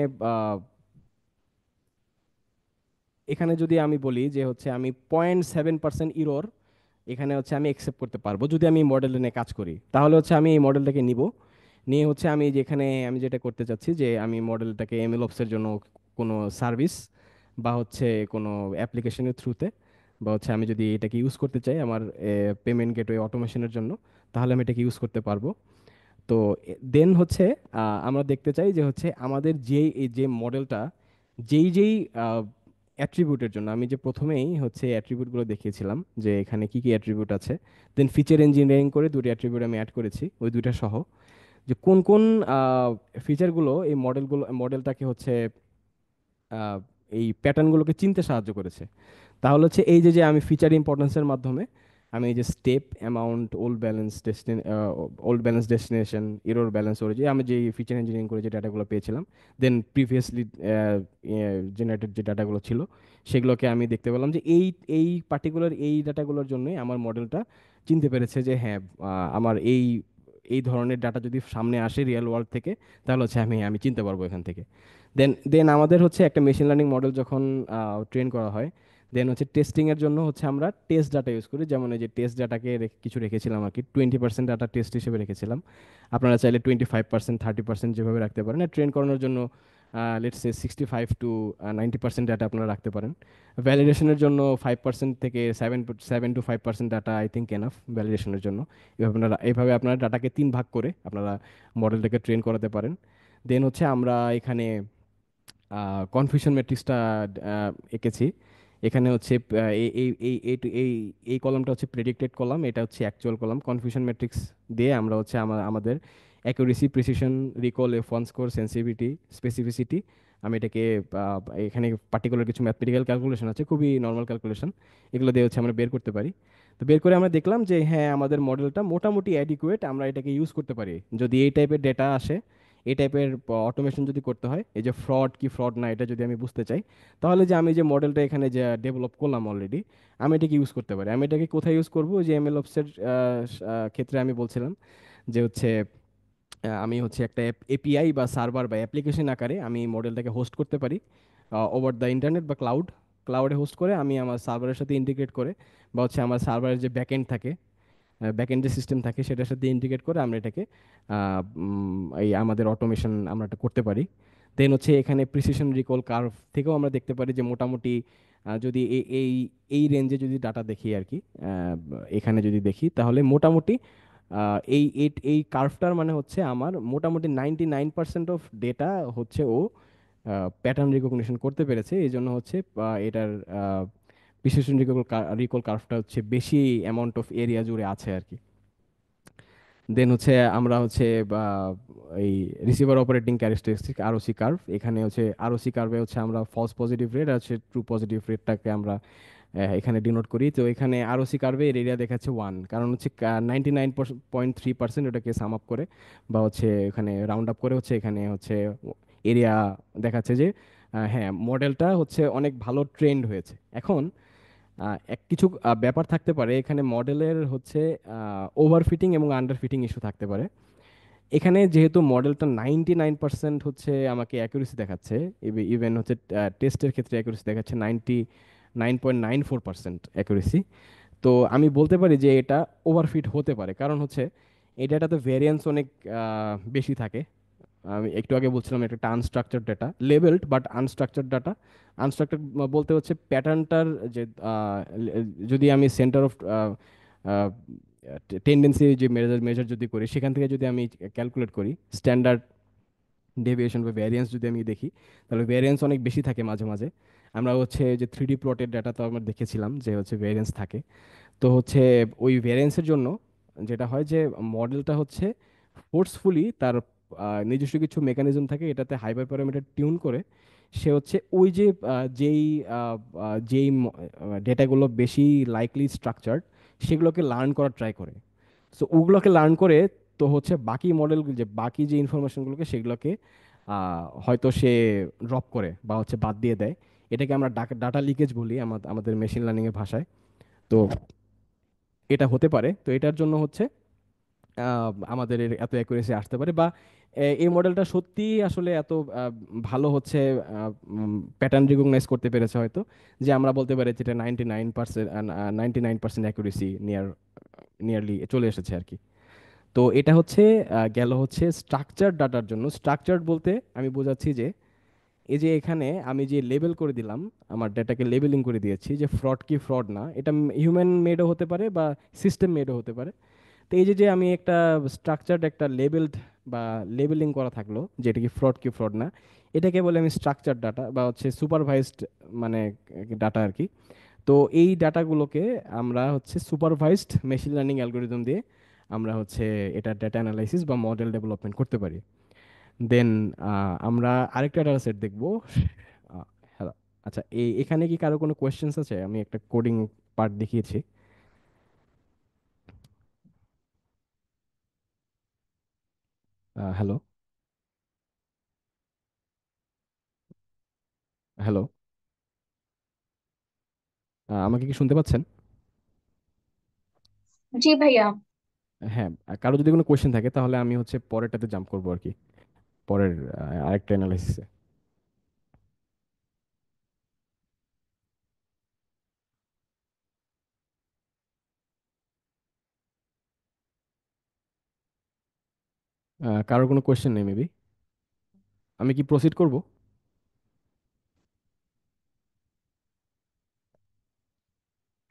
S2: এখানে যদি আমি বলি যে হচ্ছে আমি 0.7% ইরর এখানে হচ্ছে আমি একসেপ্ট করতে পারবো যদি আমি এই মডেলটা নিয়ে কাজ করি। তাহলে হচ্ছে আমি এই মডেলটাকে নিব, নিয়ে হচ্ছে আমি যেখানে আমি যেটা করতে চাচ্ছি যে আমি মডেলটাকে এমএলওপস এর জন্য কোনো সার্ভিস বা হচ্ছে কোনো অ্যাপ্লিকেশনের থ্রুতে, বা হচ্ছে আমি যদি এটাকে ইউজ করতে চাই আমার পেমেন্ট গেটওয়ে অটোমেশনের জন্য, তাহলে আমি এটাকে ইউজ করতে পারবো। তো দেন হচ্ছে আমরা দেখতে চাই যে হচ্ছে আমাদের এই যে মডেলটা যেই অ্যাট্রিবিউটের জন্য আমি যে প্রথমেই হচ্ছে অ্যাট্রিবিউটগুলো দেখিয়েছিলাম যে এখানে কি কি অ্যাট্রিবিউট আছে, দেন ফিচার ইঞ্জিনিয়ারিং করে দুটি অ্যাট্রিবিউট আমি অ্যাড করেছি ওই দুইটা সহ, যে কোন কোন ফিচারগুলো এই মডেলটাকে হচ্ছে আহ, এই প্যাটার্নগুলোকে চিনতে সাহায্য করেছে। তাহলে হচ্ছে এই যে যে আমি ফিচার ইম্পর্টেন্সের মাধ্যমে আমি এই যে step amount old balance destination error balance or যে আমি যে ফিচার ইঞ্জিনিয়ারিং করে যে ডাটাগুলো পেয়েছিলাম, দেন প্রিভিয়াসলি জেনারেটেড যে ডাটাগুলো ছিল সেগুলোকে আমি দেখতে পেলাম যে এই এই পার্টিকুলার এই ডাটাগুলোর জন্যই আমার মডেলটা চিনতে পেরেছে যে হ্যাঁ আমার এই এই ধরনের ডাটা যদি সামনে আসে রিয়েল ওয়ার্ল্ড থেকে, তাহলে হচ্ছে আমি চিনতে পারবো এখান থেকে। দেন দেন আমাদের হচ্ছে একটা মেশিন লার্নিং মডেল যখন ট্রেন করা হয়, দেন হচ্ছে টেস্টিং এর জন্য হচ্ছে আমরা টেস্ট ডাটা ইউজ করি। যেমন এই যে টেস্ট ডাটাকে কিছু রেখেছিলাম আর কি, 20% ডাটা টেস্ট হিসেবে রেখেছিলাম। আপনারা চাইলে 25%, 30% যেভাবে রাখতে পারেন। আর ট্রেন করানোর জন্য লেটস সে 65 to 90% ডাটা আপনারা রাখতে পারেন। ভ্যালিডেশনের জন্য 5% থেকে 7 to 5% data I think enough ভ্যালিডেশনের জন্য। এইভাবে আপনারা ডাটাকে 3 ভাগ করে আপনারা মডেলটাকে ট্রেন করাতে পারেন। দেন হচ্ছে আমরা এখানে কনফিউশন ম্যাট্রিক্সটা এঁকেছি। এখানে হচ্ছে এই এই এই এই এই এই কলামটা হচ্ছে প্রেডিক্টেড কলাম, এটা হচ্ছে অ্যাকচুয়াল কলাম। কনফিউশন ম্যাট্রিক্স দিয়ে আমরা হচ্ছে আমাদের accuracy, precision, recall, F1 score, sensitivity, specificity, আমি এটাকে এখানে পার্টিকুলার কিছু ম্যাথমেটিক্যাল ক্যালকুলেশন আছে, খুবই নর্মাল ক্যালকুলেশন, এগুলো দিয়ে হচ্ছে আমরা বের করতে পারি। তো বের করে আমরা দেখলাম যে হ্যাঁ আমাদের মডেলটা মোটামুটি অ্যাডিকুয়েট, আমরা এটাকে ইউজ করতে পারি যদি এই টাইপের ডেটা আসে, এই টাইপের অটোমেশন যদি করতে হয়, এই যে ফ্রড কি ফ্রড না এটা যদি আমি বুঝতে চাই, তাহলে যে আমি যে মডেলটা এখানে যে ডেভেলপ করলাম অলরেডি, আমি এটাকে ইউজ করতে পারি। আমি এটাকে কোথায় ইউজ করবো, যে এমএলওপস এর ক্ষেত্রে আমি বলছিলাম যে হচ্ছে আমি হচ্ছে একটা এপিআই বা সার্ভার বা অ্যাপ্লিকেশন আকারে আমি মডেলটাকে হোস্ট করতে পারি ওভার দ্য ইন্টারনেট বা ক্লাউডে হোস্ট করে আমি আমার সার্ভারের সাথে ইন্টিগ্রেট করে, বা হচ্ছে আমার সার্ভারের যে ব্যাকএন্ড থাকে, ব্যাকএন্ড যে সিস্টেম থাকে সেটার সাথে ইন্টিগ্রেট করে আমরা এটাকে এই আমাদের অটোমেশন আমরা এটা করতে পারি। দেন হচ্ছে এখানে প্রিসিশন রিকল কার্ভ থেকেও আমরা দেখতে পারি যে মোটামুটি যদি এই এই রেঞ্জে যদি ডাটা দেখি আর কি, এখানে যদি দেখি তাহলে মোটামুটি এই কার্ভটার মানে হচ্ছে আমার মোটামুটি 99% অফ ডেটা হচ্ছে ও প্যাটার্ন রিকগনিশন করতে পেরেছে। এই জন্য হচ্ছে এটার প্রিসিশন রিকল কার্ভটা হচ্ছে বেশি অ্যামাউন্ট অফ এরিয়া জুড়ে আছে আর কি। দেন হচ্ছে আমরা হচ্ছে বা এই receiver operating characteristic ROC curve, এখানে হচ্ছে আরওসি কার্ভে হচ্ছে আমরা ফলস পজিটিভ রেট আর হচ্ছে ট্রু পজিটিভ রেটটাকে আমরা এখানে ডিনোট করি। তো এখানে আরওসি কার্ভে এর এরিয়া দেখাচ্ছে 1, কারণ হচ্ছে 99.3% ওটাকে সাম আপ করে বা হচ্ছে এখানে রাউন্ড আপ করে হচ্ছে এখানে হচ্ছে এরিয়া দেখাচ্ছে যে হ্যাঁ মডেলটা হচ্ছে অনেক ভালো ট্রেন্ড হয়েছে। এখন এক কিছু ব্যাপার থাকতে পারে এখানে, মডেলের হচ্ছে ওভারফিটিং এবং আন্ডারফিটিং ইস্যু থাকতে পারে। এখানে যেহেতু মডেলটা 99% হচ্ছে আমাকে অ্যাকুরেসি দেখাচ্ছে, ইভেন হচ্ছে টেস্টের ক্ষেত্রে অ্যাকুরেসি দেখাচ্ছে 99.94% অ্যাকুরেসি। তো আমি বলতে পারি যে এটা ওভারফিট হতে পারে, কারণ হচ্ছে এই ডেটাতে ভেরিয়েন্স অনেক বেশি থাকে। আমি একটু আগে বলছিলাম এটা একটা unstructured data, levelled but unstructured data. Unstructured বলতে হচ্ছে প্যাটার্নটার যে যদি আমি সেন্টার অফ টেন্ডেন্সি যে মেজার মেজার যদি করি, সেখান থেকে যদি আমি ক্যালকুলেট করি স্ট্যান্ডার্ড ডেভিয়েশন বা ভ্যারিয়েন্স যদি আমি দেখি, তাহলে ভ্যারিয়েন্স অনেক বেশি থাকে মাঝে মাঝে। আমরা হচ্ছে যে 3D প্লটের ডাটা তো আমরা দেখেছিলাম যে হচ্ছে ভ্যারিয়েন্স থাকে। তো হচ্ছে ওই ভ্যারিয়েন্সের জন্য যেটা হয় যে মডেলটা হচ্ছে ফোর্সফুলি তার নিজস্ব কিছু মেকানিজম থাকে এটাতে হাইপার প্যারামিটার টিউন করে, সে হচ্ছে ওই যে যেই ডেটাগুলো বেশি লাইকলি স্ট্রাকচার্ড সেগুলোকে লার্ন করার ট্রাই করে। সো ওগুলোকে লার্ন করে, তো হচ্ছে বাকি মডেল যে বাকি যে ইনফরমেশনগুলোকে সেগুলোকে হয়তো সে ড্রপ করে বা হচ্ছে বাদ দিয়ে দেয়। এটাকে আমরা ডাটা লিকেজ বলি আমাদের মেশিন লার্নিংয়ের ভাষায়। তো এটা হতে পারে, তো এটার জন্য হচ্ছে আমাদের এত অ্যাকুরেসি আসতে পারে, বা এই মডেলটা সত্যি আসলে এত ভালো হচ্ছে প্যাটার্ন রিকগনাইজ করতে পেরেছে হয়তো, যে আমরা বলতে পারি যেটা 99% অ্যাকুরেসি নিয়ারলি চলে এসেছে আর কি। তো এটা হচ্ছে গেল হচ্ছে স্ট্রাকচার ডাটার জন্য। স্ট্রাকচার বলতে আমি বোঝাচ্ছি যে এই যে এখানে আমি যে লেবেল করে দিলাম, আমার ডেটাকে লেবেলিং করে দিয়েছি যে ফ্রড কি ফ্রড না, এটা হিউম্যান মেডও হতে পারে বা সিস্টেম মেডও হতে পারে। তো এই যে যে আমি একটা স্ট্রাকচার্ড একটা লেবেলড বা লেবেলিং করা থাকলো যেটা কি ফ্রড কি ফ্রড না, এটাকে বলে আমি স্ট্রাকচার ডাটা বা হচ্ছে সুপারভাইজড মানে ডাটা আর কি। তো এই ডাটাগুলোকে আমরা হচ্ছে সুপারভাইজড মেশিন লার্নিং অ্যালগোরিদম দিয়ে আমরা হচ্ছে এটা ডেটা অ্যানালাইসিস বা মডেল ডেভেলপমেন্ট করতে পারি। দেন আমরা আরেকটা ডাটা সেট দেখবো। হ্যালো, আচ্ছা, এখানে কি কারো কোনো কোয়েশ্চেন্স আছে? আমি একটা কোডিং পার্ট দেখিয়েছি। হ্যালো, হ্যালো, আমাকে কি শুনতে পাচ্ছেন?
S1: জি ভাইয়া।
S2: হ্যাঁ, কারো যদি কোনো কোয়েশ্চেন থাকে তাহলে আমি হচ্ছে পরেরটাতে জাম্প করবো আর কি, পরের আরেকটা অ্যানালাইসিসে। কারোর কোনো কোয়েশ্চেন নেই মেবি, আমি কি প্রসিড করব?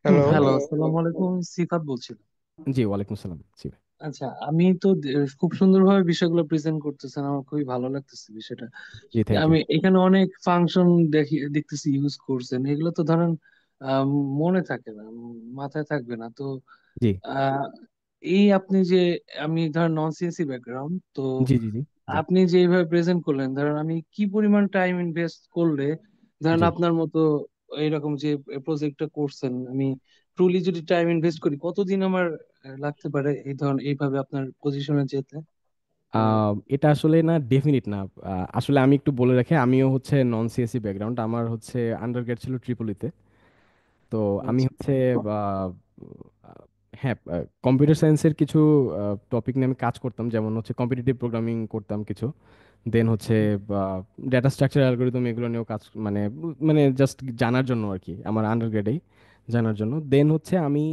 S3: হ্যালো।
S5: হ্যালো, আসসালামু আলাইকুম। সিফাত বলছিলাম।
S2: জি, ওয়ালাইকুম আসসালাম, জি ভাই।
S5: আচ্ছা, আমি তো খুব সুন্দরভাবে বিষয়গুলো প্রেজেন্ট করতেছেন, আমার খুবই ভালো লাগতেছে বিষয়টা।
S2: জি, থ্যাংক ইউ।
S5: আমি এখানে অনেক ফাংশন দেখতেছি ইউজ করছেন, এগুলো তো ধরেন আম, মনে থাকে না, মাথায় থাকবে না তো।
S2: জি,
S5: আহ, এই আপনি যে, আমি ধরেন নন সিএসসি ব্যাকগ্রাউন্ড তো,
S2: জি, জি, জি, জি,
S5: আপনি যে এইভাবে প্রেজেন্ট করলেন, ধরেন আমি কি পরিমাণ টাইম ইনভেস্ট করলে, ধরেন
S2: জি।
S5: আপনার মতো এইরকম যে প্রজেক্টটা করছেন, আমি ট্রুলি যদি টাইম ইনভেস্ট করি কতদিন আমার লাগতে পারে এই ধরনের এইভাবে আপনার পজিশনে যেতে? আহ,
S2: এটা আসলে না ডেফিনিট না। আসলে আমি একটু বলে রাখি, আমিও হচ্ছে নন সিএসসি ব্যাকগ্রাউন্ড, আমার হচ্ছে আন্ডারগ্রেড ছিল ট্রিপলিতে। তো আমি
S5: আচ্ছা।
S2: হচ্ছে আহ, হ্যাঁ, কম্পিউটার সায়েন্সের কিছু টপিক নিয়ে আমি কাজ করতাম, যেমন হচ্ছে কম্পিটিটিভ প্রোগ্রামিং করতাম কিছু। দেন হচ্ছে ডেটা স্ট্রাকচার অ্যালগোরিদম এগুলো নিয়েও কাজ, মানে মানে জাস্ট জানার জন্য আর কি, আমার আন্ডারগ্রেডেই জানার জন্য। দেন হচ্ছে আমি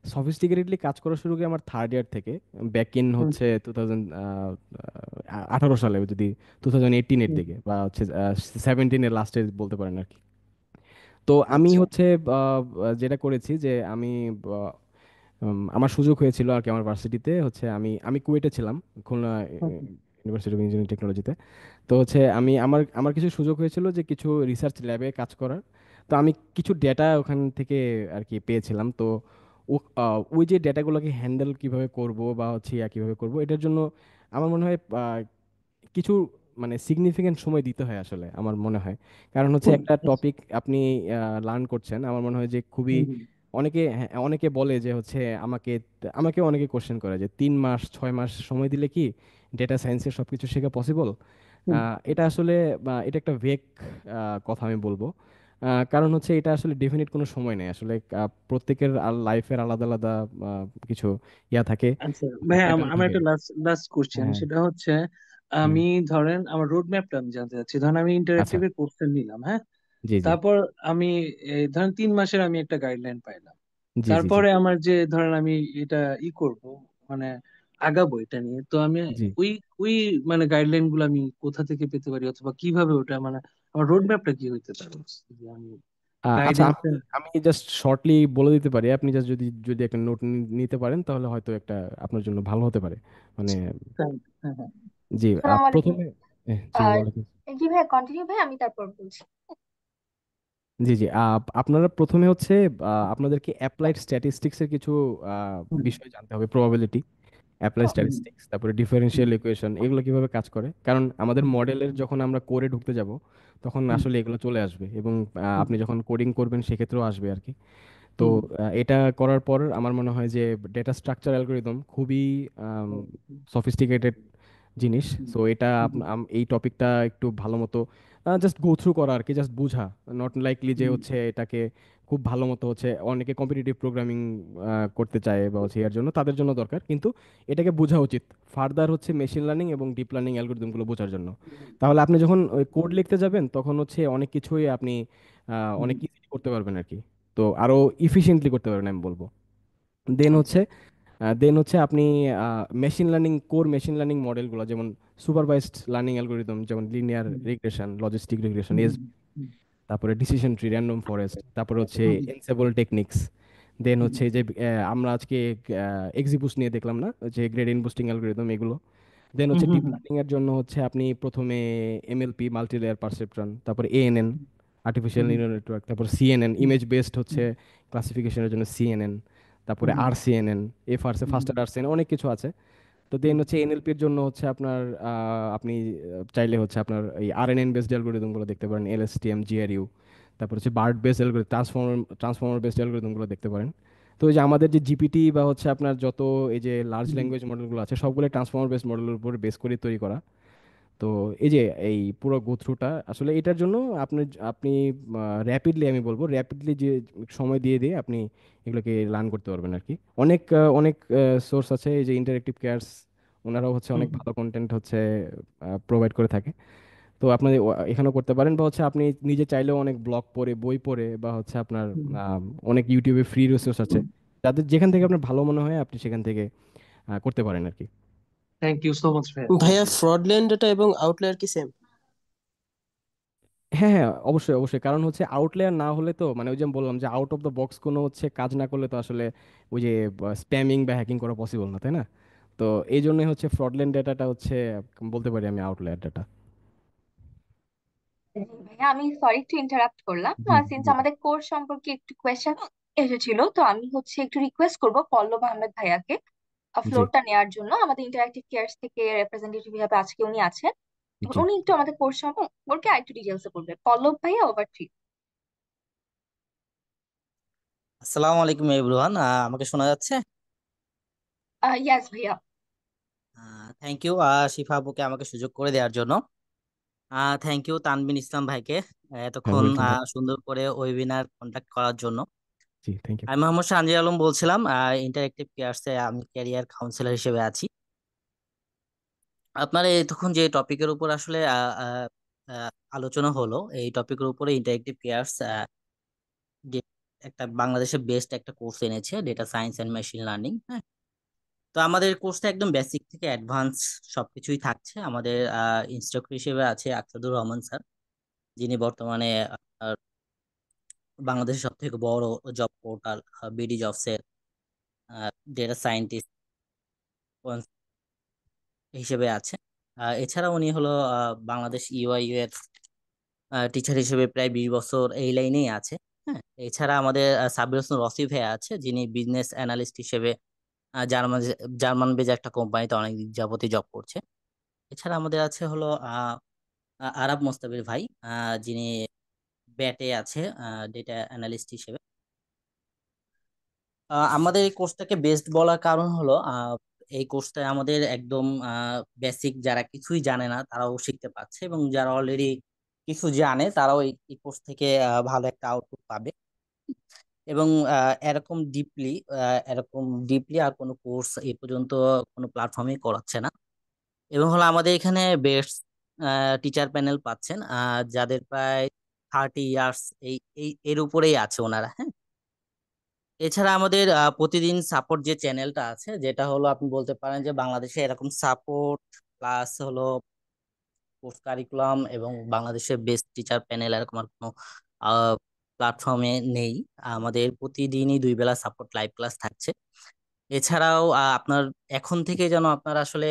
S2: সফিস্টিকেটেডলি কাজ করা শুরু করি আমার থার্ড ইয়ার থেকে, ব্যাক ইন
S5: হুম,
S2: হচ্ছে 2018 সালে, যদি 2018-এর
S5: হুম,
S2: দিকে বা হচ্ছে 17-এর লাস্টে বলতে পারেন আর কি। তো আমি
S5: আচ্ছা।
S2: হচ্ছে যেটা করেছি যে আমি আমার সুযোগ হয়েছিল আর কি আমার ভার্সিটিতে, হচ্ছে আমি আমি কুয়েটে ছিলাম, খুলনা
S5: হুম,
S2: ইউনিভার্সিটি অফ ইঞ্জিনিয়ারিং টেকনোলজিতে। তো হচ্ছে আমি আমার আমার কিছু সুযোগ হয়েছিল যে কিছু রিসার্চ ল্যাবে কাজ করার। তো আমি কিছু ডেটা ওখান থেকে আর কি পেয়েছিলাম। তো ওই যে ডেটাগুলোকে হ্যান্ডেল কিভাবে করব বা হচ্ছে কিভাবে করব, এটার জন্য আমার মনে হয় কিছু মানে সিগনিফিকেন্ট সময় দিতে হয় আসলে আমার মনে হয়। কারণ হচ্ছে একটা টপিক আপনি লার্ন করছেন, আমার মনে হয় যে খুবই
S5: হুম,
S2: অনেকে, হ্যাঁ, অনেকে বলে যে হচ্ছে আমাকে আমাকে অনেকে কোশ্চেন করে যে 3 মাস 6 মাস সময় দিলে কি ডেটা সায়েন্সের সব কিছু শেখা পসিবল?
S5: হুম,
S2: এটা আসলে এটা একটা ভেক কথা আমি বলবো। কারণ হচ্ছে এটা আসলে ডেফিনিট কোনো সময় নেই আসলে। প্রত্যেকের লাইফের আলাদা আলাদা কিছু ইয়া থাকে,
S5: আচ্ছা ভাইয়া,
S2: প্যাটার্ন
S5: আমার
S2: থাকে।
S5: একটা লাস্ট লাস্ট কোশ্চেন,
S2: হ্যাঁ।
S5: সেটা হচ্ছে
S2: হুম।
S5: আমি ধরেন আমার রোড ম্যাপটা আমি জানতে চাচ্ছি। ধরেন আমি
S2: আচ্ছা।
S5: ইন্টারেক্টিভে কোর্সটা নিলাম, হ্যাঁ।
S2: জি জি।
S5: তারপর আমি ধরেন 3 মাসের আমি একটা গাইডলাইন পাইলাম।
S2: জি জি জি।
S5: তারপরে আমার যে ধরেন আমি এটা করব, মানে আগাবো এটা নিয়ে, তো আমি
S2: জি।
S5: ওই ওই মানে গাইডলাইন গুলো আমি কোথা থেকে পেতে পারি, অথবা কিভাবে ওটা মানে আমার রোড ম্যাপটা কি হইতে পারে, যে আমি
S2: আচ্ছা,
S5: গাইডেন্স।
S2: আমি আমি জাস্ট শর্টলি বলে দিতে পারি, আপনি জাস্ট যদি যদি একটা নোট নিতে পারেন তাহলে হয়তো একটা আপনার জন্য ভালো হতে পারে মানে।
S5: হ্যাঁ হ্যাঁ।
S2: জি।
S1: আসসালামু আলাইকুম।
S2: প্রথমে জি
S1: আর
S2: ওয়ালাইকুম।
S1: জি ভাইয়া, কন্টিনিউ ভাই, আমি তারপর বলছি।
S2: জি জি। আপনারা প্রথমে হচ্ছে আপনাদেরকে অ্যাপ্লাইড স্ট্যাটিস্টিক্স এর কিছু
S5: হুম,
S2: বিষয় জানতে হবে, প্রবাবিলিটি, অ্যাপ্লাই
S1: হুম,
S5: হুম,
S2: স্ট্যাটিস্টিক্স, তারপরে ডিফারেনশিয়াল ইকুয়েশন, এগুলো কিভাবে কাজ করে। কারণ আমাদের
S5: হুম,
S2: মডেলের যখন আমরা কোরে ঢুকতে যাব তখন
S5: হুম,
S2: আসলে এগুলো চলে আসবে, এবং
S5: হুম,
S2: আপনি যখন কোডিং করবেন সেক্ষেত্রেও আসবে আর কি। তো
S5: হুম,
S2: এটা করার পর আমার মনে হয় যে ডেটা স্ট্রাকচার অ্যালগরিদম খুবই
S5: হুম,
S2: সফিস্টিকেটেড জিনিস।
S5: হুম,
S2: সো এটা এই টপিকটা একটু ভালো মতো জাস্ট গো থ্রু করা আর কি, জাস্ট বুঝা। নট লাইকলি যে
S5: হুম,
S2: হচ্ছে এটাকে খুব ভালো মতো হচ্ছে অনেকে কম্পিটিটিভ প্রোগ্রামিং করতে চায় বা হচ্ছে এর জন্য তাদের জন্য দরকার, কিন্তু এটাকে বোঝা উচিত ফার্দার হচ্ছে মেশিন লার্নিং এবং ডিপ লার্নিং অ্যালগরিদমগুলো বোঝার জন্য। তাহলে আপনি যখন ওই কোড লিখতে যাবেন তখন হচ্ছে অনেক কিছুই আপনি
S5: হুম,
S2: অনেক ইজি করতে পারবেন আর কি। তো আরো ইফিশিয়েন্টলি করতে পারবেন আমি বলবো। দেন
S5: আচ্ছা,
S2: হচ্ছে আপনি machine learning, core machine learning মডেলগুলো যেমন সুপারভাইজড লার্নিং অ্যালগরিদম, যেমন linear
S5: hmm,
S2: regression, logistic regression,
S5: hmm,
S2: এস,
S5: হুম,
S2: তারপরে ডিসিশন ট্রি, র্যান্ডম ফরেস্ট, তারপরে হচ্ছে
S5: হুম,
S2: এনসেবল টেকনিক্স। দেন
S5: হুম,
S2: হচ্ছে যে আমরা আজকে এক্সিবুস্ট নিয়ে দেখলাম না, যে গ্রেডিয়েন্ট বুস্টিং অ্যালগরিদম, এগুলো। দেন
S5: হুম,
S2: হচ্ছে
S5: হুম,
S2: ডিপ লার্নিং এর জন্য হচ্ছে আপনি প্রথমে এমএলপি, মাল্টি লেয়ার পারসেপট্রন, তারপরে এএনএন, আর্টিফিশিয়াল
S5: হুম,
S2: নিউরাল নেটওয়ার্ক, তারপর সিএনএন,
S5: হুম,
S2: ইমেজ বেসড হচ্ছে
S5: হুম,
S2: ক্লাসিফিকেশনের জন্য সিএনএন, তারপরে
S5: হুম,
S2: আরসিএনএন, এফআরসি,
S5: হুম,
S2: ফাস্টার আরসিএন, অনেক কিছু আছে। তো দেন
S5: হুম,
S2: হচ্ছে এনএলপির জন্য হচ্ছে আপনার আপনি চাইলে হচ্ছে আপনার এই আরএনএন বেসড অ্যালগরিদমগুলো দেখতে পারেন, এলএসটিএম, জিআরইউ। তারপর হচ্ছে BERT based algorithm, transformer based অ্যালগরিদমগুলো দেখতে পারেন। তো এই যে আমাদের যে জিপিটি বা হচ্ছে আপনার যত এই যে লার্জ
S5: হুম,
S2: ল্যাঙ্গুয়েজ মডেলগুলো আছে সবগুলো ট্রান্সফর্মার বেসড মডেলের উপর বেস করে তৈরি করা। তো এই যে এই পুরো গোথ্রুটা আসলে এটার জন্য আপনি আপনি র্যাপিডলি, আমি বলবো র্যাপিডলি যে সময় দিয়ে দিয়ে আপনি এগুলোকে লার্ন করতে পারবেন আর কি। অনেক অনেক সোর্স আছে, এই যে ইন্টারেক্টিভ কেয়ার্স, ওনারাও হচ্ছে অনেক
S5: হুম,
S2: ভালো কন্টেন্ট হচ্ছে প্রোভাইড করে থাকে। তো আপনি এখানেও করতে পারেন, বা হচ্ছে আপনি নিজে চাইলেও অনেক ব্লগ পড়ে, বই পড়ে, বা হচ্ছে আপনার
S5: হুম,
S2: অনেক ইউটিউবে ফ্রি রিসোর্স আছে, যাদের যেখান থেকে আপনার ভালো মনে হয় আপনি সেখান থেকে করতে পারেন আর কি।
S5: থ্যাংক ইউ সো মাচ ভাইয়া, থ্যাংক
S6: ভাইয়া
S5: ইউ।
S6: ফ্রডল্যান্ড ডেটা এবং আউটলায়ার কি সেম?
S2: হ্যাঁ হ্যাঁ, অবশ্যই অবশ্যই, কারণ হচ্ছে আউটলেয়ার না হলে তো মানে ওই যে আমি বললাম যে আউট অফ দ্য বক্স কোনো হচ্ছে কাজ না করলে তো আসলে ওই যে স্প্যামিং বা হ্যাকিং করা পসিবল না, তাই না? তো এই জন্যই হচ্ছে ফ্রডলেন্ট ডেটাটা হচ্ছে বলতে পারি আমি আউটলেয়ার ডাটা।
S1: জি ভাইয়া, আমি সরি টু ইন্টারাপ্ট করলাম।
S2: জি
S1: সিন্স
S2: জি
S1: আমাদের কোর্স সম্পর্কে একটু কোয়েশ্চেন এসেছিল, তো আমি হচ্ছে একটু রিকোয়েস্ট করব পল্লব আহমেদ ভাইয়াকে
S2: জি
S1: ফ্লোরটা নেওয়ার জন্য। আমাদের ইন্টারঅ্যাক্টিভ কেয়ার্স থেকে রিপ্রেজেন্টেটিভ হিসেবে আজকে উনি আছেন। তো
S2: জি।
S1: উনি একটু আমাদের কোর্স সম্পর্কে আরেকটু ডিটেলসে বলবে। পল্লব ভাইয়া, ওভার টু।
S7: আসসালামু আলাইকুম এভরিওয়ান, আমাকে শোনা যাচ্ছে?
S1: ইয়াস ভাইয়া।
S7: থ্যাংক ইউ শিফা আপুকে আমাকে সুযোগ করে দেওয়ার জন্য। থ্যাংক ইউ তানবিন ইসলাম ভাইকে
S2: হ্যাঁ,
S7: এতক্ষণ
S2: ওয়েলকাম ভাই।
S7: সুন্দর করে ওয়েবিনার কন্ডাক্ট করার জন্য।
S2: জি, থ্যাংক ইউ।
S7: আমি মোহাম্মদ শানজির আলম বলছিলাম, ইন্টারেক্টিভ কেয়ার্সে আমি ক্যারিয়ার কাউন্সিলর হিসেবে আছি। আপনার এতক্ষণ যে টপিকের উপর আসলে আলোচনা হলো, এই টপিকের উপরে ইন্টারেক্টিভ কেয়ার্স একটা বাংলাদেশের বেস্ট একটা কোর্স এনেছে, data science and machine learning. তো আমাদের কোর্সটা একদম বেসিক থেকে অ্যাডভান্স সবকিছুই থাকছে। আমাদের ইনস্ট্রাক্টর হিসেবে আছে আকসাদুর রহমান স্যার, যিনি বর্তমানে আহ, বাংলাদেশের সব থেকে বড় জব পোর্টাল বিডি জবসের ডেটা সায়েন্টিস্ট হিসেবে আছে। এছাড়া উনি হলো বাংলাদেশ ইউআই এর টিচার হিসেবে প্রায় 20 বছর এই লাইনেই আছে। হ্যাঁ, এছাড়া আমাদের সাব্বির হোসেন রসিফ ভাইয়া আছে, যিনি বিজনেস অ্যানালিস্ট হিসেবে জার্মান জার্মান বেজ একটা কোম্পানিতে অনেক দিন যাবতীয় জব করছে। এছাড়া আমাদের আছে হলো আরাব মোস্তাবির ভাই, যিনি ব্যাটে আছে ডেটা অ্যানালিস্ট হিসেবে। আমাদের এই কোর্সটাকে বেস্ট বলার কারণ হলো এই কোর্সটা আমাদের একদম বেসিক, যারা কিছুই জানে না তারাও শিখতে পারছে, এবং যারা অলরেডি কিছু জানে তারাও এই কোর্স থেকে ভালো একটা আউটপুট পাবে। এবং এরকম ডিপলি আর কোনো কোর্স এই পর্যন্ত কোনো প্ল্যাটফর্মে করাচ্ছে না। এবং হলো আমাদের এখানে বেস্ট টিচার প্যানেল পাচ্ছেন, যাদের প্রায় 30 ইয়ার্স এই এই এর উপরেই আছে ওনারা, হ্যাঁ। এছাড়া আমাদের প্রতিদিন সাপোর্ট যে চ্যানেলটা আছে, যেটা হলো আপনি বলতে পারেন যে বাংলাদেশে এরকম সাপোর্ট প্লাস হলো কোর্স কারিকুলাম এবং বাংলাদেশের বেস্ট টিচার প্যানেল এরকম আর কোনো প্ল্যাটফর্মে নেই। আমাদের প্রতিদিনই 2 বেলা সাপোর্ট লাইভ ক্লাস থাকছে। এছাড়াও আপনার এখন থেকে যেন আপনার আসলে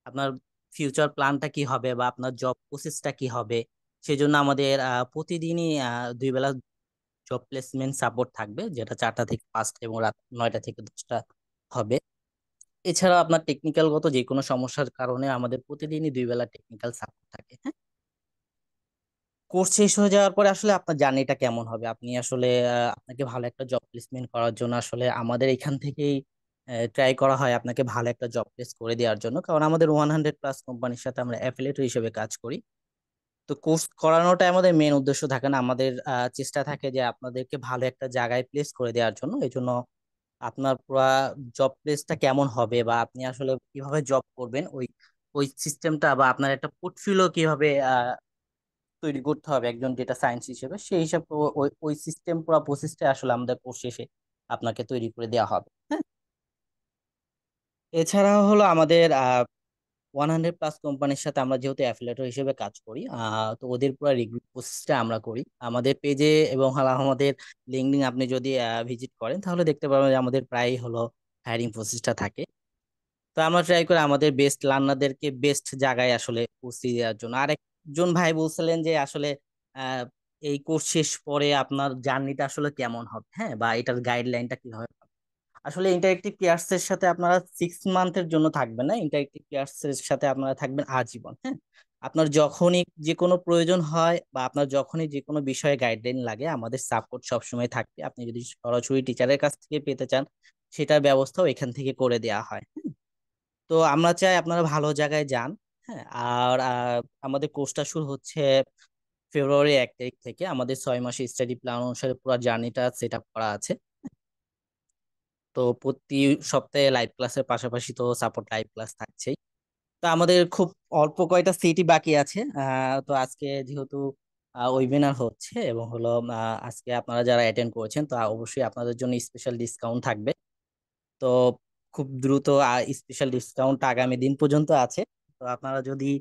S7: আপনার ফিউচার প্ল্যানটা কি হবে বা আপনার জব প্রসেসটা কি হবে, সেজন্য আমাদের প্রতিদিনই 2 বেলা জব প্লেসমেন্ট সাপোর্ট থাকবে, যেটা 4টা থেকে 5টা এবং রাত 9টা থেকে 10টা হবে। এছাড়া আপনার টেকনিক্যাল গত যে কোনো সমস্যার কারণে আমাদের প্রতিদিনই 2 বেলা টেকনিক্যাল সাপোর্ট থাকে, হ্যাঁ। কোর্স শেষ হয়ে যাওয়ার পরে আসলে আপনার জার্নিটা কেমন হবে, আপনি আসলে আপনাকে ভালো একটা জব প্লেসমেন্ট করার জন্য আসলে আমাদের এখান থেকেই ট্রাই করা হয় আপনাকে ভালো একটা জব প্লেস করে দেওয়ার জন্য, কারণ আমাদের 100+ কোম্পানির সাথে আমরা অ্যাফিলিয়েটর হিসেবে কাজ করি। তো কোর্স করানোটা আমাদের মেন উদ্দেশ্য থাকে না, আমাদের চেষ্টা থাকে যে আপনাদেরকে ভালো একটা জায়গায় প্লেস করে দেওয়ার জন্য। এই জন্য আপনার পুরা জব প্লেসটা কেমন হবে বা আপনি আসলে কিভাবে জব করবেন, ওই ওই সিস্টেমটা বা আপনার একটা পোর্টফোলিও কিভাবে তৈরি করতে হবে একজন ডেটা সায়েন্স হিসেবে, সেই হিসাবে ওই ওই সিস্টেম পুরো প্রসেসটা আসলে আমাদের কোর্স শেষে আপনাকে তৈরি করে দেওয়া হবে, হ্যাঁ। এছাড়াও হলো আমাদের 100+ কোম্পানির সাথে আমরা যেহেতু অ্যাফিলিয়েটর হিসেবে কাজ করি, তো ওদের পুরো রিক্রুট প্রসেসটা আমরা করি আমাদের পেজে এবং হলো আমাদের লিঙ্কডইন আপনি যদি ভিজিট করেন তাহলে দেখতে পাবেন যে আমাদের প্রায় হলো হায়ারিং প্রসেসটা থাকে। তো আমরা ট্রাই করি আমাদের বেস্ট লার্নারদেরকে বেস্ট জায়গায় আসলে পৌঁছে দেওয়ার জন্য। আরেকজন ভাই বলছিলেন যে আসলে আহ, এই কোর্স শেষ পরে আপনার জার্নিটা আসলে কেমন হবে, হ্যাঁ, বা এটার গাইডলাইনটা কিভাবে হবে। আসলে ইন্টারেক্টিভ পিয়ার্স এর সাথে আপনারা 6 মান্থের জন্য থাকবেন না, ইন্টারেক্টিভ পিয়ার্স এর সাথে আপনারা থাকবেন আজীবন, হ্যাঁ। আপনার যখনই যে কোনো প্রয়োজন হয় বা আপনার যখনই যে কোনো বিষয়ে গাইডলাইন লাগে আমাদের সাপোর্ট সবসময় থাকবে। আপনি যদি সরাসরি টিচারের কাছ থেকে পেতে চান সেটার ব্যবস্থাও এখান থেকে করে দেওয়া হয়। তো আমরা চাই আপনারা ভালো জায়গায় যান, হ্যাঁ। আর আমাদের কোর্সটা শুরু হচ্ছে ফেব্রুয়ারি 1 তারিখ থেকে। আমাদের 6 মাসের স্টাডি প্ল্যান অনুসারে পুরো জার্নিটা সেট আপ করা আছে। তো প্রতি সপ্তাহে লাইভ ক্লাসের পাশাপাশি তো সাপোর্ট লাইভ ক্লাস থাকছেই। তো আমাদের খুব অল্প কয়টা সিটই বাকি আছে। তো আজকে যেহেতু ওয়েবিনার হচ্ছে এবং হলো আজকে আপনারা যারা অ্যাটেন্ড করেছেন তো অবশ্যই আপনাদের জন্য স্পেশাল ডিসকাউন্ট থাকবে। তো খুব দ্রুত স্পেশাল ডিসকাউন্ট আগামী দিন পর্যন্ত আছে। তো আপনারা যদি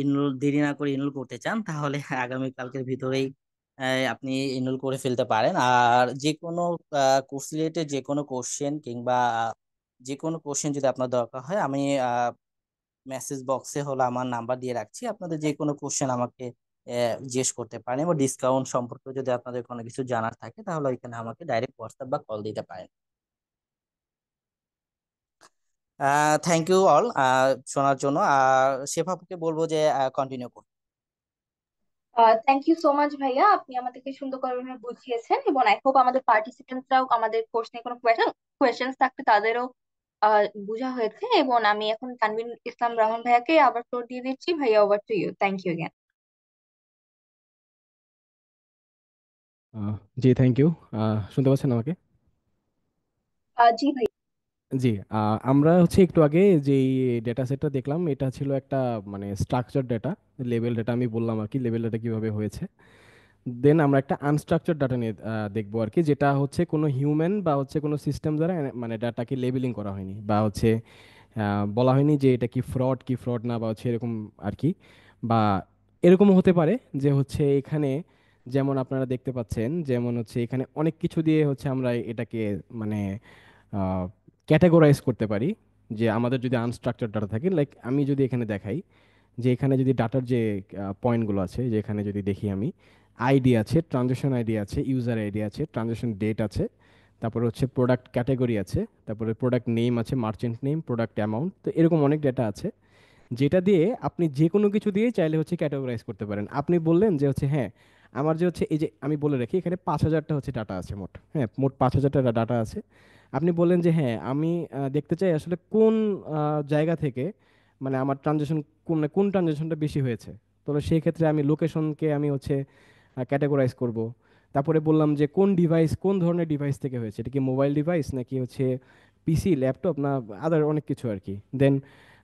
S7: ইনরোল দেরি না করে ইনরোল করতে চান তাহলে আগামী কালকের ভিতরেই আপনি ইনরোল করে ফেলতে পারেন। আর যে কোনো কোর্স রিলেটেড যে কোনো কোশ্চেন কিংবা যে কোনো কোশ্চেন যদি আপনার দরকার হয়, আমি মেসেজ বক্সে হলো আমার নাম্বার দিয়ে রাখছি, আপনাদের যে কোনো কোশ্চেন আমাকে জিজ্ঞেস করতে পারেন এবং ডিসকাউন্ট সম্পর্কে যদি আপনাদের কোনো কিছু জানার থাকে তাহলে এখানে আমাকে ডাইরেক্ট হোয়াটসঅ্যাপ বা কল দিতে পারেন। থ্যাংক ইউ অল শোনার জন্য। শেফাকে বলবো যে কন্টিনিউ করুন।
S1: থ্যাংক ইউ সো মাচ ভাইয়া, আপনি আমাদেরকে সুন্দর করে বুঝিয়েছেন এবং আই হোপ আমাদের পার্টিসিপেন্টরাও আমাদের কোর্স নিয়ে কোনো কোয়েশ্চেন্স থাকলে তাদেরও বোঝা হয়েছে। এবং আমি এখন তানভীর ইসলাম রহমান ভাইয়াকে আবার ফ্লোর দিয়ে দিচ্ছি। ভাইয়া, over to you. Thank you again.
S2: আহ, জি, থ্যাংক ইউ। শুনতে পাচ্ছেন আমাকে?
S1: জি ভাই।
S2: জি। আমরা হচ্ছে একটু আগে যেই ডেটা সেটটা দেখলাম এটা ছিল একটা মানে স্ট্রাকচার ডেটা, লেভেল ডেটা আমি বললাম আর কি, লেভেল ডেটা কিভাবে হয়েছে। দেন আমরা একটা আনস্ট্রাকচার ডাটা নিয়ে দেখবো আর কি, যেটা হচ্ছে কোনো হিউম্যান বা হচ্ছে কোনো সিস্টেম দ্বারা মানে ডাটাকে লেবেলিং করা হয়নি বা হচ্ছে বলা হয়নি যে এটা কি ফ্রড না বা হচ্ছে এরকম আর কি। বা এরকমও হতে পারে যে হচ্ছে এখানে যেমন আপনারা দেখতে পাচ্ছেন, যেমন হচ্ছে এখানে অনেক কিছু দিয়ে হচ্ছে আমরা এটাকে মানে ক্যাটাগরাইজ করতে পারি। যে আমাদের যদি আনস্ট্রাকচার ডাটা থাকে, লাইক আমি যদি এখানে দেখাই যে এখানে যদি ডাটার যে পয়েন্টগুলো আছে, যে এখানে যদি দেখি আমি আইডি আছে, ট্রানজাকশন আইডি আছে, ইউজার আইডি আছে, ট্রানজাকশন ডেট আছে, তারপরে হচ্ছে প্রোডাক্ট ক্যাটাগরি আছে, তারপরে প্রোডাক্ট নেম আছে, মার্চেন্ট নেম, প্রোডাক্ট অ্যামাউন্ট। তো এরকম অনেক ডেটা আছে যেটা দিয়ে আপনি যে কোনো কিছু দিয়ে চাইলে হচ্ছে ক্যাটাগরাইজ করতে পারেন। আপনি বললেন যে হচ্ছে হ্যাঁ আমার যে হচ্ছে এই যে আমি বলে রাখি এখানে 5,000টা হচ্ছে ডাটা আছে মোট, হ্যাঁ মোট 5,000টা ডাটা আছে। আপনি বললেন যে হ্যাঁ আমি দেখতে চাই আসলে কোন জায়গা থেকে মানে আমার ট্রানজেকশন কোন ট্রানজেকশনটা বেশি হয়েছে। তাহলে সেই ক্ষেত্রে আমি লোকেশনকে আমি হচ্ছে ক্যাটাগরাইজ করব। তারপরে বললাম যে কোন ডিভাইস, কোন ধরনের ডিভাইস থেকে হয়েছে, এটা কি মোবাইল ডিভাইস নাকি হচ্ছে পিসি, ল্যাপটপ, না আদার অনেক কিছু আর কি। দেন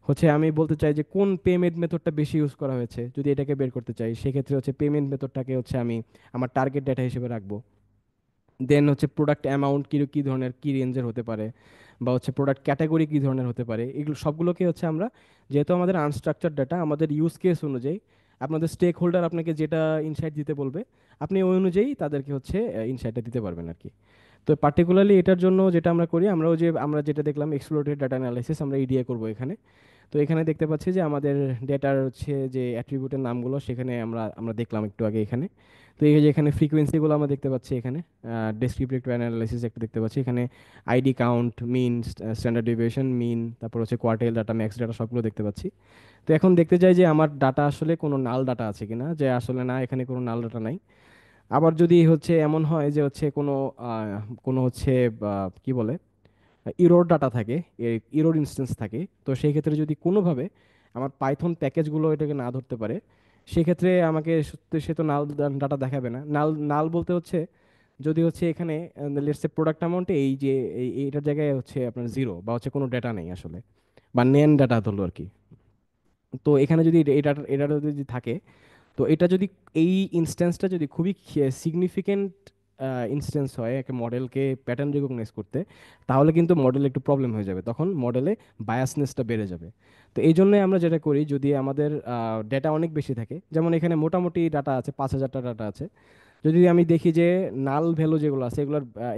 S2: হচ্ছে আমি বলতে চাই যে কোন পেমেন্ট মেথডটা বেশি ইউজ করা হয়েছে, যদি এটাকে বের করতে চাই সেক্ষেত্রে হচ্ছে পেমেন্ট মেথডটাকে হচ্ছে আমি আমার টার্গেট ডেটা হিসেবে রাখবো। দেন হচ্ছে প্রোডাক্ট অ্যামাউন্ট কী কী ধরনের কী রেঞ্জের হতে পারে, বা হচ্ছে প্রোডাক্ট ক্যাটাগরি কী ধরনের হতে পারে, এগুলো সবগুলোকে হচ্ছে আমরা, যেহেতু আমাদের আনস্ট্রাকচার ডাটা, আমাদের ইউজ কেস অনুযায়ী আপনাদের স্টেক হোল্ডার আপনাকে যেটা ইনসাইট দিতে বলবে আপনি ওই অনুযায়ী তাদেরকে হচ্ছে ইনসাইটটা দিতে পারবেন আর কি। তো পার্টিকুলারলি এটার জন্য যেটা আমরা করি, আমরাও যে আমরা যেটা দেখলাম এক্সপ্লোরেটেড ডাটা অ্যানালাইসিস, আমরা ইডিএ করবো এখানে। তো এখানে দেখতে পাচ্ছি যে আমাদের ডেটার হচ্ছে যে অ্যাট্রিবিউটের নামগুলো সেখানে আমরা আমরা দেখলাম একটু আগে এখানে। তো এই যে এখানে ফ্রিকোয়েন্সিগুলো আমরা দেখতে পাচ্ছি এখানে, ডেসক্রিপটিভ অ্যানালাইসিস একটা দেখতে পাচ্ছি এখানে, আইডি কাউন্ট, মিন, স্ট্যান্ডার্ড ডেভিয়েশন, মিন, তারপর হচ্ছে কোয়ার্টাইল ডাটা, ম্যাক্স ডাটা, সবগুলো দেখতে পাচ্ছি। তো এখন দেখতে চাই যে আমার ডাটা আসলে কোনো নাল ডাটা আছে কিনা, যে আসলে না এখানে কোনো নাল ডাটা নাই। আবার যদি হচ্ছে এমন হয় যে হচ্ছে কোনো কোনো হচ্ছে কি বলে ইরোর ডাটা থাকে, ইরোর ইনস্টেন্স থাকে, তো সেই ক্ষেত্রে যদি কোনোভাবে আমার পাইথন প্যাকেজগুলো এটাকে না ধরতে পারে সেক্ষেত্রে আমাকে সে তো নাল ডাটা দেখাবে না। নাল নাল বলতে হচ্ছে যদি হচ্ছে এখানে লেটস সে প্রোডাক্ট অ্যামাউন্টে এই যে এইটার জায়গায় হচ্ছে আপনার জিরো বা হচ্ছে কোনো ডেটা নেই আসলে, বা নেন ডাটা ধরলো আর কি। তো এখানে যদি এটা যদি থাকে, তো এটা যদি এই ইনস্ট্যান্সটা যদি খুবই সিগনিফিকেন্ট ইনস্ট্যান্স হয় একটা মডেলকে প্যাটার্ন রিকগনাইজ করতে, তাহলে কিন্তু মডেল একটু প্রবলেম হয়ে যাবে, তখন মডেলে বায়াসনেসটা বেড়ে যাবে। তো এই জন্যই আমরা যেটা করি, যদি আমাদের ডেটা অনেক বেশি থাকে, যেমন এখানে মোটামুটি ডাটা আছে 5,000টা ডাটা আছে, যদি আমি দেখি যে নাল ভ্যালু যেগুলো আছে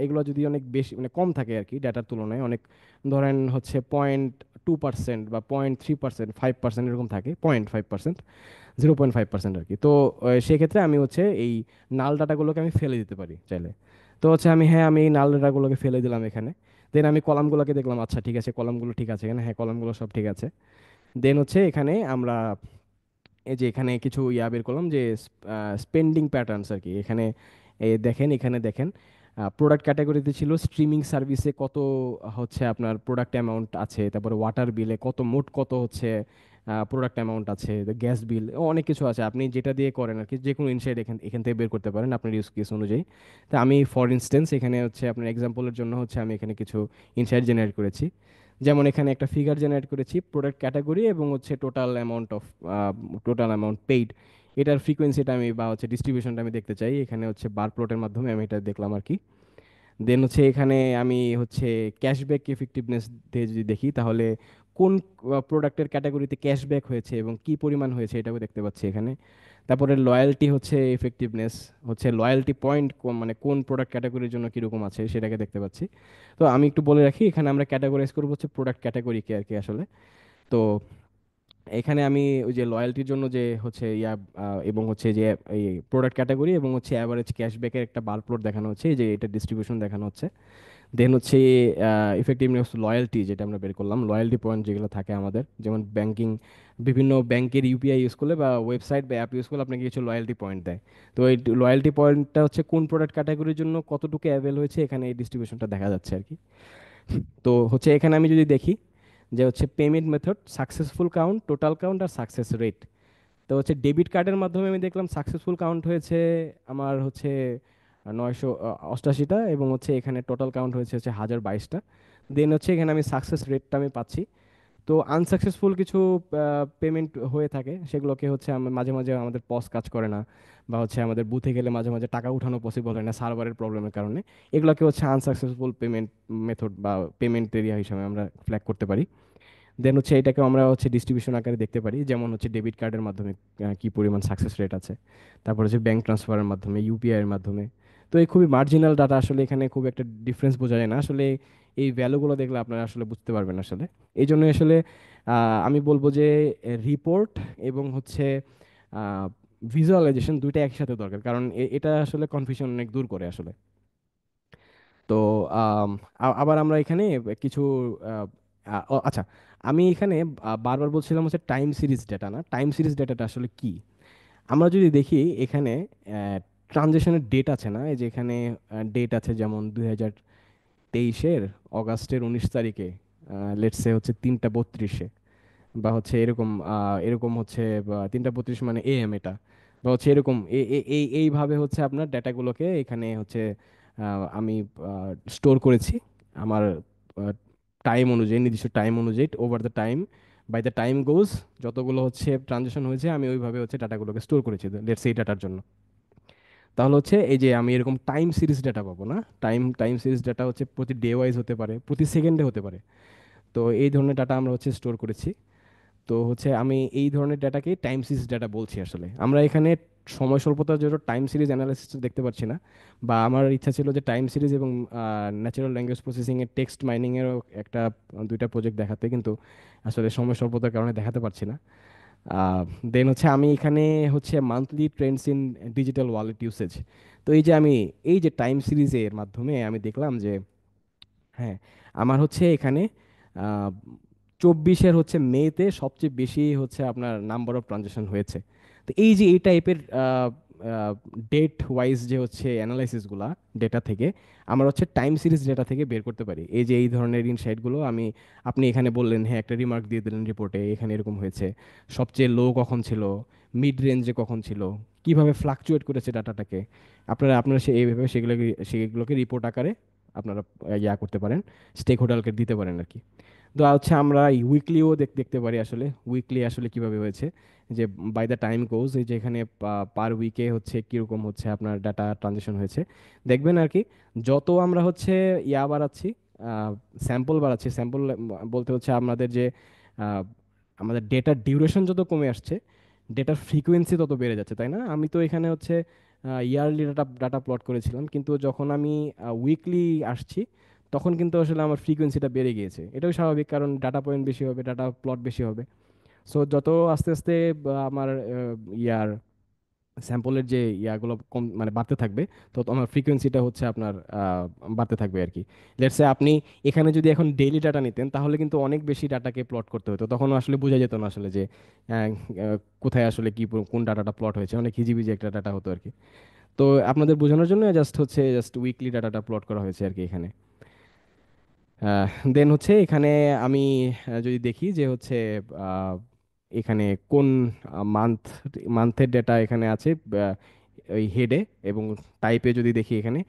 S2: এগুলো যদি অনেক বেশি মানে কম থাকে আর কি ডাটার তুলনায় অনেক, ধরেন হচ্ছে 0.2% বা 0.3%, 5% এরকম থাকে, 0.5%, 0.5% আর কি। তো সেক্ষেত্রে আমি হচ্ছে এই নাল ডাটাগুলোকে আমি ফেলে দিতে পারি চাইলে। তো হচ্ছে আমি এই নাল ডাটাগুলোকে ফেলে দিলাম এখানে। দেন আমি কলামগুলোকে দেখলাম, আচ্ছা ঠিক আছে কলামগুলো ঠিক আছে এখানে, হ্যাঁ কলামগুলো সব ঠিক আছে। দেন হচ্ছে এখানে আমরা এই যে এখানে কিছু বের করলাম যে স্পেন্ডিং প্যাটার্নস আর কি। এখানে এখানে দেখেন প্রোডাক্ট ক্যাটাগরিতে ছিল স্ট্রিমিং সার্ভিসে কত হচ্ছে আপনার প্রোডাক্ট অ্যামাউন্ট আছে, তারপরে ওয়াটার বিলে কত, মোট কত হচ্ছে প্রোডাক্ট অ্যামাউন্ট আছে, গ্যাস বিল, অনেক কিছু আছে। আপনি যেটা দিয়ে করেন আর কি, যে কোনো ইনসাইট এখান এখান থেকে বের করতে পারেন আপনার ইউজ কেস অনুযায়ী। তো আমি ফর ইনস্টেন্স এখানে হচ্ছে আপনার এক্সাম্পলের জন্য হচ্ছে আমি এখানে কিছু ইনসাইট জেনারেট করেছি। যেমন এখানে একটা ফিগার জেনারেট করেছি প্রোডাক্ট ক্যাটাগরি এবং হচ্ছে টোটাল অ্যামাউন্ট পেইড, এটার ফ্রিকোয়েন্সিটা আমি বা হচ্ছে ডিস্ট্রিবিউশনটা আমি দেখতে চাই। এখানে হচ্ছে বার প্লটের মাধ্যমে আমি এটা দেখলাম আর কি। দেন হচ্ছে এখানে আমি হচ্ছে ক্যাশব্যাক এফেক্টিভনেস দিয়ে যদি দেখি, তাহলে কোন প্রোডাক্টের ক্যাটাগরিতে ক্যাশব্যাক হয়েছে এবং কি পরিমাণ হয়েছে এটাও দেখতে পাচ্ছি এখানে। তারপরে লয়্যালটি হচ্ছে এফেক্টিভনেস, হচ্ছে লয়্যালটি পয়েন্ট মানে কোন প্রোডাক্ট ক্যাটাগরির জন্য কীরকম আছে সেটাকে দেখতে পাচ্ছি। তো আমি একটু বলে রাখি, এখানে আমরা ক্যাটাগরাইজ করবো হচ্ছে প্রোডাক্ট ক্যাটাগরিকে আর কি আসলে। তো এখানে আমি ওই যে লয়্যালটির জন্য যে হচ্ছে এবং হচ্ছে যে এই প্রোডাক্ট ক্যাটাগরি এবং হচ্ছে অ্যাভারেজ ক্যাশব্যাকের একটা বার প্লট দেখানো হচ্ছে, এই যে এটা ডিস্ট্রিবিউশন দেখানো হচ্ছে। দেন হচ্ছে ইফেক্টিভনেস লয়্যালটি যেটা আমরা বের করলাম, লয়্যালটি পয়েন্ট যেগুলো থাকে আমাদের, যেমন বিভিন্ন ব্যাংকের ইউপিআই ইউজ করলে বা ওয়েবসাইট বা অ্যাপ ইউজ করলে আপনাকে কিছু লয়্যালটি পয়েন্ট দেয়। তো এই লয়্যালটি পয়েন্টটা হচ্ছে কোন প্রোডাক্ট ক্যাটাগরির জন্য কতটুকু অ্যাভেল হয়েছে, এখানে এই ডিস্ট্রিবিউশনটা দেখা যাচ্ছে আর কি। তো হচ্ছে এখানে আমি যদি দেখি যে হচ্ছে payment method, successful count, total count আর সাকসেস রেট। তো হচ্ছে ডেবিট কার্ডের মাধ্যমে আমি দেখলাম সাকসেসফুল কাউন্ট হয়েছে আমার হচ্ছে 988টা, এবং হচ্ছে এখানে টোটাল কাউন্ট হচ্ছে 1,022টা। দেন হচ্ছে এখানে আমি সাকসেস রেটটা আমি পাচ্ছি। তো আনসাকসেসফুল কিছু পেমেন্ট হয়ে থাকে, সেগুলোকে হচ্ছে মাঝে মাঝে আমাদের পস কাজ করে না, বা হচ্ছে আমাদের বুথে গেলে মাঝে মাঝে টাকা উঠানো পসিবল হয় না সার্ভারের প্রবলেমের কারণে, এগুলোকে হচ্ছে আনসাকসেসফুল পেমেন্ট মেথড বা পেমেন্ট এরিয়া হিসাবে আমরা ফ্ল্যাগ করতে পারি। দেন হচ্ছে এটাকে আমরা হচ্ছে ডিস্ট্রিবিউশন আকারে দেখতে পারি, যেমন হচ্ছে ডেবিট কার্ডের মাধ্যমে কি পরিমাণ সাকসেস রেট আছে, তারপর হচ্ছে ব্যাংক ট্রান্সফারের মাধ্যমে, ইউপিআই এর মাধ্যমে। তো এই খুবই মার্জিনাল ডাটা আসলে, এখানে খুব একটা ডিফারেন্স বোঝা যায় না আসলে। এই ভ্যালুগুলো দেখলে আপনারা আসলে বুঝতে পারবেন আসলে। এই জন্য আসলে আমি বলবো যে রিপোর্ট এবং হচ্ছে ভিজুয়ালাইজেশন দুইটা একসাথে দরকার, কারণ এটা আসলে কনফিউশন অনেক দূর করে আসলে। তো আবার আমরা এখানে কিছু আচ্ছা, আমি এখানে বারবার বলছিলাম হচ্ছে টাইম সিরিজ ডেটা, না টাইম সিরিজ ডেটাটা আসলে কি। আমরা যদি দেখি এখানে ট্রানজেকশনের ডেট আছে না, এই যে এখানে ডেট আছে যেমন 2023-এর অগাস্টের 19 তারিখে, লেটসে হচ্ছে 3টা 32-এ। বা হচ্ছে এরকম এরকম হচ্ছে 3:32 মানে AM এটা, বা হচ্ছে এরকম এইভাবে হচ্ছে আপনার ডেটাগুলোকে এখানে হচ্ছে আমি স্টোর করেছি আমার টাইম অনুযায়ী, নির্দিষ্ট টাইম অনুযায়ী, over the time, by the time goes, যতগুলো হচ্ছে ট্রানজেকশন হয়েছে আমি ওইভাবে হচ্ছে ডাটাগুলোকে স্টোর করেছি লেটস এই ডাটার জন্য। তাহলে হচ্ছে এই যে আমি এরকম টাইম সিরিজ ডাটা পাবো না, টাইম টাইম সিরিজ ডাটা হচ্ছে প্রতি ডে ওয়াইজ হতে পারে, প্রতি সেকেন্ডে হতে পারে। তো এই ধরনের ডাটা আমরা হচ্ছে স্টোর করেছি। তো হচ্ছে আমি এই ধরনের ডাটাকে টাইম সিরিজ ডাটা বলছি। আসলে আমরা এখানে সময় স্বল্পতার জন্য টাইম সিরিজ অ্যানালাইসিস দেখতে পাচ্ছি না, বা আমার ইচ্ছা ছিল যে টাইম সিরিজ এবং ন্যাচারাল ল্যাঙ্গুয়েজ প্রসেসিং এর টেক্সট মাইনিং এরও একটা দুইটা প্রজেক্ট দেখাতে, কিন্তু আসলে সময় স্বল্পতার কারণে দেখাতে পারছি না। দেন হচ্ছে আমি এখানে হচ্ছে monthly Trends in digital wallet usage. তো এই যে আমি এই যে টাইম সিরিজের মাধ্যমে আমি দেখলাম যে হ্যাঁ, আমার হচ্ছে এখানে 24-এর হচ্ছে মেতে সবচেয়ে বেশি হচ্ছে আপনার নাম্বার অফ ট্রানজাকশন হয়েছে। তো এই যে এই টাইপের ডেট ওয়াইজ যে হচ্ছে অ্যানালাইসিসগুলা ডেটা থেকে আমরা হচ্ছে টাইম সিরিজ ডেটা থেকে বের করতে পারি এই যে এই ধরনের ইনসাইটগুলো। আপনি এখানে বললেন, হ্যাঁ একটা রিমার্ক দিয়ে দিলেন রিপোর্টে এখানে এরকম হয়েছে, সবচেয়ে লো কখন ছিল, মিড রেঞ্জে কখন ছিল, কিভাবে ফ্লাকচুয়েট করেছে ডাটাটাকে। আপনারা আপনারা এইভাবে সেগুলোকে রিপোর্ট আকারে আপনারা ইয়া করতে পারেন, স্টেক হোল্ডারকে দিতে পারেন আর কি। তো হচ্ছে আমরা উইকলিও দেখতে পারি আসলে উইকলি আসলে কিভাবে হয়েছে, যে বাই দ্য টাইম গোজ এই যে এখানে পার উইকে হচ্ছে কীরকম হচ্ছে আপনার ডাটা ট্রানজেকশন হয়েছে দেখবেন আর কি। যত আমরা হচ্ছে ইয়া বাড়াচ্ছি, স্যাম্পল বাড়াচ্ছি, স্যাম্পল বলতে হচ্ছে আমাদের যে আহ, আমাদের ডেটার ডিউরেশন যত কমে আসছে, ডেটার ফ্রিকোয়েন্সি তত বেড়ে যাচ্ছে, তাই না? আমি তো এখানে হচ্ছে ইয়ারলি ডাটা ডাটা প্লট করেছিলাম, কিন্তু যখন আমি উইকলি আসছি তখন কিন্তু আসলে আমার ফ্রিকোয়েন্সিটা বেড়ে গিয়েছে। এটাও স্বাভাবিক, কারণ ডাটা পয়েন্ট বেশি হবে, ডাটা প্লট বেশি হবে। সো যত আস্তে আস্তে আমার ইয়ার স্যাম্পলের যে ইয়াগুলো কম মানে বাড়তে থাকবে, তো আমার ফ্রিকোয়েন্সিটা হচ্ছে আপনার বাড়তে থাকবে আর কি। লেটস সে আপনি এখানে যদি এখন ডেইলি ডাটা নিতেন তাহলে কিন্তু অনেক বেশি ডাটাকে প্লট করতে হতো, তখন আসলে বোঝা যেত না আসলে যে কোথায় আসলে কি কোন ডাটাটা প্লট হয়েছে, অনেক হিজিবিজি একটা ডাটা হতো আর কি। তো আপনাদের বোঝানোর জন্য জাস্ট উইকলি ডাটাটা প্লট করা হয়েছে আর কি এখানে। দেন হচ্ছে এখানে আমি যদি দেখি যে হচ্ছে আহ, এখানে কোন মান্থ মান্থের ডেটা এখানে আছে ওই হেডে, এবং টাইপে যদি দেখি এখানে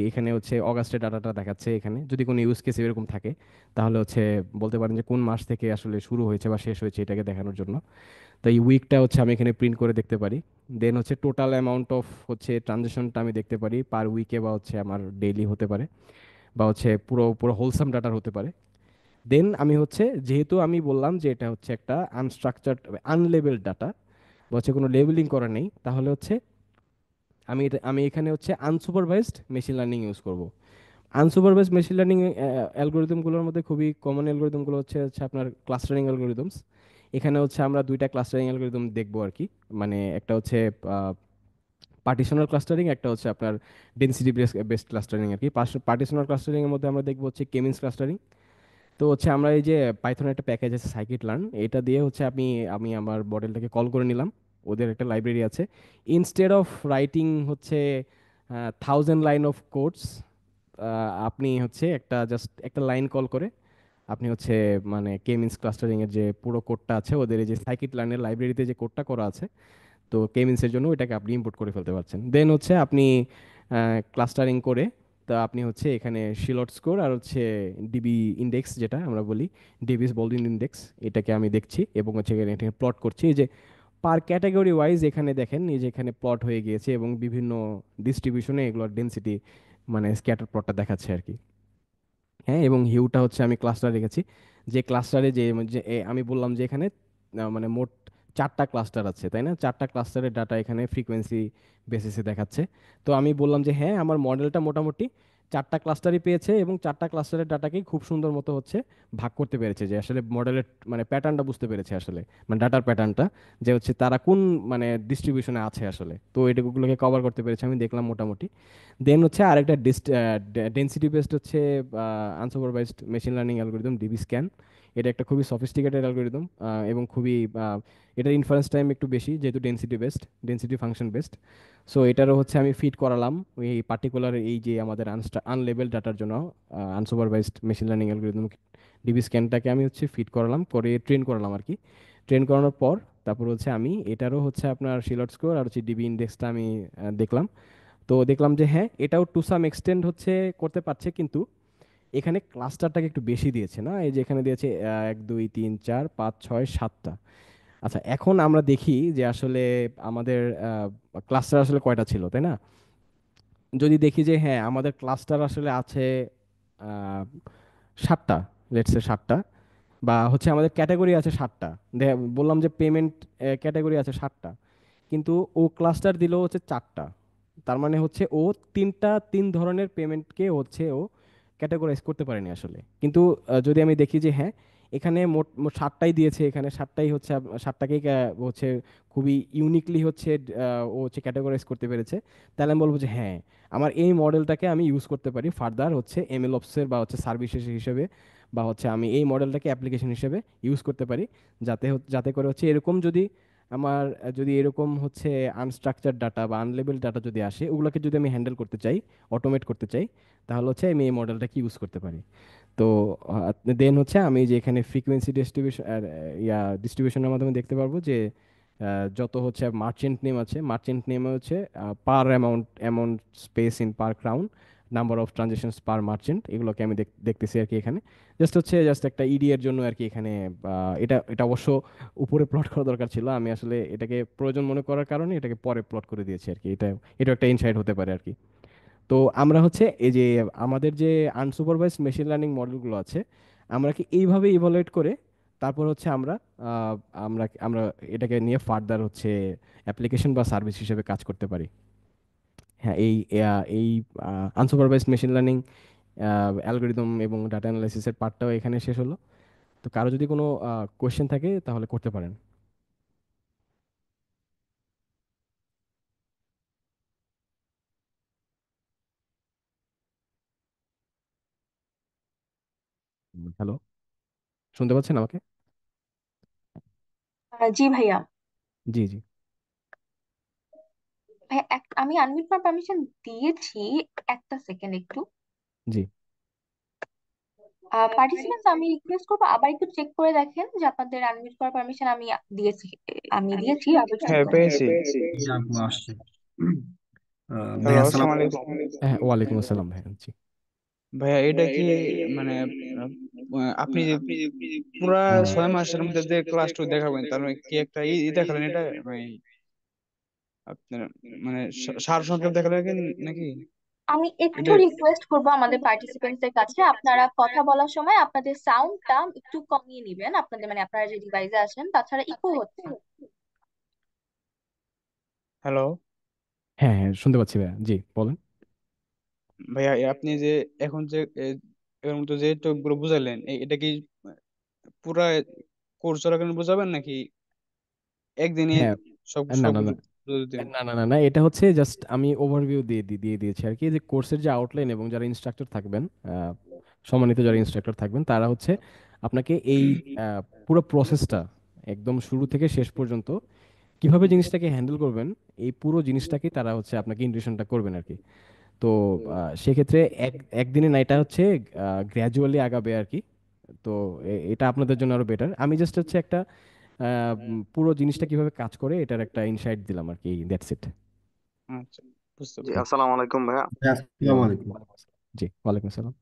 S2: এখানে হচ্ছে অগাস্টের ডাটাটা দেখাচ্ছে। এখানে যদি কোনো ইউজ কেস এরকম থাকে তাহলে হচ্ছে বলতে পারেন যে কোন মাস থেকে আসলে শুরু হয়েছে বা শেষ হয়েছে এটাকে দেখানোর জন্য। তো এই উইকটা হচ্ছে আমি এখানে প্রিন্ট করে দেখতে পারি। দেন হচ্ছে টোটাল অ্যামাউন্ট অফ হচ্ছে ট্রানজেকশনটা আমি দেখতে পারি পার উইকে, বা হচ্ছে আমার ডেইলি হতে পারে, বা হচ্ছে পুরো পুরো হোলসাম ডাটার হতে পারে। দেন আমি হচ্ছে, যেহেতু আমি বললাম যে এটা হচ্ছে একটা আনস্ট্রাকচার্ড আনলেবেলড ডাটা, বা হচ্ছে কোনো লেবেলিং করা নেই, তাহলে হচ্ছে আমি এখানে হচ্ছে আনসুপারভাইজড মেশিন লার্নিং ইউজ করব। আনসুপারভাইজড মেশিন লার্নিং অ্যালগোরিদমগুলোর মধ্যে খুবই কমন অ্যালগোরিদমগুলো হচ্ছে হচ্ছে আপনার ক্লাস্টারিং অ্যালগোরিদমস। এখানে হচ্ছে আমরা দুইটা ক্লাস্টারিং অ্যালগোরিদম দেখবো আর কি। মানে একটা হচ্ছে পার্টিশনাল ক্লাস্টারিং, একটা হচ্ছে আপনার ডেনসিটি বেসড ক্লাস্টারিং আর কি। পার্টিশনাল ক্লাস্টারিং এর মধ্যে আমরা দেখবো হচ্ছে কেমিন্স ক্লাস্টারিং। তো হচ্ছে আমরা এই যে পাইথনের একটা প্যাকেজ আছে সাইকিট লার্ন, এটা দিয়ে হচ্ছে আমি আমি আমার মডেলটাকে কল করে নিলাম। ওদের একটা লাইব্রেরি আছে। ইনস্টেড অফ রাইটিং হচ্ছে 1000 লাইন অফ কোডস, আপনি হচ্ছে জাস্ট একটা লাইন কল করে আপনি হচ্ছে মানে কে মিনস ক্লাস্টারিং এর যে পুরো কোডটা আছে ওদের এই যে সাইকিট লার্নের লাইব্রেরিতে যে কোডটা করা আছে, তো কে মিনসের জন্য ওইটাকে আপনি ইম্পোর্ট করে ফেলতে পারছেন। দেন হচ্ছে আপনি ক্লাস্টারিং করে, তা আপনি হচ্ছে এখানে শিলট স্কোর আর হচ্ছে ডিবি ইন্ডেক্স যেটা আমরা বলি, ডিবিস বোল্ডিং ইন্ডেক্স, এটাকে আমি দেখছি এবং হচ্ছে এখানে প্লট করছি। এই যে পার ক্যাটাগরি ওয়াইজ এখানে দেখেন এই যে এখানে প্লট হয়ে গিয়েছে, এবং বিভিন্ন ডিস্ট্রিবিউশনে এগুলোর ডেনসিটি মানে স্ক্যাটার প্লটটা দেখাচ্ছে আর কি। হ্যাঁ, এবং হিউটা হচ্ছে আমি ক্লাস্টার রেখেছি, যে ক্লাস্টারে যে যে আমি বললাম যে এখানে মানে মোট 4টা ক্লাস্টার আছে, তাই না? 4টা ক্লাস্টারের ডাটা এখানে ফ্রিকোয়েন্সি বেসিসে দেখাচ্ছে। তো আমি বললাম যে হ্যাঁ আমার মডেলটা মোটামুটি 4টা ক্লাস্টারই পেয়েছে, এবং 4টা ক্লাস্টারের ডাটাকেই খুব সুন্দর মতো হচ্ছে ভাগ করতে পেরেছে, যে আসলে মডেলের মানে প্যাটার্নটা বুঝতে পেরেছে আসলে, মানে ডাটার প্যাটার্নটা, যে হচ্ছে তারা কোন মানে ডিস্ট্রিবিউশনে আছে আসলে। তো এটাগুলোকে কভার করতে পেরেছে আমি দেখলাম মোটামুটি। দেন হচ্ছে আরেকটা ডেন্সিটি বেসড হচ্ছে unsupervised machine learning algorithm DB scan. এটা একটা খুবই সফিস্টিকেটেড অ্যালগোরিদম, এবং খুবই এটার ইনফারেন্স টাইম একটু বেশি যেহেতু ডেন্সিটি ফাংশন বেসড। সো এটারও হচ্ছে আমি ফিট করালাম এই পার্টিকুলার এই যে আমাদের আনলেবেল ডাটার জন্য আনসুপারভাইজড মেশিন লার্নিং অ্যালগোরিদম ডিবি স্ক্যানটাকে আমি হচ্ছে ফিট করালাম, করে ট্রেন করালাম আর কি। ট্রেন করানোর পর তারপর হচ্ছে আমি এটারও হচ্ছে আপনার শিলড স্কোর আর হচ্ছে ডিবি ইন্ডেক্সটা আমি দেখলাম। তো দেখলাম যে হ্যাঁ, এটাও টু সাম এক্সটেন্ড হচ্ছে করতে পারছে, কিন্তু এখানে ক্লাস্টারটাকে একটু বেশি দিয়েছে না, এই যে এখানে দিয়েছে 1 2 3 4 5 6 7টা। আচ্ছা, এখন আমরা দেখি যে আসলে আমাদের ক্লাস্টার আসলে কয়টা ছিল, তাই না? যদি দেখি যে হ্যাঁ, আমাদের ক্লাস্টার আসলে আছে 7টা, লেটসে 7টা, বা হচ্ছে আমাদের ক্যাটাগরি আছে 7টা। বললাম যে পেমেন্ট ক্যাটাগরি আছে 7টা, কিন্তু ও ক্লাস্টার দিল হচ্ছে 4টা। তার মানে হচ্ছে ও তিন ধরনের পেমেন্টকে হচ্ছে ও ক্যাটাগরাইজ করতে পারেনি আসলে। কিন্তু যদি আমি দেখি যে হ্যাঁ, এখানে মোট মোট 7টাই দিয়েছে, এখানে 7টাই হচ্ছে 7টাকেই হচ্ছে খুবই ইউনিকলি হচ্ছে ও হচ্ছে ক্যাটাগরাইজ করতে পেরেছে, তাহলে আমি বলবো যে হ্যাঁ, আমার এই মডেলটাকে আমি ইউজ করতে পারি ফার্দার হচ্ছে এমএল অপসের বা হচ্ছে সার্ভিসেস হিসেবে, বা হচ্ছে আমি এই মডেলটাকে অ্যাপ্লিকেশন হিসেবে ইউজ করতে পারি, যাতে করে হচ্ছে এরকম যদি আমার যদি এরকম হচ্ছে আনস্ট্রাকচার ডাটা বা আনলেবেল ডাটা যদি আসে, ওগুলোকে যদি আমি হ্যান্ডেল করতে চাই, অটোমেট করতে চাই, তাহলে হচ্ছে আমি এই মডেলটাকে ইউজ করতে পারি। তো দেন হচ্ছে আমি যে এখানে ফ্রিকোয়েন্সি ডিস্ট্রিবিউশন ডিস্ট্রিবিউশনের মাধ্যমে দেখতে পারবো যে যত হচ্ছে মার্চেন্ট নেম আছে, মার্চেন্ট নেমে হচ্ছে per amount, amount spent in per crown, number of transactions per merchant, এগুলোকে আমি দেখতেছি আর কি এখানে। জাস্ট একটা ইডি এর জন্য আর কি এখানে। এটা এটা অবশ্য উপরে প্লট করা দরকার ছিল, আমি আসলে এটাকে প্রয়োজন মনে করার কারণে এটাকে পরে প্লট করে দিয়েছি আর কি। এটা একটা ইনসাইট হতে পারে আর কি। তো আমরা হচ্ছে এই যে আমাদের যে আনসুপারভাইজড মেশিন লার্নিং মডেলগুলো আছে, আমরা কি এইভাবে ইভালুয়েট করে তারপর হচ্ছে আহ, আমরা আমরা এটাকে নিয়ে ফার্দার হচ্ছে অ্যাপ্লিকেশন বা সার্ভিস হিসেবে কাজ করতে পারি। হ্যাঁ, এই আনসুপারভাইজড মেশিন লার্নিং অ্যালগোরিদম এবং ডাটা অ্যানালাইসিসের পার্টটাও এখানে শেষ হলো। তো কারো যদি কোনো কোয়েশ্চেন থাকে তাহলে করতে পারেন। হ্যালো, শুনতে পাচ্ছেন আমাকে?
S1: জি ভাইয়া।
S2: জি জি।
S1: ভাইয়া, আমি আনমিউট করার পারমিশন দিয়েছি। একটা সেকেন্ড একটু।
S2: জি
S1: পার্টিসিপেন্টস, আমি রিকোয়েস্ট করবো আবার একটু চেক করে দেখেন যে আপনাদের আনমিউট করার পারমিশন দিয়েছি আমি দিয়েছি, আবার চেক
S3: হ্যাঁ,
S1: করে দেখেন।
S3: পেয়েছি।
S8: জি আপু আসছে। ভাই
S3: হ্যালো,
S8: আসসালাম।
S3: আসসালামু আলাইকুম।
S2: হ্যাঁ, ওয়ালাইকুম আসসালাম ভাই। জি
S3: ভাইয়া, এটা কি মানে আপনি যে পুরা 6 মাসের মধ্যে যে ক্লাস টু দেখাবেন, তার মানে কি একটা দেখালেন এটা, মানে আপনার মানে সার সংক্ষেপ দেখালেন নাকি
S1: আমি একটু
S3: এটা?
S1: রিকোয়েস্ট করবো আমাদের পার্টিসিপেন্টসদের কাছে, আপনারা কথা বলার সময় আপনাদের সাউন্ডটা একটু কমিয়ে নিবেন, আপনাদের মানে আপনারা যে ডিভাইসে আছেন, তাছাড়া ইকো হচ্ছে।
S3: হ্যালো
S2: হ্যাঁ হ্যাঁ, শুনতে পাচ্ছি ভাইয়া, জি বলেন।
S3: ভাইয়া, আপনি যে এখন যে এর মতো যে টপিক গুলো বুঝালেন, এটা কি পুরা কোর্স চলাকালীন বুঝাবেন নাকি একদিনে
S2: হ্যাঁ,
S3: সব
S2: না না
S3: সবগুলো
S2: না,
S3: বুঝিয়ে দিবেন?
S2: না, এটা হচ্ছে জাস্ট আমি ওভারভিউ দিয়ে দিয়েছি আর কি, যে কোর্সের যে আউটলাইন এবং যারা ইনস্ট্রাক্টর থাকবেন, আহ, সম্মানিত যারা ইনস্ট্রাক্টর থাকবেন, তারা হচ্ছে আপনাকে এই পুরো প্রসেসটা একদম শুরু থেকে শেষ পর্যন্ত কিভাবে জিনিসটাকে হ্যান্ডেল করবেন, এই পুরো জিনিসটাকে তারা হচ্ছে আপনাকে ইন্ডাকশনটা করবেন আর কি। তো সেক্ষেত্রে একদিনে না, এটা হচ্ছে গ্র্যাজুয়ালি আগাবে আর কি। তো এটা আপনাদের জন্য আরো বেটার। আমি জাস্ট হচ্ছে একটা পুরো জিনিসটা কিভাবে কাজ করে এটার একটা ইনসাইট দিলাম আর কি, দ্যাটস ইট।
S3: আচ্ছা, বুঝতে
S9: জি,
S3: পারছি।
S9: আসসালামু আলাইকুম ভাইয়া।
S8: ভাই আসসালামু আলাইকুম।
S2: জি ওয়ালাইকুম আসসালাম।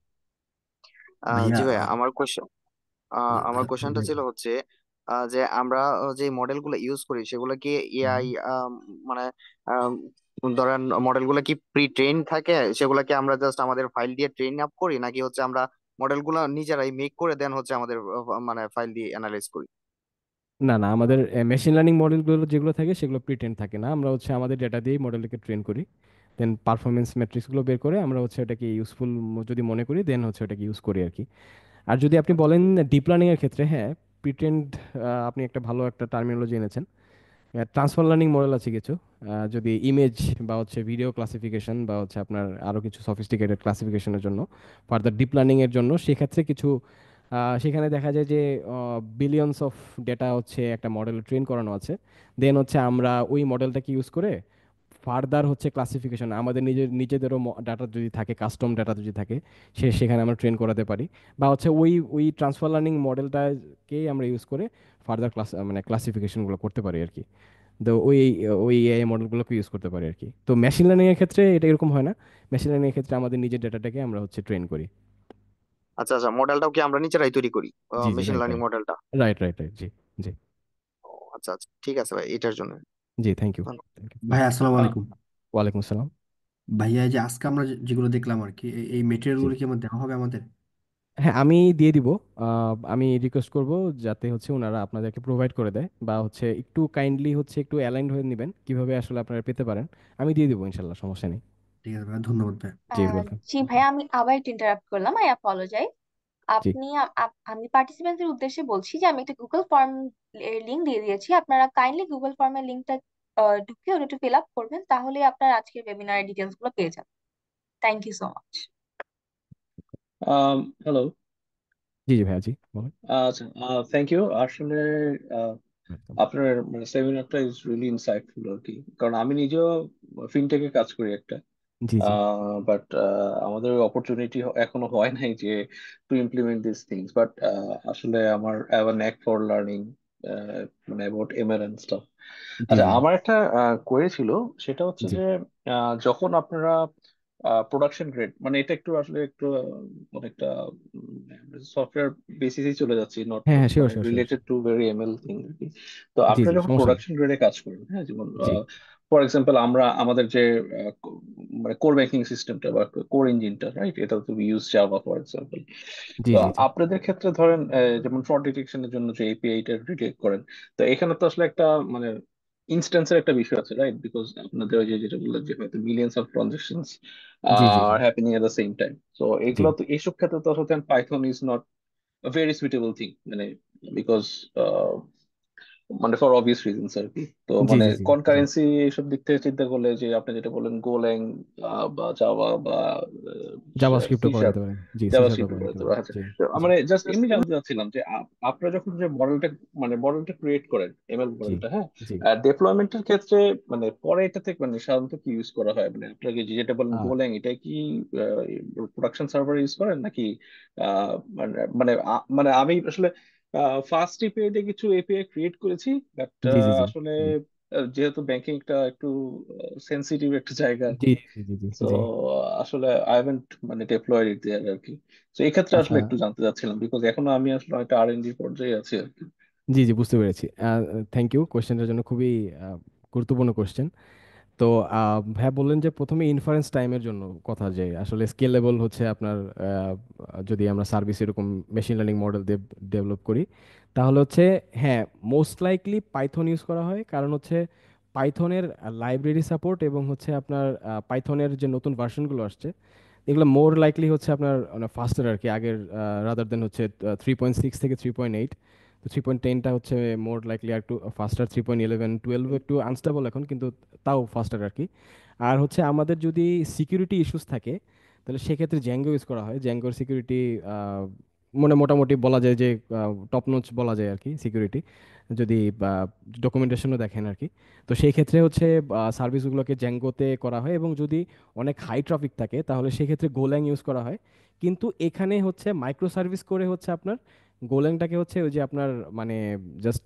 S8: ভাইয়া
S9: জি ভাইয়া, আমার
S8: জি
S9: কোশ্চেনটা
S8: ভাই।
S9: ছিল হচ্ছে যে আমরা যে মডেলগুলো ইউজ করি সেগুলো কি এআই, মানে আম, ধরেন মডেলগুলো কি প্রি ট্রেন থাকে, সেগুলো কি আমরা জাস্ট আমাদের ফাইল দিয়ে ট্রেন আপ করি, নাকি হচ্ছে আমরা মডেলগুলো নিজেরাই মেক করে দেন হচ্ছে আমাদের মানে ফাইল দিয়ে অ্যানালাইজ করি?
S2: না না, আমাদের মেশিন লার্নিং মডেলগুলো যেগুলো থাকে সেগুলো প্রিটেন্ড থাকে না, আমরা হচ্ছে আমাদের ডেটা দিয়েই মডেলটাকে ট্রেন করি। দেন পারফরমেন্স ম্যাট্রিক্সগুলো বের করে আমরা হচ্ছে ওটাকে ইউজফুল যদি মনে করি, দেন হচ্ছে ওটাকে ইউজ করি আর কি। আর যদি আপনি বলেন ডিপ লার্নিং এর ক্ষেত্রে, হ্যাঁ, প্রিটেন্ড, আপনি একটা ভালো একটা টার্মিনোলজি এনেছেন। ট্রান্সফার লার্নিং মডেল আছে কিছু, যদি ইমেজ বা হচ্ছে ভিডিও ক্লাসিফিকেশন বা হচ্ছে আপনার আরও কিছু সফিস্টিকেটেড ক্লাসিফিকেশনের জন্য, ফার্দার ডিপ লার্নিং এর জন্য, সেক্ষেত্রে কিছু সেখানে দেখা যায় যে বিলিয়নস অফ ডেটা হচ্ছে একটা মডেল ট্রেন করানো আছে। দেন হচ্ছে আমরা ওই মডেলটাকে ইউজ করে ফার্দার হচ্ছে ক্লাসিফিকেশন আমাদের নিজেদেরও ডাটা যদি থাকে, কাস্টম ডাটা যদি থাকে, সেখানে আমরা ট্রেন করাতে পারি। বা হচ্ছে ওই ট্রান্সফার লার্নিং মডেলটাকেই আমরা ইউজ করে ফার্দার মানে ক্লাসিফিকেশনগুলো করতে পারি আর কি। তো ওই এআই মডেলগুলোকে ইউজ করতে পারি আর কি। তো মেশিন লার্নিং এর ক্ষেত্রে এটা এরকম হয় না। মেশিন লার্নিং এর ক্ষেত্রে আমাদের নিজের ডাটাটাকে আমরা হচ্ছে ট্রেন করি।
S9: আচ্ছা আচ্ছা, মডেলটাও কি আমরা নিজেরাই তৈরি করি,
S2: জি জি,
S9: মেশিন
S2: রাইট
S9: লার্নিং
S2: রাইট।
S9: মডেলটা?
S2: রাইট রাইট রাইট, জি জি।
S9: আচ্ছা আচ্ছা, ঠিক আছে ভাই, এটার জন্য
S2: জি, থ্যাংক ইউ।
S9: ধন্যবাদ।
S2: Thank you.
S8: ভাই আসসালামু আলাইকুম।
S2: ওয়ালাইকুম আসসালাম।
S8: ভাইয়া এই যে আজকে আমরা যেগুলো দেখলাম আর কি, এই মেটেরিয়াল
S2: জি,
S8: গুলো কি আমার দেওয়া হবে আমাদের?
S2: হ্যাঁ আমি দিয়ে দিব। আমি রিকোয়েস্ট করব যাতে হচ্ছে ওনারা আপনাদেরকে প্রোভাইড করে দেয়, বা হচ্ছে একটু কাইন্ডলি হচ্ছে একটু অ্যালাইন্ড হয়ে নেবেন কিভাবে আসলে আপনারা পেতে পারেন। আমি দিয়ে দিব ইনশাল্লাহ, সমস্যা নেই।
S8: ঠিক আছে ভাইয়া, ধন্যবাদ ভাই।
S2: জি, ওয়েলকাম।
S1: জি ভাইয়া, আমি আবার একটু ইন্টারাপ্ট করলাম, আই অ্যাপোলোজাইজ।
S2: জি
S1: আপনি আমি পার্টিসিপেন্টদের উদ্দেশ্যে বলছি যে আমি একটা গুগল ফর্ম এর লিংক দিয়ে দিয়েছি, আপনারা কাইন্ডলি গুগল ফর্মের লিংকটা ঢুকে ওটা একটু ফিল আপ করবেন, তাহলে আপনার আজকের ওয়েবিনারের ডিটেলস গুলো পেয়ে যাবেন। Thank you so much.
S5: Hello.
S2: জি জি ভাইয়া, জি বলেন।
S5: আচ্ছা, থ্যাংক ইউ। আসলে আহ,
S2: ওয়েলকাম।
S5: আপনার মানে সেমিনারটা ইজ রিয়েলি ইনসাইটফুল আর কি, কারণ আমি নিজেও ফিনটেকে কাজ করি একটা,
S2: জি জি
S5: বাট আমাদের অপরচুনিটি এখনো হয় নাই যে to implement this things. But আসলে আমার হ্যাভ ন্যাক ফর লার্নিং মানে অ্যাবাউট এমএল এন্ড স্টাফ।
S2: জি
S5: আচ্ছা,
S2: জি
S5: আমার একটা কোয়েরি ছিল, সেটা হচ্ছে
S2: জি।
S5: যে যখন আপনারা প্রোডাকশন গ্রেড, মানে এটা একটু আসলে একটু অনেকটা সফটওয়্যার বেসিসেই চলে যাচ্ছি, নট
S2: হ্যাঁ হ্যাঁ, শিওর
S5: মানে
S2: sure sure.
S5: Related to very ML thing আর কি। তো
S2: জি
S5: আপনারা
S2: জি,
S5: যখন
S2: সমস্যা নেই।
S5: প্রোডাকশন গ্রেডে কাজ করেন, হ্যাঁ, যেমন
S2: জি
S5: ফর এক্সাম্পল আমরা আমাদের যে মানে কোর ব্যাংকিং সিস্টেমটা বা কোর ইঞ্জিনটা, রাইট, এটা তো ইউজ জাভা ফর এক্সাম্পল।
S2: জি
S5: তো
S2: জি জি
S5: আপনাদের ক্ষেত্রে ধরেন যেমন ফ্রড ডিটেকশনের জন্য যে এপিআইটা ডিটেক্ট করেন, তো এখানে তো আসলে একটা মানে ইনস্ট্যান্সের একটা বিষয় আছে, রাইট? বিকজ আপনাদের ওই যে যেটা বললেন যে হয়তো millions of transactions
S2: G G G
S5: are happening at the same time. তো
S2: জি
S5: এগুলো তো এইসব ক্ষেত্রে তো আসলে Python is not a very suitable thing, মানে বিকজ মানে ফর অবভিয়াস রিজনস আর কি। তো
S2: জি
S5: মানে
S2: জি জি জি।
S5: কনকারেন্সি এইসব দিক থেকে চিন্তা করলে, যে আপনি যেটা বললেন গোল্যাং বা জাভা বা সি
S2: জাভাস্ক্রিপ্টও করা
S5: শার্প,
S2: যেতে পারে, জি সি শার্পও
S5: জাভাস্ক্রিপ্ট
S2: করা যেতে
S5: বলতে
S2: পারে।
S5: পারে। আচ্ছা,
S2: জি
S5: তো
S2: জি
S5: মানে জাস্ট এমনি জানতে চাচ্ছিলাম যে আপনারা যখন যে মডেলটা মানে মডেলটা ক্রিয়েট করেন, এমএল
S2: জি
S5: মডেলটা, হ্যাঁ,
S2: জি।
S5: ডেপ্লয়মেন্টের ক্ষেত্রে মানে পরে এটা থেকে মানে সাধারণত কি ইউজ করা হয়? মানে আপনাকে যেটা বলেন গোল্যাং, এটা কি প্রোডাকশন সার্ভার ইউজ করেন নাকি মানে মানে মানে আমি আসলে ফার্স্ট এপিআই তে কিছু এপিআই ক্রিয়েট করেছি, বাট
S2: জি জি জি
S5: আসলে
S2: জি
S5: যেহেতু ব্যাংকিংটা একটু সেন্সিটিভ একটা জায়গা আর
S2: জি
S5: কি,
S2: জি জি জি
S5: তো
S2: জি।
S5: আসলে আই হ্যাভেন্ট মানে ডেপ্লয়েড ইট দেয়ার আর কি। তো এই ক্ষেত্রে
S2: আচ্ছা,
S5: আসলে একটু জানতে চাচ্ছিলাম, বিকজ এখনো আমি আসলে একটা আর&ডি পর্যায়ে আছি আর কি।
S2: জি জি, বুঝতে পেরেছি। থ্যাংক ইউ কোশ্চেনটার জন্য, খুবই গুরুত্বপূর্ণ কোশ্চেন। তো ভাইয়া বললেন যে প্রথমে ইনফারেন্স টাইমের জন্য কথা, যে আসলে স্কেলেবল হচ্ছে আপনার যদি আমরা সার্ভিস এরকম মেশিন লার্নিং মডেল ডেভেলপ করি, তাহলে হচ্ছে হ্যাঁ মোস্ট লাইকলি পাইথন ইউজ করা হয়। কারণ হচ্ছে পাইথনের লাইব্রেরি সাপোর্ট এবং হচ্ছে আপনার পাইথনের যে নতুন ভার্সনগুলো আসছে, এগুলো মোর লাইকলি হচ্ছে আপনার মানে ফাস্টার আর কি, আগের রাদার দেন হচ্ছে 3.6 থেকে 3.8। তো 3.10টা হচ্ছে মোর লাইকলি আর একটু ফাস্টার, 3.11 12 একটু আনস্টেবল এখন, কিন্তু তাও ফাস্টার আর কি। আর হচ্ছে আমাদের যদি সিকিউরিটি ইস্যুস থাকে, তাহলে সেক্ষেত্রে জ্যাঙ্গো ইউজ করা হয়। জ্যাঙ্গোর সিকিউরিটি মানে মোটামুটি বলা যায় যে টপ নোচ বলা যায় আর কি সিকিউরিটি, যদি ডকুমেন্টেশনও দেখেন আর কি। তো সেই ক্ষেত্রে হচ্ছে সার্ভিসগুলোকে জ্যাঙ্গোতে করা হয়, এবং যদি অনেক হাই ট্রাফিক থাকে তাহলে সেক্ষেত্রে গোল্যাং ইউজ করা হয়। কিন্তু এখানে হচ্ছে মাইক্রো সার্ভিস করে হচ্ছে আপনার গোল্যাংটাকে হচ্ছে ওই যে আপনার মানে জাস্ট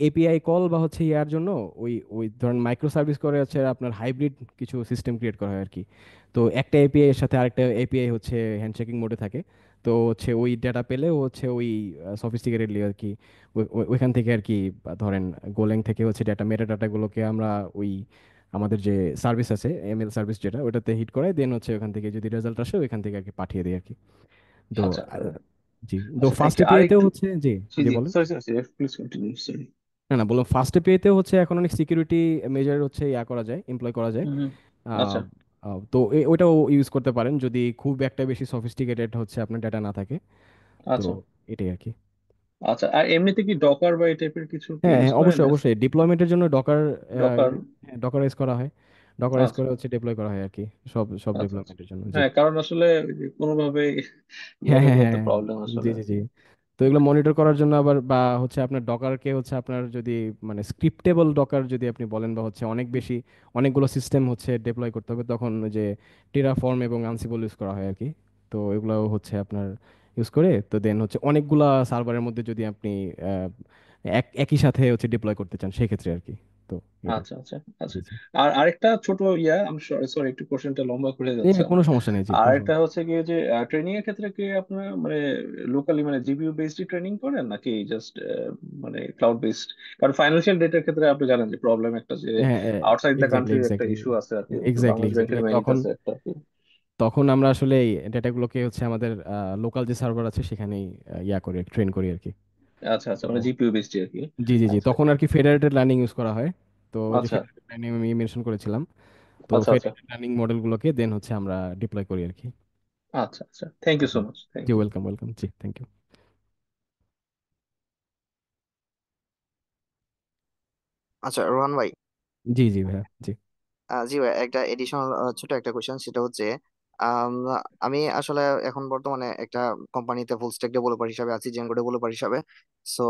S2: এপিআই কল বা হচ্ছে ইয়ার জন্য ওই ওই ধরেন মাইক্রো সার্ভিস করে হচ্ছে আপনার হাইব্রিড কিছু সিস্টেম ক্রিয়েট করা হয় আর কি। তো একটা এপিআই এর সাথে আরেকটা এপিআই হচ্ছে হ্যান্ডশেকিং মোডে থাকে। তো হচ্ছে ওই ডেটা পেলে ও হচ্ছে ওই সফিস্টিকেটেডলি আর কি ওইখান থেকে আর কি ধরেন গোল্যাং থেকে হচ্ছে ডেটা মেটা ডাটাগুলোকে আমরা ওই আমাদের যে সার্ভিস আছে এমএল সার্ভিস যেটা, ওটাতে হিট করে দেন হচ্ছে ওখান থেকে যদি রেজাল্ট আসে ওইখান থেকে আর কি পাঠিয়ে দিই আর কি। তো
S5: আচ্ছা
S2: জি, তো
S5: আচ্ছা, থ্যাংক
S2: ফার্স্ট
S5: ইউ। আর
S2: এপিআইতেও
S5: একটু,
S2: হচ্ছে জি
S5: জি
S2: জি
S5: জি,
S2: বলেন।
S5: Sorry sorry, please continue, sorry.
S2: না না, বললাম ফার্স্ট এপিআইতেও হচ্ছে এখন অনেক সিকিউরিটি মেজার হচ্ছে ইয়া করা যায়, এমপ্লয় করা যায়।
S5: হুম হুম। আচ্ছা
S2: আহ, তো ওইটাও ইউজ করতে পারেন যদি খুব একটা বেশি সফিস্টিকেটেড হচ্ছে আপনার ডাটা না থাকে। তো
S5: আচ্ছা
S2: এটাই আর কি।
S5: আচ্ছা, আর এমনিতে কি ডকার বা এই টাইপের কিছু কি
S2: হ্যাঁ
S5: ইউজ
S2: হ্যাঁ,
S5: করেন?
S2: অবশ্যই অবশ্যই ডিপ্লয়মেন্টের জন্য ডকার
S5: ডকার।
S2: ডকারাইজ করা হয়। ডকারাইজ
S5: আচ্ছা
S2: করে হচ্ছে ডিপ্লয় করা হয় আর কি, সব সব
S5: আচ্ছা আচ্ছা।
S2: ডেভেলপমেন্টের জন্য। জি
S5: হ্যাঁ, কারণ আসলে ওই যে কোনোভাবে ইয়ে
S2: হ্যাঁ হ্যাঁ
S5: করলে
S2: হ্যাঁ
S5: তো
S2: হ্যাঁ,
S5: প্রবলেম
S2: জি
S5: আসলে।
S2: জি জি। তো এগুলো মনিটর করার জন্য আবার বা হচ্ছে আপনার ডকারকে হচ্ছে আপনার যদি মানে স্ক্রিপ্টেবল ডকার যদি আপনি বলেন বা হচ্ছে অনেক বেশি অনেকগুলো সিস্টেম হচ্ছে ডেপ্লয় করতে হবে, তখন ওই যে টেরাফর্ম এবং আনসিবল ইউজ করা হয় আর কি। তো এগুলো হচ্ছে আপনার ইউজ করে তো দেন হচ্ছে অনেকগুলা সার্ভারের মধ্যে যদি আপনি আহ, একই সাথে হচ্ছে ডিপ্লয় করতে চান সেক্ষেত্রে আর কি। তো এটা।
S5: আচ্ছা আচ্ছা আচ্ছা।
S2: জি জি।
S5: আর আরেকটা ছোট ইয়া, আমি সরি একটু কোশ্চেনটা লম্বা করে যাচ্ছে
S2: কোনো
S5: আমার।
S2: সমস্যা নেই, জি
S5: আর
S2: কোনো
S5: একটা
S2: সমস্যা
S5: হচ্ছে কি যে ট্রেনিং এর ক্ষেত্রে কি আপনার মানে লোকালি মানে জিপিইউ বেসড ট্রেনিং করেন নাকি জাস্ট মানে ক্লাউড বেসড? কারণ ফাইন্যান্সিয়াল ডেটার ক্ষেত্রে আপনি জানেন যে প্রবলেম একটা যে
S2: নেই। হ্যাঁ,
S5: আউটসাইড দ্য
S2: এক্স্যাক্টলি
S5: কান্ট্রির একটা
S2: এক্স্যাক্টলি
S5: ইস্যু আছে আর কি,
S2: এক্স্যাক্টলি
S5: বাংলাদেশ
S2: এক্স্যাক্টলি
S5: ব্যাংকের মেইন
S2: তখন
S5: আছে একটা আর কি।
S2: তখন আমরা আসলে এই ডেটাগুলোকে হচ্ছে আমাদের লোকাল যে সার্ভার আছে সেখানেই ইয়া করি, ট্রেন করি আর কি।
S5: আচ্ছা আচ্ছা,
S2: তো
S5: মানে জিপিইউ বেসড আর কি।
S2: জি জি জি,
S5: আচ্ছা
S2: তখন আর কি ফেডারেটেড লার্নিং ইউজ করা হয়। তো ওই যে
S5: আচ্ছা
S2: ফেডারেটেড লার্নিং আমি মেনশন করেছিলাম, তো
S5: আচ্ছা আচ্ছা
S2: ফেডারেটেড লার্নিং মডেলগুলোকে দেন হচ্ছে আমরা ডিপ্লয় করি আর কি।
S5: আচ্ছা আচ্ছা, থ্যাংক ইউ সো
S2: জি
S5: মাচ, থ্যাংক
S2: জি,
S5: ইউ।
S2: ওয়েলকাম ওয়েলকাম, জি থ্যাংক ইউ।
S9: আচ্ছা রোহান ভাই,
S2: জি জি ভাইয়া, জি।
S9: জি ভাই, একটা এডিশনাল ছোট একটা কোশ্চেন, সেটা হচ্ছে আম, আমি আসলে এখন বর্তমানে একটা কোম্পানিতে ফুল স্ট্যাক ডেভেলপার হিসাবে আছি, জেঙ্গো ডেভেলপার হিসাবে। সো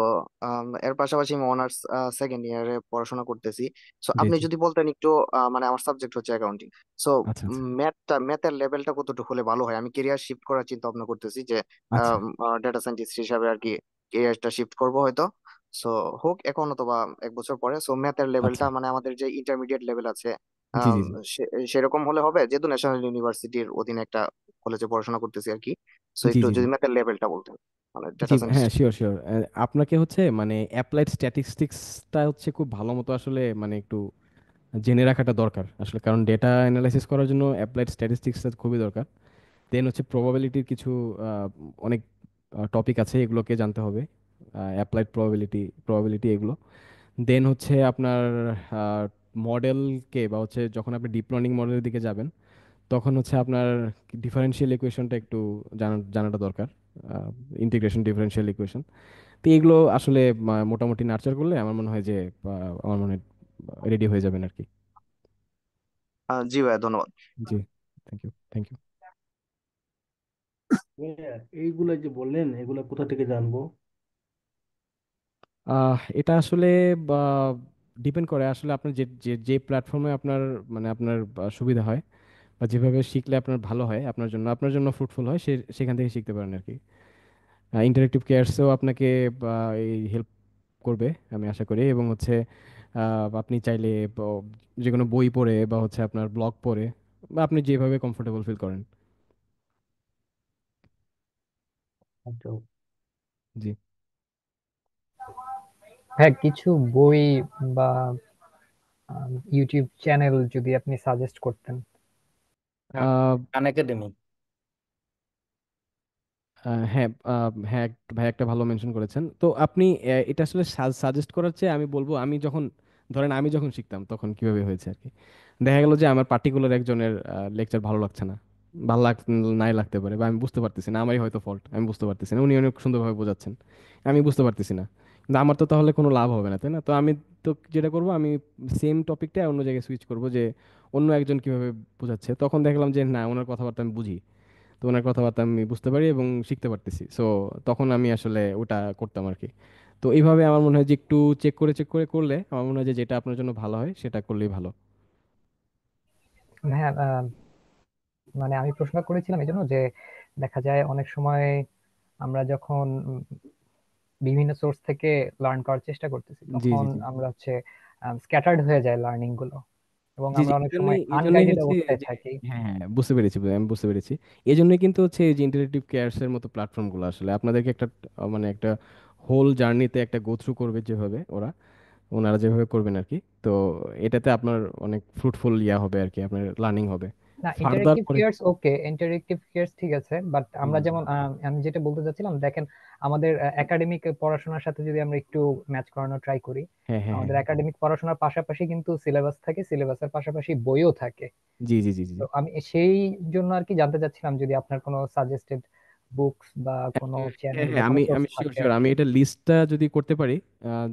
S9: এর পাশাপাশি আমি অনার্স সেকেন্ড ইয়ারে পড়াশোনা করতেছি। সো
S2: জি
S9: আপনি
S2: জি।
S9: যদি বলতেন একটু, মানে আমার সাবজেক্ট হচ্ছে অ্যাকাউন্টিং। সো
S2: আচ্ছা আচ্ছা
S9: ম্যাথের লেভেলটা কতটুকু হলে ভালো হয়? আমি কেরিয়ার শিফট করার চিন্তা ভাবনা করতেছি, যে
S2: আচ্ছা
S9: ডেটা সায়েন্টিস্ট হিসাবে আর কি কেরিয়ারটা শিফট করবো হয়তো। সো হোক এখন অথবা 1 বছর পরে। সো ম্যাথের লেভেলটা
S2: আচ্ছা।
S9: মানে আমাদের যে ইন্টারমিডিয়েট লেভেল আছে,
S2: জি
S9: আম,
S2: জি জি
S9: সেরকম হলে হবে, যেহেতু ন্যাশনাল ইউনিভার্সিটির অধীনে একটা কলেজে পড়াশোনা করতেছি আর কি। সো
S2: জি
S9: একটু
S2: জি জি
S9: যদি ম্যাথের লেভেলটা বলতেন, মানে
S2: জি,
S9: ডেটা
S2: হ্যাঁ
S9: সায়েন্টিস্ট।
S2: Sure sure. আপনাকে হচ্ছে মানে অ্যাপ্লাইড স্ট্যাটিস্টিক্সটা হচ্ছে খুব ভালো মতো আসলে মানে একটু জেনে রাখাটা দরকার আসলে, কারণ ডেটা অ্যানালাইসিস করার জন্য অ্যাপ্লাইড স্ট্যাটিস্টিক্সটা খুবই দরকার। দেন হচ্ছে প্রবাবিলিটির কিছু অনেক টপিক আছে, এগুলোকে জানতে হবে, অ্যাপ্লাইড প্রবাবিলিটি এগুলো। দেন হচ্ছে আপনার মডেলকে বা হচ্ছে যখন আপনি ডিপ লার্নিং মডেলের দিকে যাবেন তখন হচ্ছে আপনার ডিফারেনশিয়াল ইকুয়েশনটা একটু জানাটা দরকার, ইন্টিগ্রেশন ডিফারেনশিয়াল ইকুয়েশন। তো এগুলো আসলে মোটামুটি নার্চার করলে আমার মনে হয় যে আমার মনে হয় রেডি হয়ে যাবেন আর কি।
S9: জি ভাই, ধন্যবাদ।
S2: জি, থ্যাংক ইউ থ্যাংক ইউ।
S10: এইগুলা যে বললেন এগুলা কোথা থেকে জানবো?
S2: এটা আসলে ডিপেন্ড করে আসলে আপনার যে যে যে প্ল্যাটফর্মে আপনার মানে আপনার সুবিধা হয় বা যেভাবে শিখলে আপনার ভালো হয়, আপনার জন্য ফ্রুটফুল হয়, সেখান থেকে শিখতে পারেন আর কি। ইন্টারেক্টিভ কেয়ারসেও আপনাকে এই হেল্প করবে আমি আশা করি, এবং হচ্ছে আপনি চাইলে যে কোনো বই পড়ে বা হচ্ছে আপনার ব্লগ পড়ে বা আপনি যেভাবে কমফোর্টেবল ফিল করেন।
S10: আচ্ছা।
S2: জি।
S11: হ্যাঁ, কিছু বই বা ইউটিউব চ্যানেল যদি আপনি সাজেস্ট করতেন।
S7: খান একাডেমি।
S2: হ্যাঁ হ্যাঁ, ভাই একটা ভালো মেনশন করেছেন। তো আপনি এটা আসলে সাজেস্ট করার চেয়ে আমি বলবো, আমি যখন শিখতাম তখন কিভাবে হয়েছে আর কি। দেখা গেল যে আমার পার্টিকুলার একজনের লেকচার ভালো লাগছে না, ভালো নাই লাগতে পারে, বা আমি বুঝতে পারতেছি না, আমারই হয়তো ফল্ট, আমি বুঝতে পারতেছি না, উনি অনেক সুন্দরভাবে বোঝাচ্ছেন, আমি বুঝতে পারতেছি না, কিন্তু আমার তো তাহলে কোনো লাভ হবে না, তাই না? তো আমি তো যেটা করব, আমি সেম টপিকটা অন্য জায়গায় সুইচ করব, যে অন্য একজন কিভাবে বোঝাচ্ছে, তখন দেখলাম যে না, ওনার কথাবার্তা আমি বুঝি, তো ওনার কথাবার্তা আমি বুঝতে পারি এবং শিখতে পারতেছি। সো তখন আমি আসলে ওটা করতাম আর কি। তো এইভাবে আমার মনে হয় যে একটু চেক করে করলে আমার মনে হয় যে যেটা আপনার জন্য ভালো হয় সেটা করলেই ভালো।
S11: হ্যাঁ, মানে আমি প্রশ্ন করেছিলাম এই জন্য যে দেখা যায় অনেক সময় আমরা যখন বিভিন্ন সোর্স থেকে লার্ন করার চেষ্টা করতেছি,
S2: জি
S11: তখন
S2: জি জি
S11: আমরা হচ্ছে স্ক্যাটার্ড হয়ে যায় লার্নিং গুলো, এবং
S2: জি জি,
S11: আমরা অনেক সময়
S2: এই জন্যই
S11: আনগাইডেড
S2: হচ্ছে
S11: অবস্থায়
S2: যে
S11: থাকি।
S2: হ্যাঁ হ্যাঁ বুঝতে পেরেছি ভাই, আমি বুঝতে পেরেছি। এই জন্যই কিন্তু হচ্ছে এই যে ইন্টারেক্টিভ কেয়ারস এর মতো প্ল্যাটফর্মগুলো আসলে আপনাদেরকে একটা মানে একটা হোল জার্নিতে একটা গো থ্রু করবে, যেভাবে ওনারা যেভাবে করবেন আর কি। তো এটাতে আপনার অনেক ফ্রুটফুল ইয়া হবে আর কি, আপনার লার্নিং হবে
S11: না,
S2: ফার্দার
S11: ইন্টারেক্টিভ
S2: পরে।
S11: কেয়ার্স ওকে, ইন্টারেক্টিভ কেয়ার্স ঠিক আছে, বাট
S2: হুম,
S11: আমরা
S2: হুম।
S11: যেমন আমি যেটা বলতে চাচ্ছিলাম, দেখেন আমাদের একাডেমিক পড়াশোনার সাথে যদি আমরা একটু ম্যাচ করানো ট্রাই করি,
S2: হ্যাঁ হ্যাঁ হ্যাঁ
S11: আমাদের
S2: হ্যাঁ।
S11: একাডেমিক পড়াশোনার পাশাপাশি কিন্তু সিলেবাস থাকে, সিলেবাসের পাশাপাশি বইও থাকে।
S2: জি জি জি জি।
S11: তো আমি সেই জন্য আর কি জানতে চাচ্ছিলাম যদি আপনার কোনো সাজেস্টেড বুকস বা কোনো
S2: হ্যাঁ
S11: চ্যানেল বা
S2: হ্যাঁ,
S11: কোনো
S2: আমি
S11: সোর্স
S2: আমি শিওর
S11: থাকে
S2: শিওর,
S11: আর
S2: আমি
S11: কি।
S2: এটা লিস্টটা যদি করতে পারি,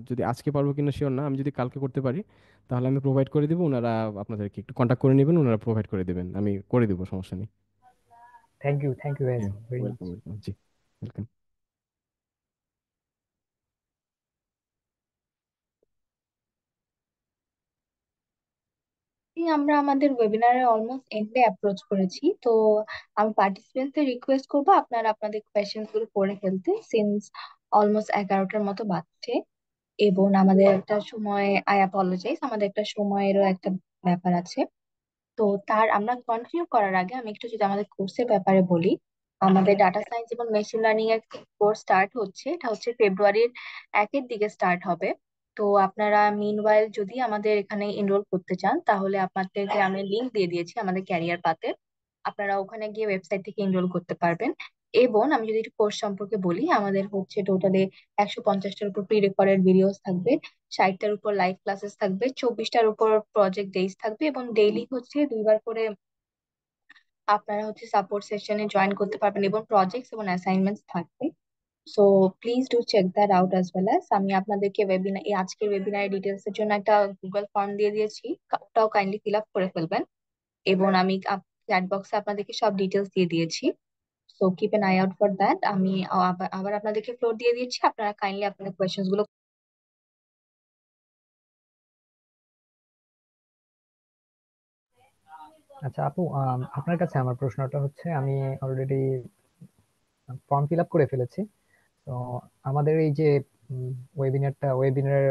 S2: যদি আজকে পারবো কিনা শিওর না, আমি যদি কালকে করতে পারি তাহলে আমি প্রোভাইড করে দিব, ওনারা আপনাদেরকে একটু কন্ট্যাক্ট করে নেবেন, ওনারা প্রোভাইড করে দেবেন, আমি করে দিব, সমস্যা নেই।
S11: থ্যাংক ইউ, থ্যাংক ইউ
S2: হ্যাঁ,
S11: ভেরি মাচ।
S2: ওয়েলকাম ওয়েলকাম, জি ওয়েলকাম।
S1: think আমরা আমাদের ওয়েবিনারে অলমোস্ট এন্ডে অ্যাপ্রোচ করেছি। তো আমি পার্টিসিপেন্টদের রিকোয়েস্ট করবো আপনারা আপনাদের কোয়েশ্চেন গুলো করে ফেলতে, সিন্স অলমোস্ট 11টার মতো বাজছে এবং আমাদের একটা সময়, আই অ্যাপোলজাইজ, আমাদের একটা সময়েরও একটা ব্যাপার আছে। তো তার আমরা কন্টিনিউ করার আগে আমি একটু যদি আমাদের কোর্সের ব্যাপারে বলি। আমাদের ডাটা সায়েন্স এবং মেশিন লার্নিং এর কোর্স স্টার্ট হচ্ছে, এটা হচ্ছে ফেব্রুয়ারির 1-এর দিকে স্টার্ট হবে। তো আপনারা মিনওয়াইল যদি আমাদের এখানে এনরোল করতে চান তাহলে আপনাদেরকে আমি লিংক দিয়ে দিয়েছি আমাদের ক্যারিয়ার পাতে, আপনারা ওখানে গিয়ে ওয়েবসাইট থেকে এনরোল করতে পারবেন। এবং আমি যদি একটু কোর্স সম্পর্কে বলি, আমাদের হচ্ছে টোটালে 150টার উপর প্রি রেকর্ডেড ভিডিওস থাকবে, 60টার উপর লাইভ ক্লাসেস থাকবে, 24টার উপর প্রজেক্ট ডেইজ থাকবে এবং ডেইলি হচ্ছে 2বার করে আপনারা হচ্ছে সাপোর্ট সেশনে জয়েন করতে পারবেন এবং প্রজেক্টস এবং অ্যাসাইনমেন্টস থাকবে। So please do check that out as well as আমি আপনাদেরকে ওয়েবিনার, এই আজকের ওয়েবিনারের ডিটেলস এর জন্য একটা গুগল ফর্ম দিয়ে দিয়েছি, ওটাও কাইন্ডলি ফিল আপ করে ফেলবেন। এবং আমি চ্যাট বক্সে আপনাদেরকে সব ডিটেলস দিয়ে দিয়েছি। So keep an eye out for that. আমি আবার আবার আপনাদেরকে ফ্লোর দিয়ে দিয়েছি, আপনারা কাইন্ডলি আপনাদের কোয়েশ্চেন্স গুলো।
S11: আচ্ছা আপু, আপনার কাছে আমার প্রশ্নটা হচ্ছে, আমি অলরেডি ফর্ম ফিল আপ করে ফেলেছি। তো আমাদের এই যে ওয়েবিনারের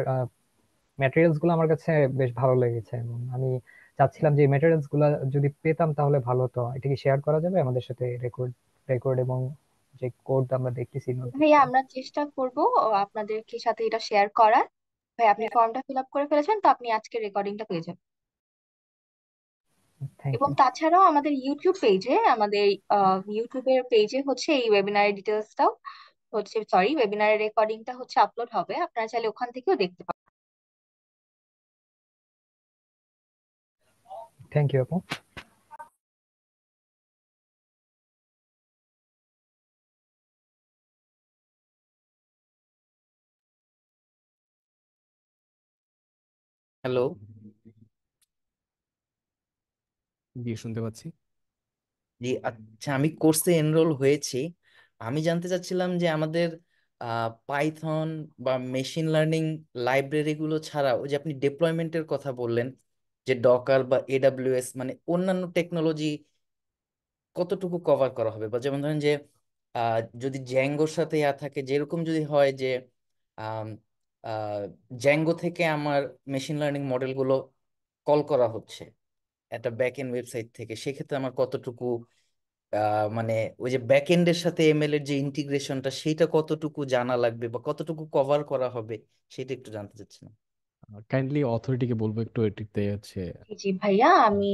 S11: ম্যাটেরিয়ালস গুলো আমার কাছে বেশ ভালো লেগেছে এবং আমি চাচ্ছিলাম যে ম্যাটেরিয়ালস গুলো যদি পেতাম তাহলে ভালো হতো। এটা কি শেয়ার করা যাবে আমাদের সাথে? রেকর্ড রেকর্ড এবং যে কোড আমরা দেখতেছি, নোট
S1: ভাইয়া
S11: দিচ্ছি।
S1: আমরা চেষ্টা করব আপনাদেরকে সাথে এটা শেয়ার করার। ভাই আপনি ফর্মটা ফিল আপ করে ফেলেছেন, তো আপনি আজকে রেকর্ডিংটা পেয়ে যাবেন।
S11: থ্যাংক
S1: এবং
S11: ইউ।
S1: তাছাড়াও আমাদের ইউটিউব পেজে, আমাদের ইউটিউবের পেজে হচ্ছে এই ওয়েবিনারের ডিটেলসটাও হচ্ছে, সরি, ওয়েবিনারের রেকর্ডিংটা হচ্ছে আপলোড হবে, আপনারা চাইলে ওখান থেকেও দেখতে পাবেন।
S11: থ্যাংক ইউ আপু।
S12: হ্যালো।
S2: জি, শুনতে পাচ্ছি।
S12: জি আচ্ছা, আমি কোর্সে এনরোল হয়েছি। আমি জানতে চাচ্ছিলাম যে আমাদের পাইথন বা মেশিন লার্নিং লাইব্রেরি গুলো ছাড়া, ওই যে আপনি ডেপ্লয়মেন্টের কথা বললেন, যে ডকার বা এডাব্লিউএস মানে অন্যান্য টেকনোলজি কতটুকু কভার করা হবে? বা যেমন ধরেন যে যদি জ্যাঙ্গোর সাথে থাকে, যেরকম যদি হয় যে জ্যাঙ্গো থেকে আমার মেশিন লার্নিং মডেলগুলো কল করা হচ্ছে একটা ব্যাক এন্ড ওয়েবসাইট থেকে, সেক্ষেত্রে আমার কতটুকু মানে ওই যে ব্যাক এন্ডের সাথে এমএল এর যে ইন্টিগ্রেশনটা, সেইটা কতটুকু জানা লাগবে বা কতটুকু কভার করা হবে, সেটা একটু জানতে চাচ্ছিলাম।
S2: কাইন্ডলি অথরিটিকে বলবো একটু এটিতে হচ্ছে।
S1: জি জি ভাইয়া, আমি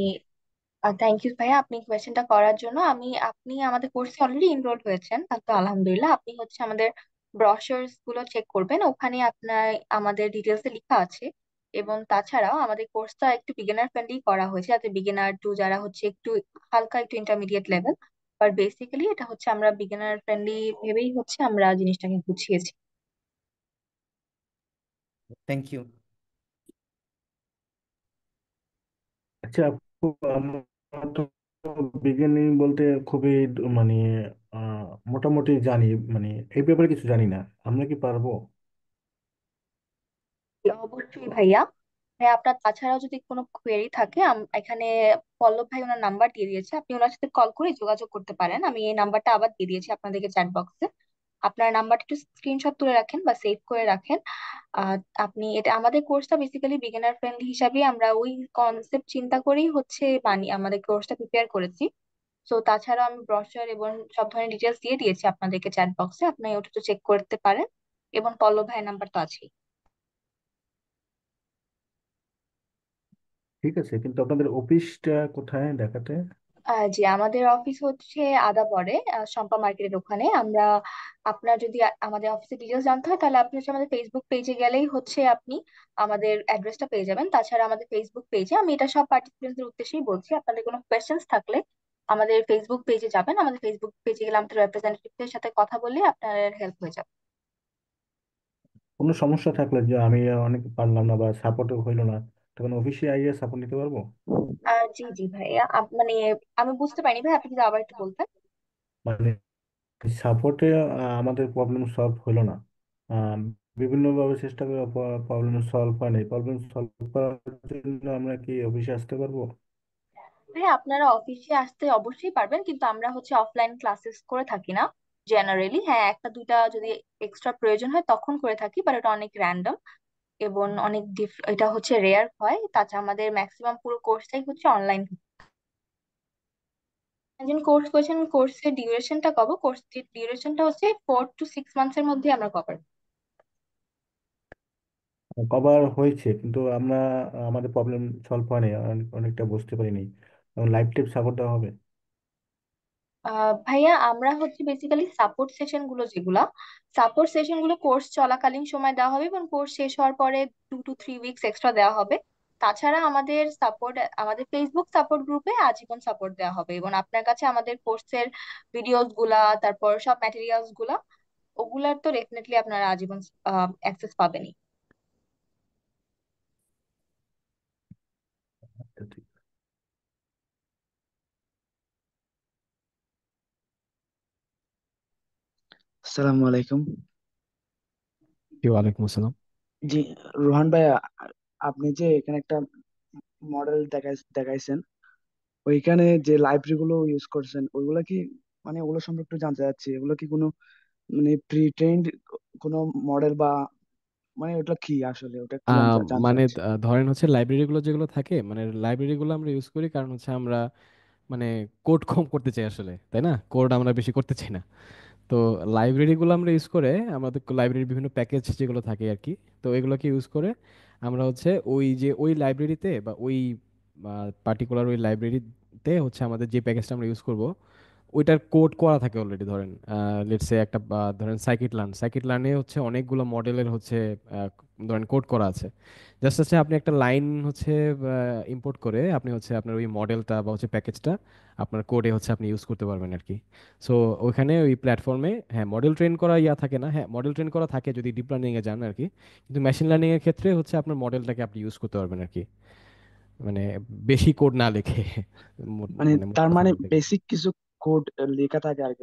S1: থ্যাংক ইউ ভাইয়া আপনি কোয়েশ্চেনটা করার জন্য। আপনি আমাদের কোর্সে অলরেডি এনরোল হয়েছেন, তো আলহামদুলিল্লাহ। আপনি হচ্ছে আমাদের ব্রশার্স গুলো চেক করবেন, ওখানে আপনার আমাদের ডিটেলস এ লেখা আছে। এবং তাছাড়াও আমাদের কোর্সটা একটু বিগিনার ফ্রেন্ডলি করা হয়েছে, যাতে বিগিনার টু যারা হচ্ছে একটু হালকা একটু ইন্টারমিডিয়েট লেভেল, বাট বেসিক্যালি এটা হচ্ছে আমরা বিগিনার ফ্রেন্ডলি ভেবেই হচ্ছে আমরা জিনিসটাকে গুছিয়েছি।
S12: Thank you.
S10: আচ্ছা আপু, আমরা তো বিজ্ঞানী বলতে খুবই মানে আহ, মোটামুটি জানি, মানে এই ব্যাপারে কিছু জানি না। আমরা কি পারবো?
S1: অবশ্যই ভাইয়া। ভাইয়া আপনার তাছাড়াও যদি কোনো কোয়েরি থাকে, এখানে পল্লব ভাই ওনার নাম্বার দিয়ে দিয়েছে, আপনি ওনার সাথে কল করে যোগাযোগ করতে পারেন। আমি এই নাম্বারটা আবার দিয়ে দিয়েছি আপনাদেরকে চ্যাট বক্সে, আপনার নাম্বারটা একটু স্ক্রিনশট তুলে রাখেন বা সেভ করে রাখেন। আহ আপনি এটা, আমাদের কোর্সটা বেসিক্যালি বিগিনার ফ্রেন্ডলি হিসাবে আমরা ওই কনসেপ্ট চিন্তা করেই হচ্ছে আমাদের কোর্সটা প্রিপেয়ার করেছি। তো তাছাড়া আমি ব্রশার এবং সব ধরনের ডিটেলস দিয়ে দিয়েছি আপনাদেরকে চ্যাট বক্সে, আপনি ওটা তো চেক করতে পারেন। এবং পল্লব ভাইয়ের নাম্বার তো আছেই।
S10: ঠিক আছে, কিন্তু আপনাদের অফিসটা কোথায় দেখাতে?
S1: জি, আমাদের অফিস হচ্ছে আদাবরে, শম্পা মার্কেটের ওখানে। আমরা, আপনার যদি আমাদের অফিসের ডিটেলস জানতে হয় তাহলে আপনি হচ্ছে আমাদের ফেসবুক পেজে গেলেই হচ্ছে আপনি আমাদের অ্যাড্রেসটা পেয়ে যাবেন। তাছাড়া আমাদের ফেসবুক পেজে, আমি এটা সব পার্টিসিপেন্টদের উদ্দেশ্যেই বলছি, আপনাদের কোনো কোয়েশ্চেন্স থাকলে আমাদের ফেসবুক পেজে যাবেন, আমাদের ফেসবুক পেজে গেলে আমাদের রেপ্রেজেন্টেটিভদের সাথে কথা বললে আপনার হেল্প হয়ে যাবে।
S10: কোনো সমস্যা থাকলে, যে আমি অনেক পারলাম না বা সাপোর্ট হইলো না, তখন অফিসে আইয়ে সাপোর্ট নিতে পারবো?
S1: জি জি ভাইয়া, মানে আমি বুঝতে পারিনি ভাই, আপনি যদি আবার একটু বলতেন।
S10: মানে সাপোর্টে আমাদের প্রবলেম সলভ হলো না, বিভিন্নভাবে চেষ্টা করে প্রবলেম সলভ হয় নাই। প্রবলেম সলভ করার জন্য আমরা কি অফিসে আসতে পারবো?
S1: হ্যাঁ, আপনারা অফিসে আসতে অবশ্যই পারবেন, কিন্তু আমরা হচ্ছে অফলাইন ক্লাসেস করে থাকি না জেনারেলি। হ্যাঁ, একটা দুইটা যদি এক্সট্রা প্রয়োজন হয় তখন করে থাকি, বাট এটা অনেক র্যান্ডম এবং অনেক এটা হচ্ছে রেয়ার হয়। তাছাড়া আমাদের ম্যাক্সিমাম পুরো কোর্সটাই হচ্ছে অনলাইন। একজন কোর্স করছেন, কোর্সের ডিউরেশনটা কব? কোর্সের ডিউরেশনটা হচ্ছে 4 to 6 মান্থসের মধ্যে আমরা কভার।
S10: কভার হয়েছে, কিন্তু আমরা আমাদের প্রবলেম সলভ হয়নি, অনেকটা বুঝতে পারিনি। লাইফ টাইম সাপোর্ট দেওয়া হবে?
S1: ভাইয়া, আমরা হচ্ছে বেসিক্যালি সাপোর্ট সেশন গুলো, যেগুলা সাপোর্ট সেশন গুলো কোর্স চলাকালীন সময় দেওয়া হবে এবং কোর্স শেষ হওয়ার পরে 2 to 3 উইকস এক্সট্রা দেওয়া হবে। তাছাড়া আমাদের সাপোর্ট, আমাদের ফেসবুক সাপোর্ট গ্রুপে আজীবন সাপোর্ট দেওয়া হবে এবং আপনার কাছে আমাদের কোর্সের ভিডিওস গুলা, তারপর সব ম্যাটেরিয়ালস গুলা, ওগুলার তো ডেফিনেটলি আপনারা আজীবন অ্যাক্সেস পাবেনই।
S10: আচ্ছা, ঠিক।
S3: আসসালামু আলাইকুম।
S2: জি, ওয়ালাইকুম আসসালাম।
S3: জি, রোহান ভাইয়া, আপনি যে এখানে একটা মডেল দেখাইছেন, ওইখানে যে লাইব্রেরি গুলো ইউজ করছেন ওইগুলা কি, মানে ওগুলো সম্পর্কে একটু জানতে চাচ্ছি। এগুলো কি কোনো মানে প্রি ট্রেন্ড কোনো মডেল, বা মানে ওটা কি আসলে, ওটা একটু জানতে
S2: মানে
S3: চাচ্ছি।
S2: ধরেন হচ্ছে লাইব্রেরিগুলো যেগুলো থাকে, মানে লাইব্রেরিগুলো আমরা ইউজ করি কারণ হচ্ছে আমরা মানে কোড কম করতে চাই আসলে, তাই না? কোড আমরা বেশি করতে চাই না। তো লাইব্রেরিগুলো আমরা ইউজ করে, আমাদের লাইব্রেরির বিভিন্ন প্যাকেজ যেগুলো থাকে আর কি, তো এগুলোকে ইউজ করে আমরা হচ্ছে ওই লাইব্রেরিতে বা ওই পার্টিকুলার ওই লাইব্রেরিতে হচ্ছে আমাদের যে প্যাকেজটা আমরা ইউজ করব ওইটার কোড করা থাকে অলরেডি। ধরেন লেটস সে একটা ধরেন সাইকিট লার্নে হচ্ছে অনেকগুলো মডেলের হচ্ছে ধরেন কোড করা আছে। জাস্ট হচ্ছে আপনি একটা লাইন হচ্ছে ইম্পোর্ট করে আপনি হচ্ছে আপনার ওই মডেলটা বা হচ্ছে প্যাকেজটা আপনার কোডে হচ্ছে আপনি ইউজ করতে পারবেন আর কি। সো ওইখানে ওই প্ল্যাটফর্মে হ্যাঁ মডেল ট্রেন করা থাকে না, হ্যাঁ মডেল ট্রেন করা থাকে যদি ডিপ লার্নিং এ যান আর কি। কিন্তু মেশিন লার্নিং এর ক্ষেত্রে হচ্ছে আপনার মডেলটাকে আপনি ইউজ করতে পারবেন আর কি, মানে বেশি কোড না লিখে
S3: মানে
S2: মানে মোট
S3: তার
S2: কথা
S3: মানে
S2: বলতে গেলে।
S3: বেসিক কিছু কোড লেখা থাকে আর কি,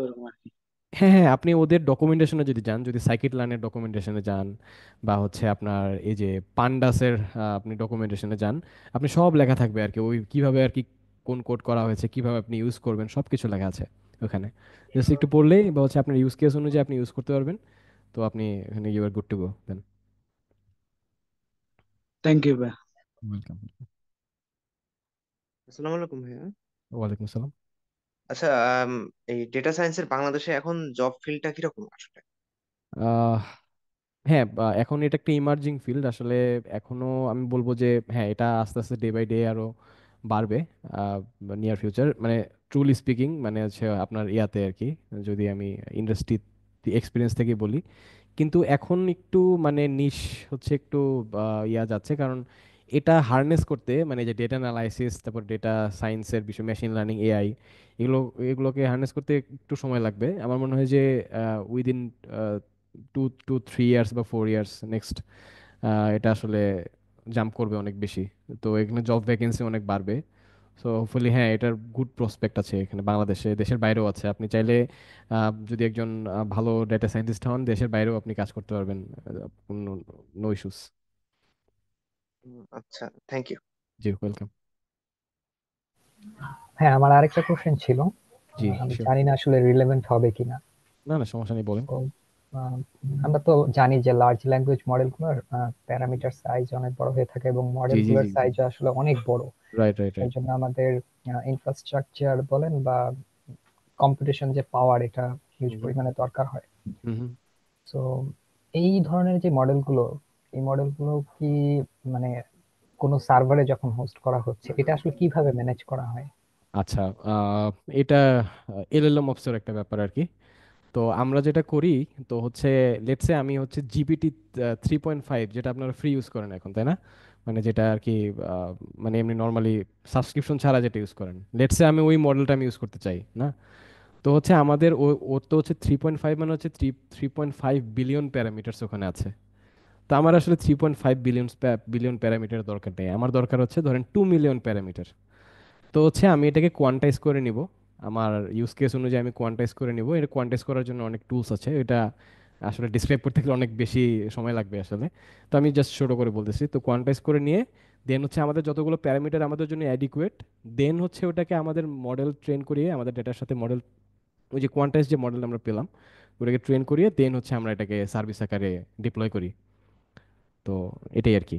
S3: ওইরকম আর কি।
S2: হ্যাঁ হ্যাঁ, আপনি ওদের ডকুমেন্টেশনে যদি যান, যদি সাইকিট লার্নের ডকুমেন্টেশনে যান বা হচ্ছে আপনার এই যে পান্ডাসের আপনি ডকুমেন্টেশনে যান, আপনি সব লেখা থাকবে আর কি, ওই কিভাবে আর কি কোন কোড করা হয়েছে, কিভাবে আপনি ইউজ করবেন সব কিছু লেখা আছে ওখানে। জাস্ট একটু পড়লেই বা হচ্ছে আপনার ইউজ কেস অনুযায়ী আপনি ইউজ করতে পারবেন। তো আপনি এখানে you are good to go then.
S3: Thank you ভাই।
S2: ওয়েলকাম।
S13: আসসালামু আলাইকুম ভাইয়া।
S2: ওয়ালাইকুম আসসালাম।
S13: আচ্ছা, এই ডেটা সায়েন্সের বাংলাদেশে এখন জব ফিল্ডটা কিরকম আসলে?
S2: আহ হ্যাঁ, এখন এটা একটা ইমার্জিং ফিল্ড আসলে। এখনো আমি বলবো যে হ্যাঁ এটা আস্তে আস্তে ডে বাই ডে আরো বাড়বে নিয়ার ফিউচার, মানে ট্রুলি স্পিকিং, মানে হচ্ছে আপনার ইয়াতে আর কি, যদি আমি ইন্ডাস্ট্রি এক্সপিরিয়েন্স থেকে বলি। কিন্তু এখন একটু মানে নিশ হচ্ছে একটু ইয়া যাচ্ছে, কারণ এটা হারনেস করতে মানে যে ডেটা অ্যানালাইসিস, তারপর ডেটা সায়েন্সের বিষয়, মেশিন লার্নিং, এআই, এগুলো এগুলোকে হারনেস করতে একটু সময় লাগবে। আমার মনে হয় যে উইদিন 2 to 3 ইয়ার্স বা 4 ইয়ার্স নেক্সট এটা আসলে জাম্প করবে অনেক বেশি। তো এখানে জব ভ্যাকেন্সি অনেক বাড়বে। সো হোপফুলি হ্যাঁ এটার গুড প্রসপেক্ট আছে এখানে বাংলাদেশে, দেশের বাইরেও আছে। আপনি চাইলে যদি একজন ভালো ডেটা সায়েন্টিস্ট হন, দেশের বাইরেও আপনি কাজ করতে পারবেন, নো ইস্যুস।
S13: আচ্ছা, থ্যাংক ইউ।
S2: G, welcome.
S11: হ্যাঁ, আমার আরেকটা কোশ্চেন ছিল।
S2: জি
S11: আমি
S2: শিওর।
S11: জানি না আসলে রিলেভেন্ট হবে কিনা।
S2: না না, সমস্যা নেই, বলেন।
S11: তো আমরা তো জানি যে লার্জ ল্যাঙ্গুয়েজ মডেলগুলোর প্যারামিটার সাইজ অনেক বড় হয়ে থাকে এবং
S2: জি জি
S11: মডেলগুলোর
S2: জি জি।
S11: সাইজ আসলে অনেক বড়।
S2: রাইট রাইট
S11: এই
S2: রাইট।
S11: জন্য আমাদের ইনফ্রাস্ট্রাকচার বলেন বা কম্পিউটেশন যে পাওয়ার, এটা হিউজ
S2: হুম
S11: পরিমাণে দরকার হয়।
S2: হুম হুম।
S11: তো এই ধরনের যে মডেলগুলো, এই মডেলগুলো কি মানে কোনো সার্ভারে যখন হোস্ট করা হচ্ছে, এটা আসলে কিভাবে ম্যানেজ করা হয়?
S2: আচ্ছা, আহ, এটা এলএলএম অপসের একটা ব্যাপার আর কি। তো আমরা যেটা করি, তো হচ্ছে লেটসে আমি হচ্ছে জিপিটি 3.5, যেটা আপনারা ফ্রি ইউজ করেন এখন, তাই না? মানে যেটা আর কি আহ, মানে এমনি নর্মালি সাবস্ক্রিপশন ছাড়া যেটা ইউজ করেন, লেটসে আমি ওই মডেলটা আমি ইউজ করতে চাই না। তো হচ্ছে আমাদের ওর তো হচ্ছে 3.5, মানে হচ্ছে 3.5 বিলিয়ন প্যারামিটার্স ওখানে আছে। তো আমার আসলে 3.5 বিলিয়ন প্যারামিটার দরকার নেই, আমার দরকার হচ্ছে ধরেন 2 মিলিয়ন প্যারামিটার। তো হচ্ছে আমি এটাকে কোয়ান্টাইজ করে নিব, আমার ইউজ কেস অনুযায়ী আমি কোয়ান্টাইজ করে নিব। এটা কোয়ান্টাইজ করার জন্য অনেক টুলস আছে, এটা আসলে ডিসক্রাইব করতে গেলে অনেক বেশি সময় লাগবে আসলে। তো আমি জাস্ট ছোট করে বলতেছি। তো কোয়ান্টাইজ করে নিয়ে দেন হচ্ছে আমাদের যতগুলো প্যারামিটার আমাদের জন্য অ্যাডিকুয়েট, দেন হচ্ছে ওটাকে আমাদের মডেল ট্রেন করিয়ে আমাদের ডেটার সাথে মডেল, ওই যে কোয়ান্টাইজ যে মডেল আমরা পেলাম ওটাকে ট্রেন করিয়ে দেন হচ্ছে আমরা এটাকে সার্ভিস আকারে ডিপ্লয় করি। তো এটাই আর কি,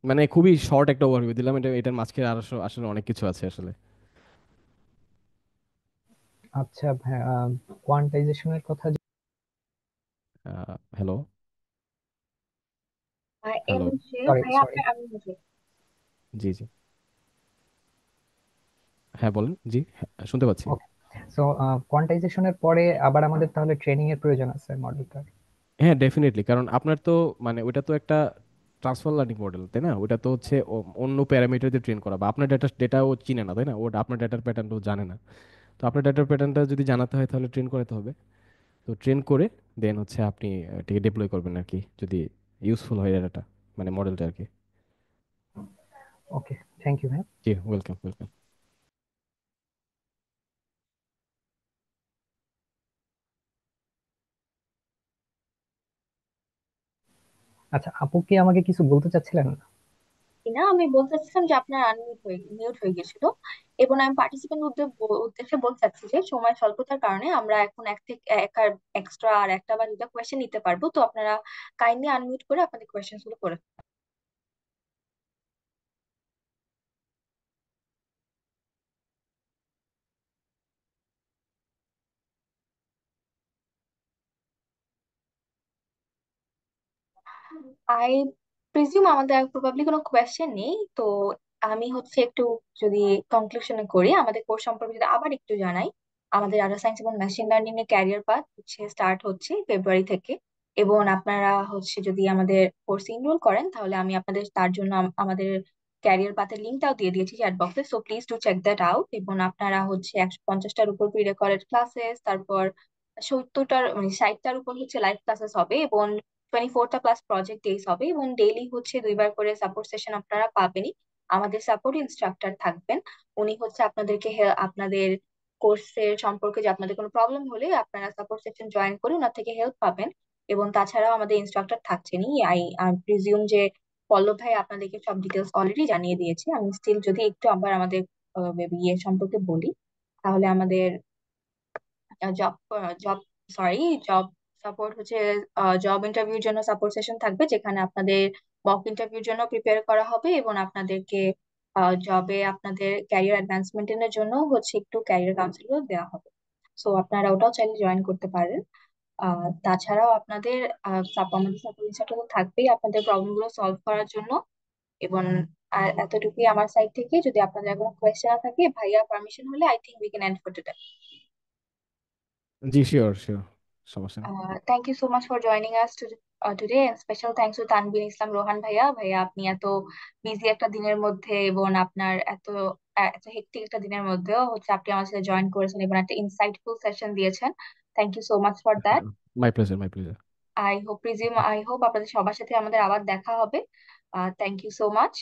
S2: মানে খুবই শর্ট একটা ওভারভিউ দিলাম। এটার মাঝখানে আর আসলে অনেক কিছু আছে আসলে।
S11: আচ্ছা ভাইয়া, কোয়ান্টাইজেশনের কথা।
S2: Hello,
S1: um
S2: hello.
S1: জে
S11: সরি
S1: ভাইয়া,
S11: সরি।
S1: আপনার আমি বুঝি।
S2: জি জি, হ্যাঁ বলেন। জি হ্যাঁ, শুনতে পাচ্ছি।
S11: ওকে, সো কোয়ান্টাইজেশনের পরে আবার আমাদের তাহলে ট্রেনিং এর প্রয়োজন আছে মডেলটার।
S2: হ্যাঁ ডেফিনেটলি, কারণ আপনার তো মানে ওটা তো একটা ট্রান্সফার লার্নিং মডেল, তাই না? ওটা তো হচ্ছে অন্য প্যারামিটার দিয়ে ট্রেন করা, বা আপনার ডেটাও চিনে না, তাই না? ওটা আপনার ডেটার প্যাটার্নটাও জানে না। তো আপনার ডেটার প্যাটার্নটা যদি জানাতে হয় তাহলে ট্রেন করাতে হবে। তো ট্রেন করে দেন হচ্ছে আপনি এটাকে ডিপ্লয় করবেন আর কি, যদি ইউজফুল হয় ডাটা, মানে মডেলটা আর কি।
S11: ওকে, থ্যাংক ইউ ভাই।
S2: জি, ওয়েলকাম ওয়েলকাম।
S11: আচ্ছা, আপু কি আমাকে কিছু বলতে চাচ্ছিলেন?
S1: না, আমি বলতে চাচ্ছিলাম যে আপনার মিউট হয়ে গেছিল। এবং আমি পার্টিসিপেন্ট উদ্দেশ্যে বলতে চাচ্ছি যে সময় স্বল্পতার কারণে আমরা এখন এক থেকে এক্সট্রা আর একটা বা দুটা কোয়েশ্চেন নিতে পারবো। তো আপনারা কাইন্ডলি আনমিউট করে আপনাদের কোয়েশ্চেন গুলো করে। আই প্রিজিউম আমাদের প্রবাবলি কোনো কোয়েশ্চেন নেই। তো আমি হচ্ছে একটু যদি কনক্লুশনে করি আমাদের কোর্স সম্পর্কে যদি আবার একটু জানাই। আমাদের ডাটা সায়েন্স এবং মেশিন লার্নিং এর ক্যারিয়ার পাথ হচ্ছে স্টার্ট হচ্ছে ফেব্রুয়ারি থেকে। এবং আপনারা হচ্ছে যদি আমাদের কোর্সে ইনরোল করেন তাহলে আমি আপনাদের তার জন্য আমাদের ক্যারিয়ার পাথের লিঙ্কটাও দিয়ে দিয়েছি চ্যাট বক্সে। So please to check that out. এবং আপনারা হচ্ছে 150টার উপর প্রি রেকর্ডেড ক্লাসেস, তারপর 70টার মানে 60টার উপর হচ্ছে লাইভ ক্লাসেস হবে, এবং 24টা প্লাস প্রজেক্ট ডেজ হবে, এবং ডেইলি হচ্ছে 2বার করে সাপোর্ট সেশন আপনারা পাবেনই। আমাদের সাপোর্ট ইনস্ট্রাক্টর থাকবেন। উনি হচ্ছে আপনাদেরকে আপনাদের কোর্সের সম্পর্কে যে আপনাদের কোনো প্রবলেম হলে আপনারা সাপোর্ট সেকশন জয়েন করে ওনার থেকে হেল্প পাবেন। এবং তাছাড়াও আমাদের ইনস্ট্রাক্টর থাকছেনই। আই প্রিজিউম যে পল্লব ভাই আপনাদেরকে সব ডিটেলস অলরেডি জানিয়ে দিয়েছে। আমি স্টিল যদি একটু আবার আমাদের ইয়ে সম্পর্কে বলি, তাহলে আমাদের job job sorry job support হচ্ছে জব ইন্টারভিউর জন্য সাপোর্ট সেশন থাকবে, যেখানে আপনাদের মক ইন্টারভিউর জন্য প্রিপেয়ার করা হবে এবং আপনাদেরকে জবে আপনাদের ক্যারিয়ার অ্যাডভান্সমেন্টের জন্য হচ্ছে একটু ক্যারিয়ার কাউন্সিলও দেওয়া হবে। সো আপনারা ওটাও চাইলে জয়েন করতে পারেন। তাছাড়াও আপনাদের আমাদের সাপোর্ট ইনস্ট্রাক্টর তো থাকবেই আপনাদের প্রবলেম গুলো সলভ করার জন্য। এবং এতটুকুই আমার সাইড থেকে। যদি আপনাদের কোনো কোয়েশ্চেন থাকে, ভাইয়া পারমিশন হলে I think we can end for today.
S2: জি শিওর শিওর, সমস্যা নেই।
S1: Thank you so much for joining us today, and special thanks to Tanvir ইসলাম রোহান ভাইয়া। ভাইয়া আপনি এত বিজি একটা দিনের মধ্যে এবং আপনার এত হেক্টিক একটা দিনের মধ্যেও হচ্ছে আপনি আমার সাথে জয়েন করেছেন এবং একটা ইনসাইটফুল সেশন দিয়েছেন। Thank you so much for that.
S2: My pleasure my pleasure.
S1: I hope আপনাদের সবার সাথে আমাদের আবার দেখা হবে। থ্যাংক ইউ সো মাচ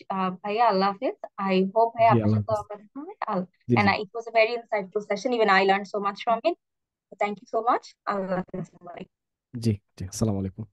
S1: ভাইয়া, আল্লাহ হাফেজ। আই হোপ ভাইয়া
S2: জি
S1: আপনার
S2: আল্লাহ
S1: সাথে
S2: হাফিজ।
S1: আবার দেখা হবে।
S2: জি
S1: And
S2: G.
S1: it was a very insightful session. Even I learned so much from it. Thank you so much. আল্লাহ হাফেজ।
S2: জি জি, আসসালামু আলাইকুম।